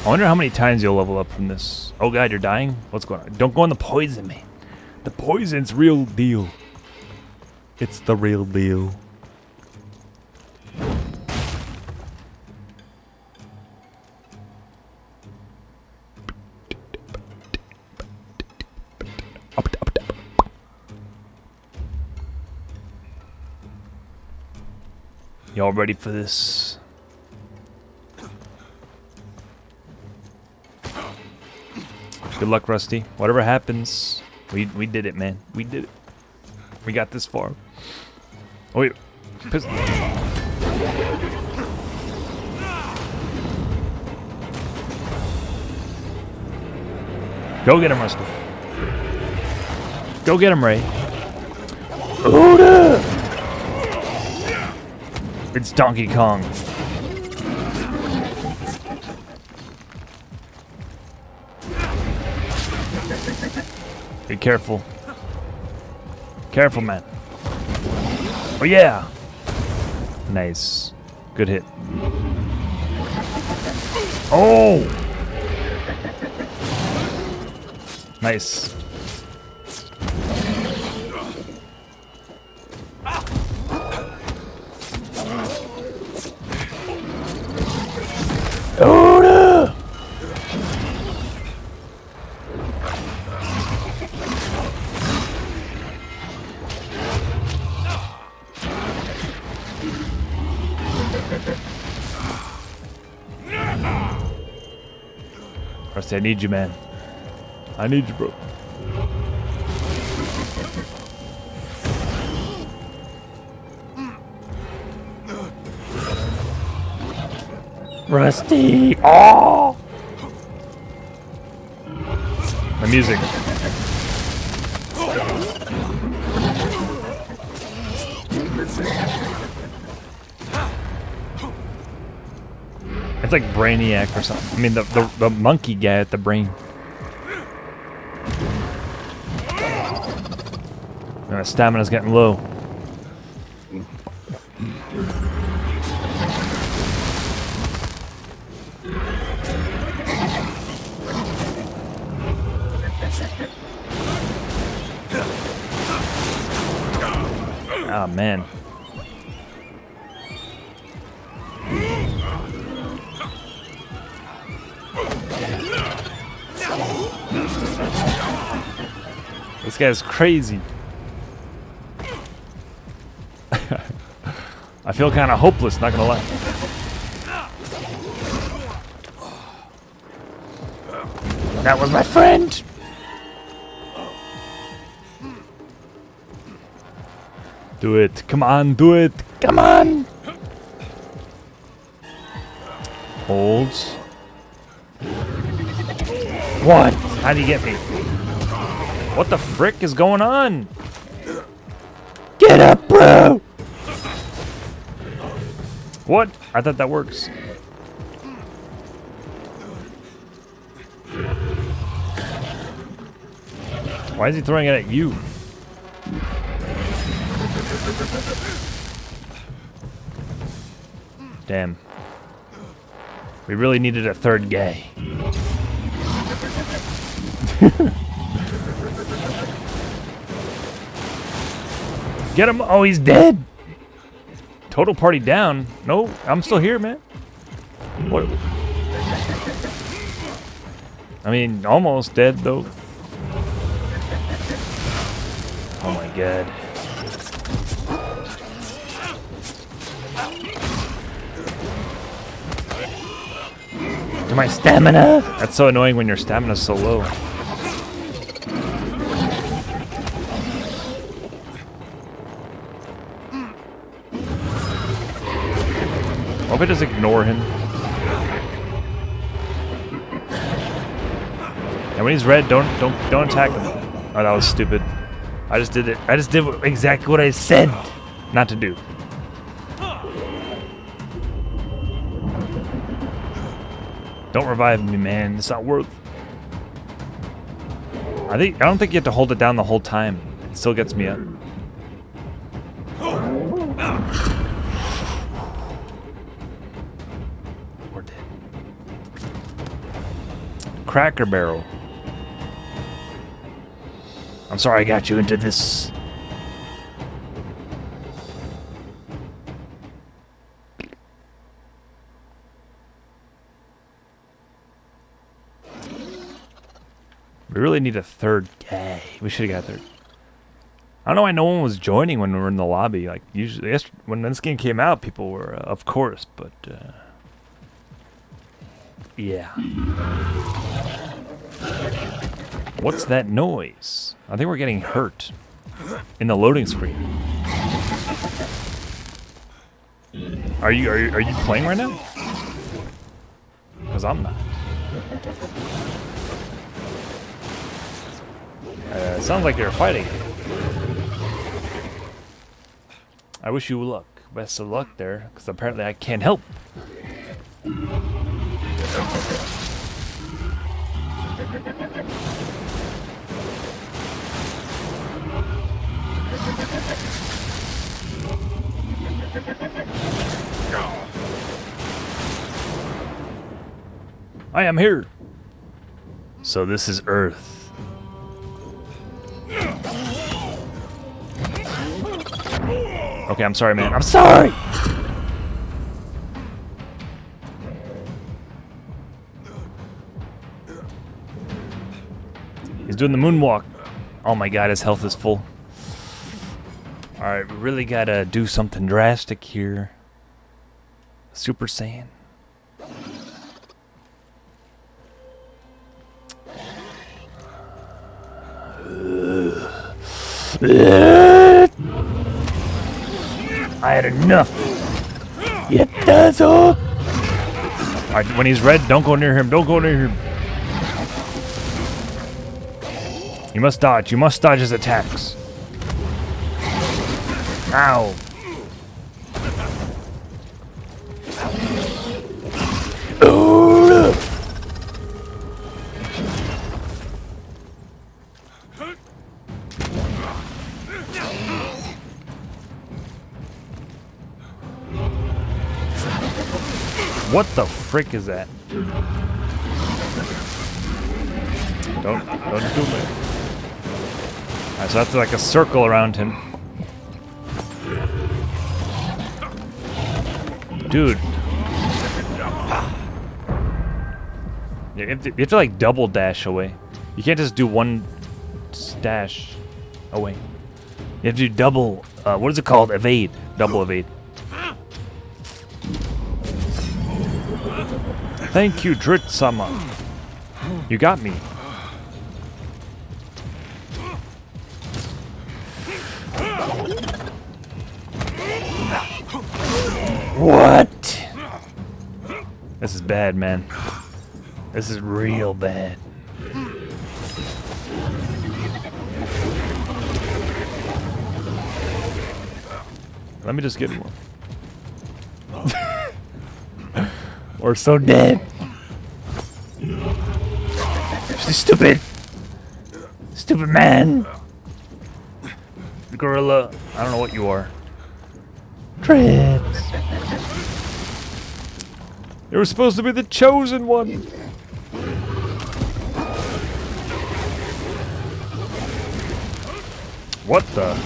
I wonder how many times you'll level up from this. Oh god, you're dying? What's going on? Don't go on the poison, man. The poison's real deal. It's the real deal. Y'all ready for this? Good luck, Rusty. Whatever happens, we did it, man. We did it. We got this far. Oh wait, go get him, Rusty. Go get him, Ray. Oda! It's Donkey Kong. Be careful. Careful, man. Oh, yeah. Nice. Good hit. Oh! Nice. Oda! Rusty, I need you, man. I need you, bro. Rusty! Oh! The music. It's like Brainiac or something. I mean, the monkey guy at the brain. Stamina's getting low. Oh man. This guy's crazy. I feel kind of hopeless, not gonna lie. That was my friend! Do it. Come on, do it. Come on! Holds. What? How'd he get me? What the frick is going on? Get up, bro! What? I thought that works. Why is he throwing it at you? Damn. We really needed a third guy. Get him! Oh, he's dead! Total party down. No, I'm still here, man. What? I mean, almost dead, though. Oh my god. My stamina! That's so annoying when your stamina's so low. if I just ignore him? And when he's red, don't attack him. Oh, that was stupid. I just did it. I just did exactly what I said not to do. Don't revive me, man. It's not worth. I don't think you have to hold it down the whole time. It still gets me up. We're dead. Cracker Barrel. I'm sorry I got you into this. We really need a third guy. We should have got a third. I don't know why no one was joining when we were in the lobby. Like usually, when this game came out, people were, of course, but yeah. What's that noise? I think we're getting hurt in the loading screen. Are you playing right now? Because I'm not. It sounds like you're fighting. I wish you luck. Best of luck there, because apparently I can't help. I am here. So this is Earth. Okay, I'm sorry, man. I'm sorry! He's doing the moonwalk. Oh my god, his health is full. Alright, we really gotta do something drastic here. Super Saiyan. I had enough. It does all. Alright, when he's red, don't go near him. Don't go near him. You must dodge. You must dodge his attacks. Ow. What the frick is that? Don't do it. Alright, so that's like a circle around him. Dude. You have to like double dash away. You can't just do one dash away. You have to do double, what is it called? Evade. Double evade. Thank you, Drit-sama. You got me. What? This is bad, man. This is real bad. Let me just get one. We're so dead. Stupid. Stupid man. Gorilla. I don't know what you are. Trips. You were supposed to be the chosen one. What the?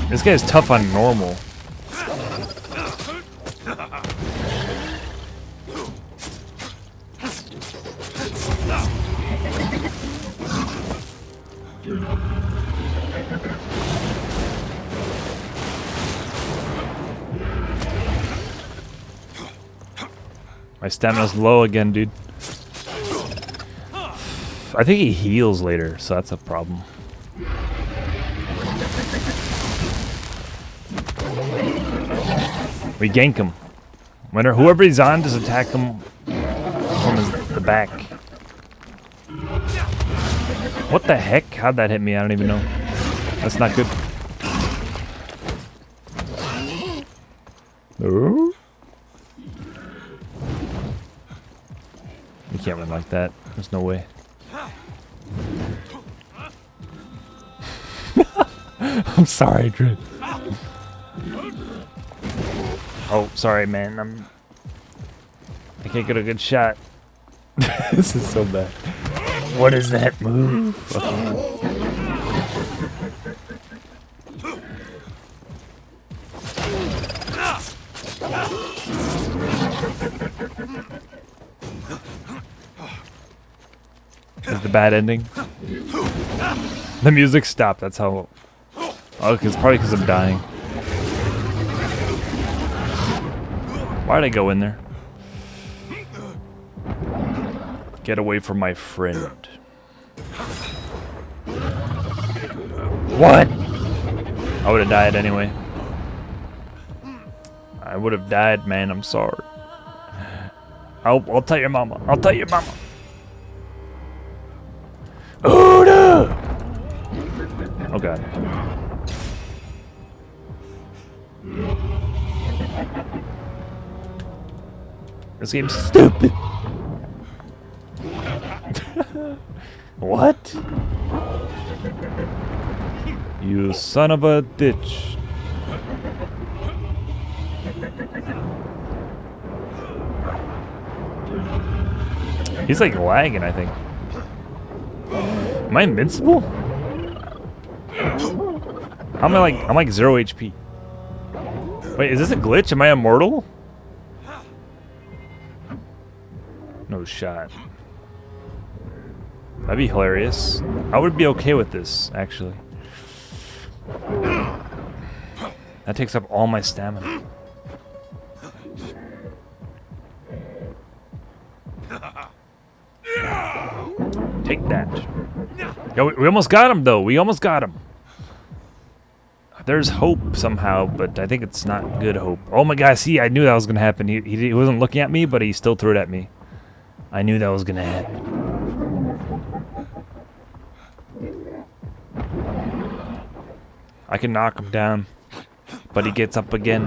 This guy is tough on normal. My stamina's low again, dude. I think he heals later, so that's a problem. We gank him. Whoever he's on, just attack him from the back. What the heck? How'd that hit me? I don't even know. That's not good. Ooh. You can't win like that. There's no way. I'm sorry, Drew. Oh, sorry, man. I can't get a good shot. This is so bad. What is that move? Is the bad ending? The music stopped. That's how. Oh, it's probably because I'm dying. Why'd I go in there? Get away from my friend. What? I would have died anyway. I would have died, man. I'm sorry. I'll tell your mama. I'll tell your mama. Oh no! Oh god. This game's stupid. What? You son of a bitch. He's like lagging, I think. Am I invincible? I'm like 0 HP. Wait, is this a glitch? Am I immortal? No shot. That'd be hilarious. I would be okay with this, actually. That takes up all my stamina. Take that. Yo, we almost got him, though. We almost got him. There's hope somehow, but I think it's not good hope. Oh my god, see, I knew that was going to happen. He wasn't looking at me, but he still threw it at me. I knew that was going to happen. I can knock him down, but he gets up again.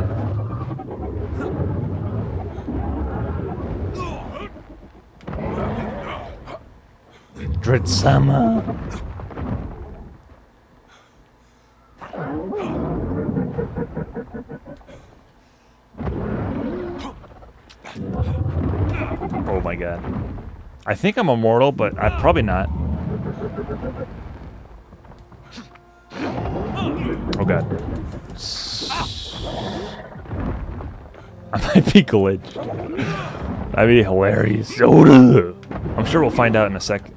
Dreadsama. Oh my god. I think I'm immortal, but I'm probably not. Oh god. I might be glitched. That'd be hilarious. I'm sure we'll find out in a second.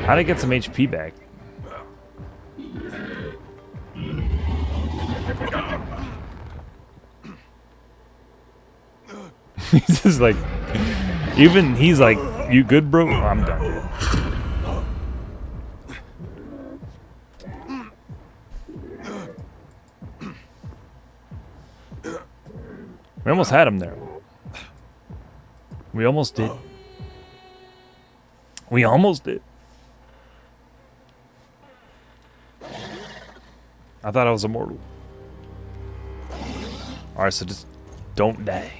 How'd I get some HP back? He's just like, even he's like, you good, bro? Oh, I'm done. We almost had him there. We almost did. We almost did. I thought I was immortal. Alright, so just don't die.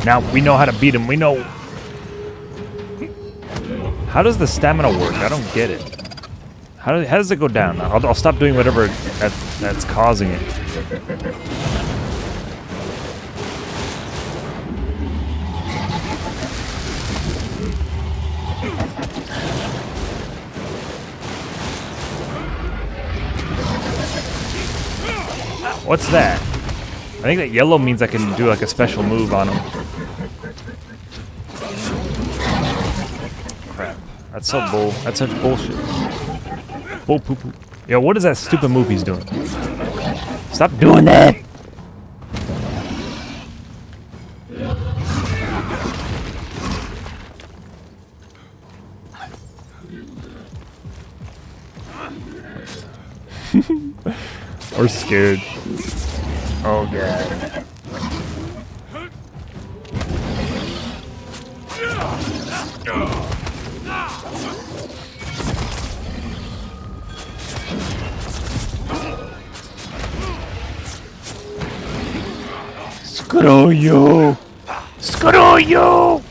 Now we know how to beat him. We know. How does the stamina work? I don't get it. How does it go down? I'll stop doing whatever that's causing it. What's that? I think that yellow means I can do like a special move on him. Crap. That That's so bull. That's such bullshit. Bull poo poo. Yo, what is that stupid move he's doing? Stop doing that! We're scared. Oh god. Screw you! Screw you!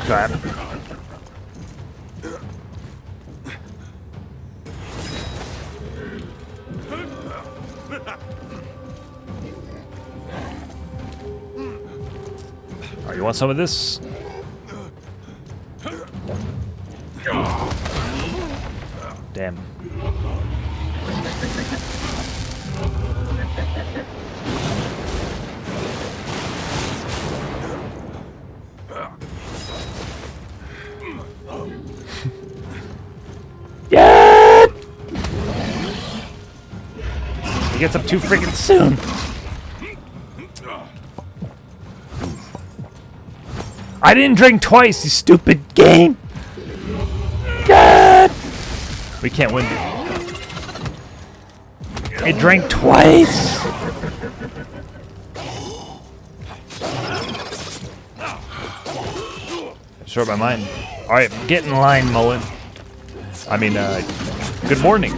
Crap. Alright, you want some of this? Damn. Yeah! He gets up too freaking soon. I didn't drink twice, you stupid game. God! We can't win. It drank twice. Short my mind. All right, get in line, Mullen. I mean, good morning.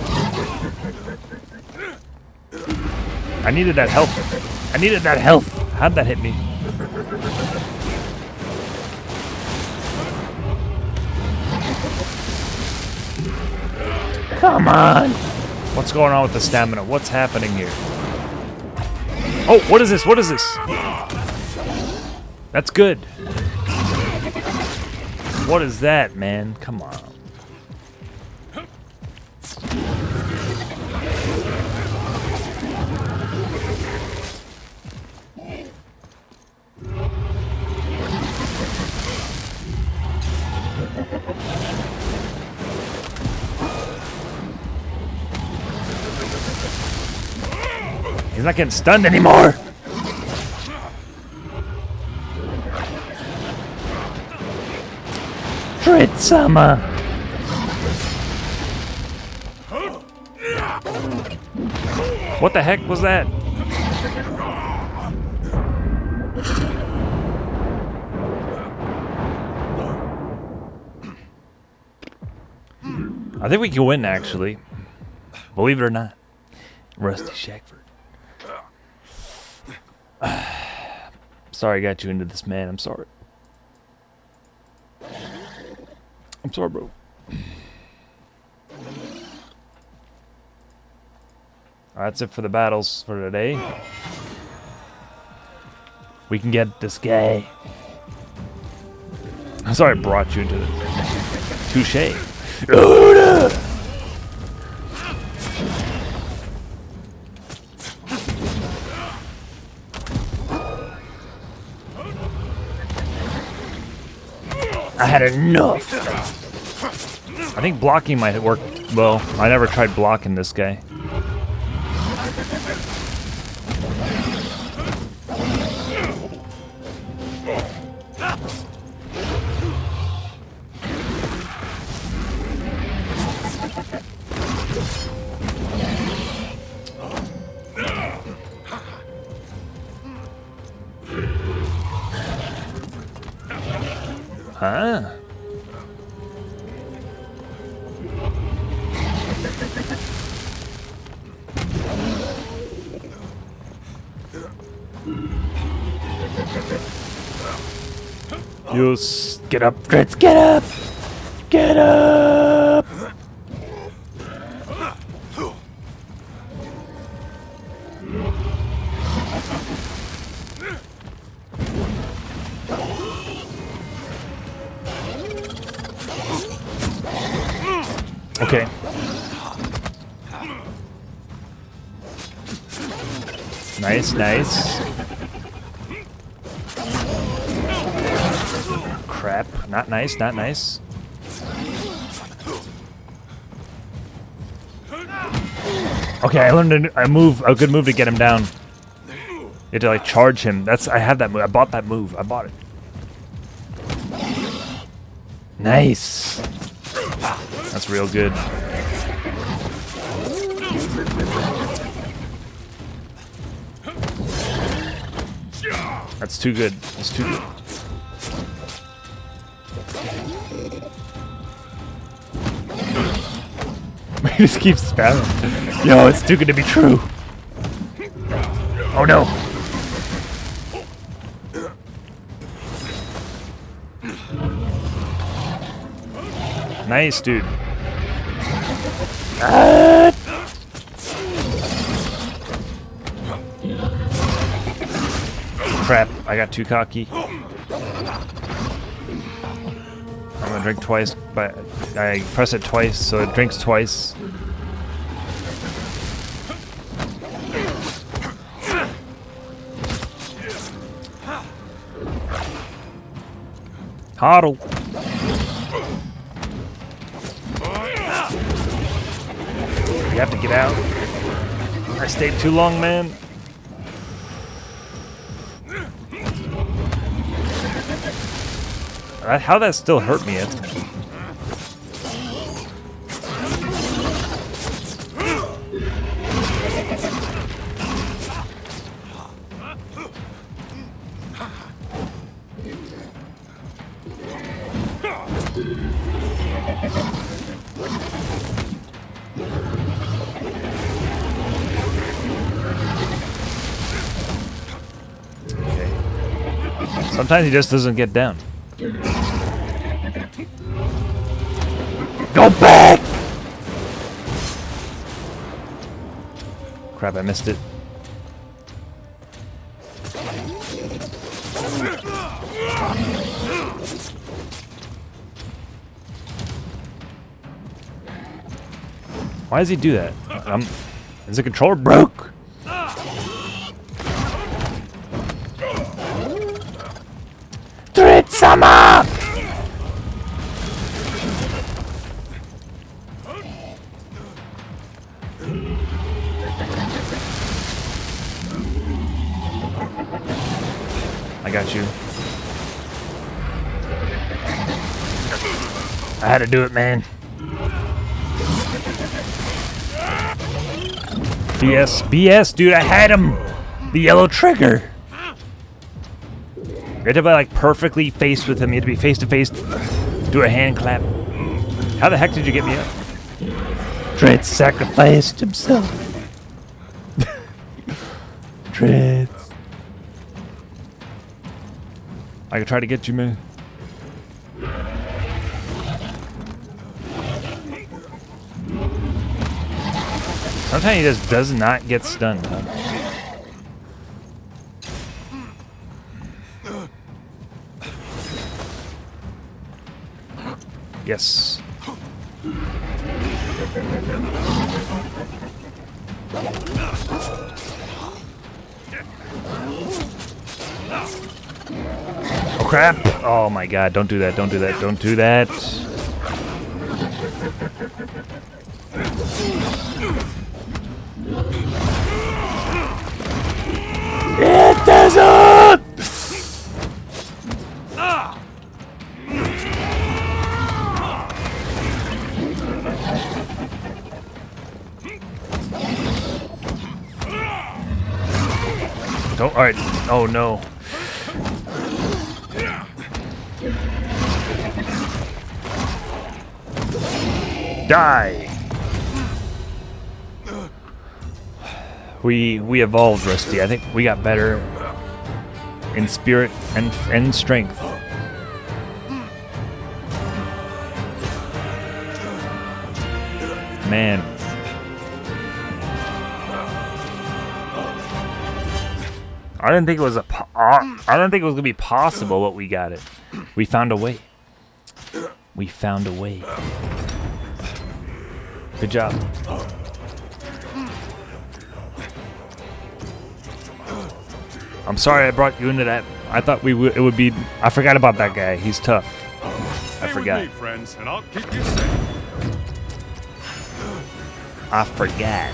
I needed that health. I needed that health. How'd that hit me? Come on! What's going on with the stamina? What's happening here? Oh, what is this? What is this? That's good. What is that, man? Come on. He's not getting stunned anymore. Dread-sama. What the heck was that? I think we can win, actually. Believe it or not. Rusty Shackford. Sorry I got you into this, man. I'm sorry. I'm sorry, bro. That's it for the battles for today. We can get this guy. I'm sorry I brought you into it. Touche. I had enough. I think blocking might work well. I never tried blocking this guy. Huh? Get up, Dritz, get up! Get up! Okay. Nice, nice. Crap. Not nice, not nice. Okay, I learned a good move to get him down. You have to like charge him. I had that move. I bought that move. I bought it. Nice. That's real good. That's too good. That's too good. He just keeps spamming. Yo, it's too good to be true. Oh no. Nice, dude. Crap, I got too cocky. I'm gonna drink twice, but I press it twice, so it drinks twice. Huddle. You have to get out. I stayed too long, man. How that still hurt me? Okay. Sometimes he just doesn't get down. Go back! Crap, I missed it. Why does he do that? Is the controller broke? Tritsama! I got you. I had to do it, man. BS, BS, dude, I had him! The yellow trigger! You had to be like perfectly faced with him. You had to be face to face, do a hand clap. How the heck did you get me up? Dred sacrificed himself. Dred. I could try to get you, man. Sometimes he just does not get stunned. Huh? Yes. Oh crap! Oh my god, don't do that, don't do that, don't do that. It doesn't! Don't, alright, oh no. Die! We evolved, Rusty. I think we got better in spirit and strength. Man. I didn't think it was I didn't think it was gonna be possible, but we got it. We found a way. We found a way. Good job. I'm sorry I brought you into that. I thought it would be. I forgot about that guy. He's tough. I Stay forgot. with me, friends, and I'll keep you safe. I forgot.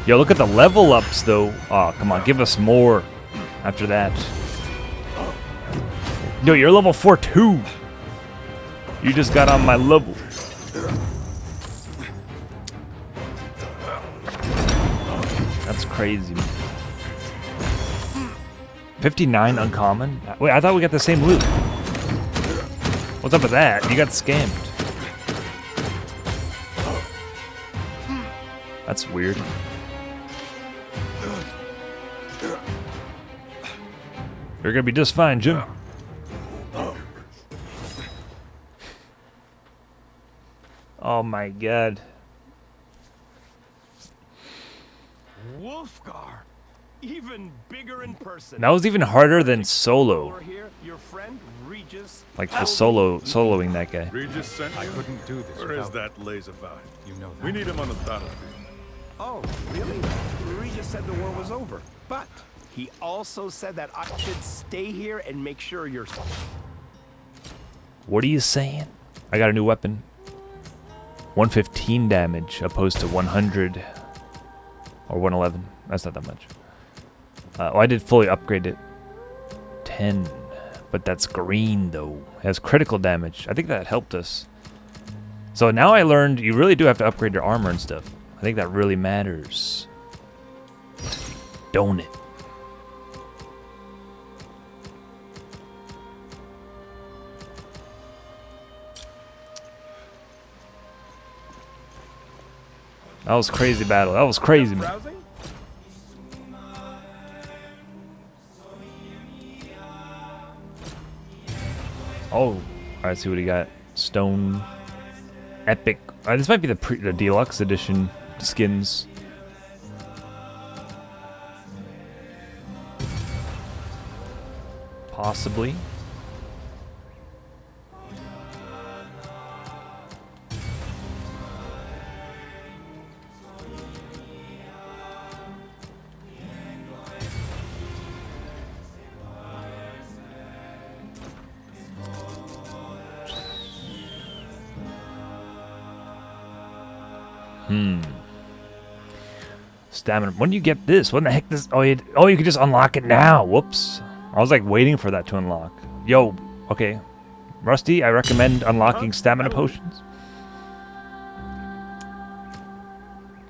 Yo, look at the level ups though. Oh, come on, give us more. After that. Yo, you're level 4 too. You just got on my level. That's crazy. 59 uncommon? Wait, I thought we got the same loot. What's up with that? You got scammed. That's weird. You're gonna be just fine, Jim. Oh my god. Wolfgar, even bigger in person. That was even harder than solo. Over here, your friend Regis. Like the soloing that guy. Regis sent you? I couldn't do this Where is without that laser bot? you know that. We need him on the battlefield. Oh, really? Regis said the war was over, but he also said that I should stay here and make sure you're. What are you saying? I got a new weapon. 115 damage opposed to 100 or 111. That's not that much. Oh, I did fully upgrade it. 10. But that's green though. It has critical damage. I think that helped us. So now I learned you really do have to upgrade your armor and stuff. I think that really matters. Don't it? That was crazy battle. That was crazy, man. Browsing? Oh, alright, see what he got. Stone. Epic. This might be the deluxe edition skins. Possibly. Stamina. When do you get this? When the heck this? Oh, you can just unlock it now. Whoops. I was like waiting for that to unlock. Yo, okay. Rusty, I recommend unlocking stamina potions.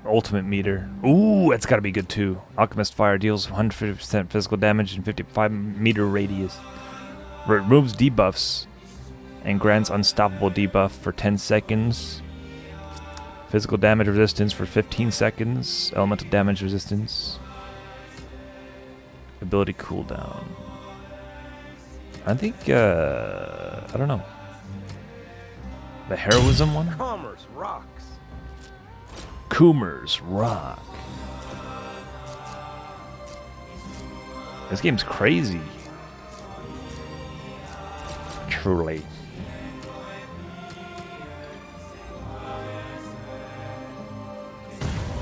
Ultimate meter. Ooh, that's gotta be good too. Alchemist Fire deals 150% physical damage and 55 meter radius. Removes debuffs and grants unstoppable debuff for 10 seconds. Physical damage resistance for 15 seconds. Elemental damage resistance. Ability cooldown. I think, I don't know. The heroism one? Commerce rocks. Coomers rock. This game's crazy. Truly.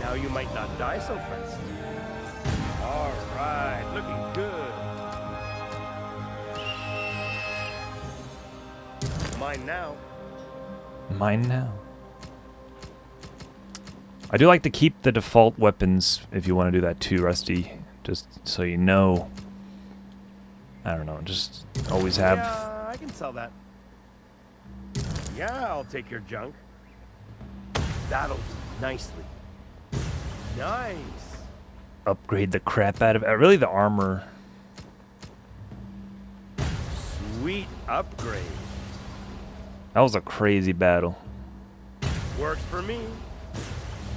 Now you might not die so fast. All right, looking good. Mine now. Mine now. I do like to keep the default weapons if you want to do that too, Rusty. Just so you know. I don't know, just always have. Yeah, I can sell that. Yeah, I'll take your junk. That'll do nicely. Nice. Upgrade the crap out of it. Really, the armor. Sweet upgrade. That was a crazy battle. Works for me.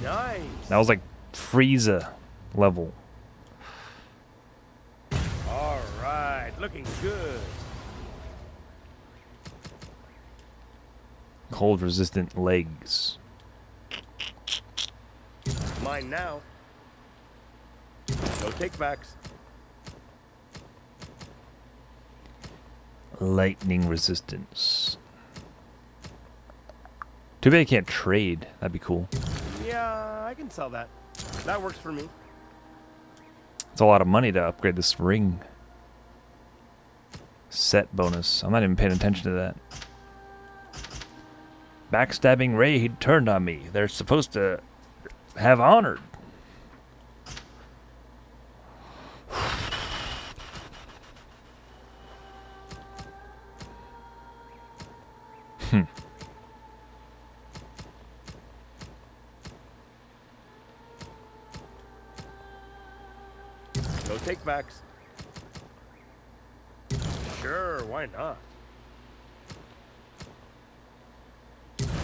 Nice. That was like Frieza level. All right, looking good. Cold resistant legs. Mine now. No take backs. Lightning resistance. Too bad I can't trade. That'd be cool. Yeah, I can sell that. That works for me. It's a lot of money to upgrade this ring. Set bonus. I'm not even paying attention to that. Backstabbing raid turned on me. They're supposed to have honored. No takebacks. Sure, why not?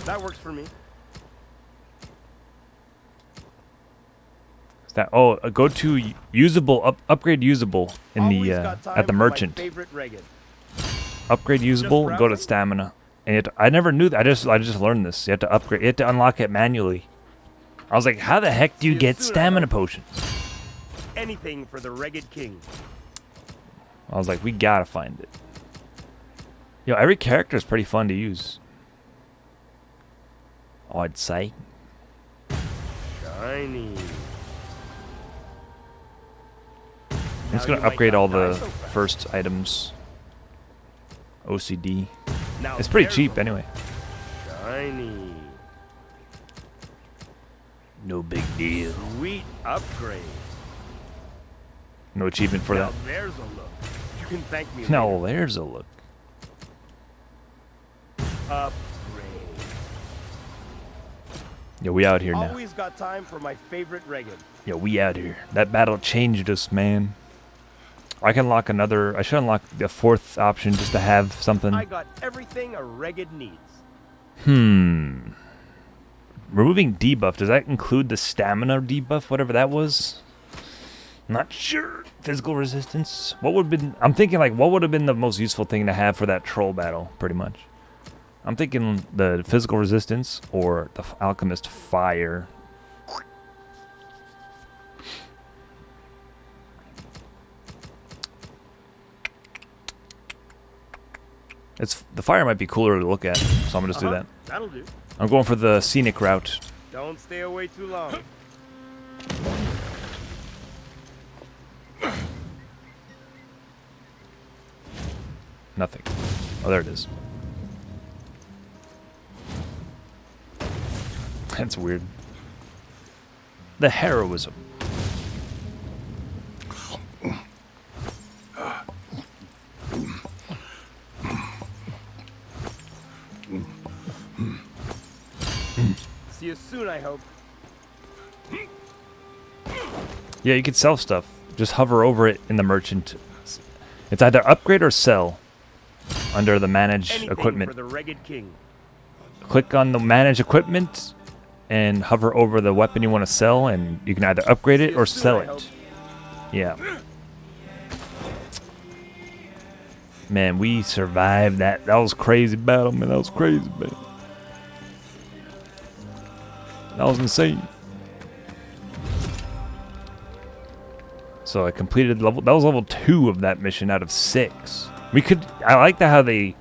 That works for me. Is that go to usable upgrade usable in Always the got time at the for my merchant. favorite Regan. Upgrade usable. Go to browsing? stamina. And you have to, I never knew that. I just learned this. You have to upgrade. You have to unlock it manually. I was like, how the heck do you See you get soon, I stamina hope. potions? Anything for the Regged King. I was like, we gotta find it. Yo, every character is pretty fun to use. I'd say. Shiny. I'm just Now gonna you might upgrade not all die the so fast. first items. OCD. Now It's pretty there's cheap a anyway. Shiny. No big deal. Sweet upgrade. No achievement for now that. there's a look. You can thank me No, there's a look. later. Upgrade. Yo, we out here now. Always got time for my favorite Regan. Yo, we out here. That battle changed us, man. I can unlock another. I should unlock the fourth option just to have something. I got everything a Regan needs. Removing debuff. Does that include the stamina debuff? Whatever that was. Not sure. Physical resistance. What would have been? I'm thinking like what would have been the most useful thing to have for that troll battle, pretty much. I'm thinking the physical resistance or the alchemist fire. It's the fire might be cooler to look at, so I'm gonna just do that. That'll do. I'm going for the scenic route. Don't stay away too long. Nothing. Oh, there it is. That's weird. The heroism. See you soon, I hope. Yeah, you could sell stuff. Just hover over it in the merchant. It's either upgrade or sell under the manage Anything equipment. for the Regged King. Click on the manage equipment and hover over the weapon you want to sell, and you can either upgrade it See you or soon, sell I hope. it. Yeah. Man, we survived that. That was crazy battle, man. That was crazy, man. That was insane. So I completed level. That was level 2 of that mission out of 6. We could. I like that how they.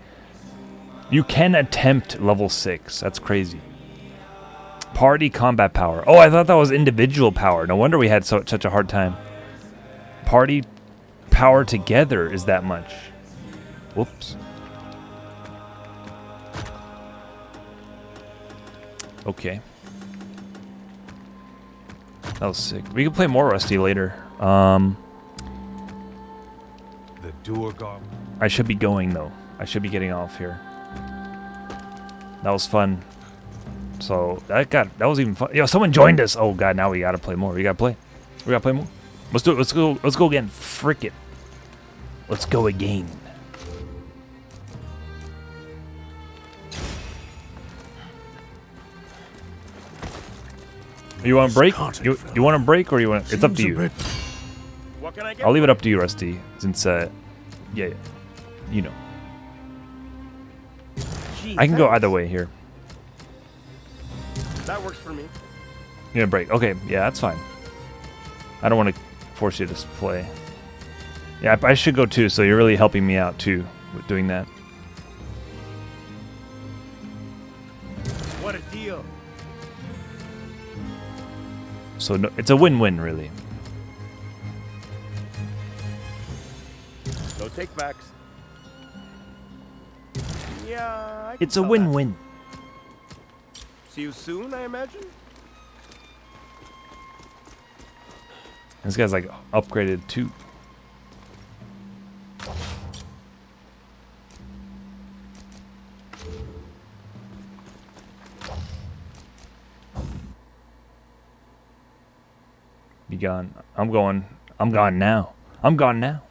You can attempt level 6. That's crazy. Party combat power. Oh, I thought that was individual power. No wonder we had such a hard time. Party power together is that much. Whoops. Okay. That was sick. We can play more Rusty later. The Duergar. I should be going though. I should be getting off here. That was fun. So that was even fun. Yo, someone joined us. Oh god, now we gotta play more. We gotta play. We gotta play more. Let's do it. Let's go. Let's go again. Frick it. Let's go again. You want a break? You want a break or you want? It's up to you. What can I get? I'll leave it up to you, Rusty. Since yeah, you know. Gee, I can go thanks. either way here. That works for me. You want a break? Okay, yeah, that's fine. I don't want to force you to play. Yeah, I should go too. So you're really helping me out too with doing that. What a deal. So no, it's a win-win, really. No takebacks. Yeah, I can It's a sell that. win-win. See you soon, I imagine? This guy's like upgraded too. Be gone. I'm going. I'm gone now. I'm gone now.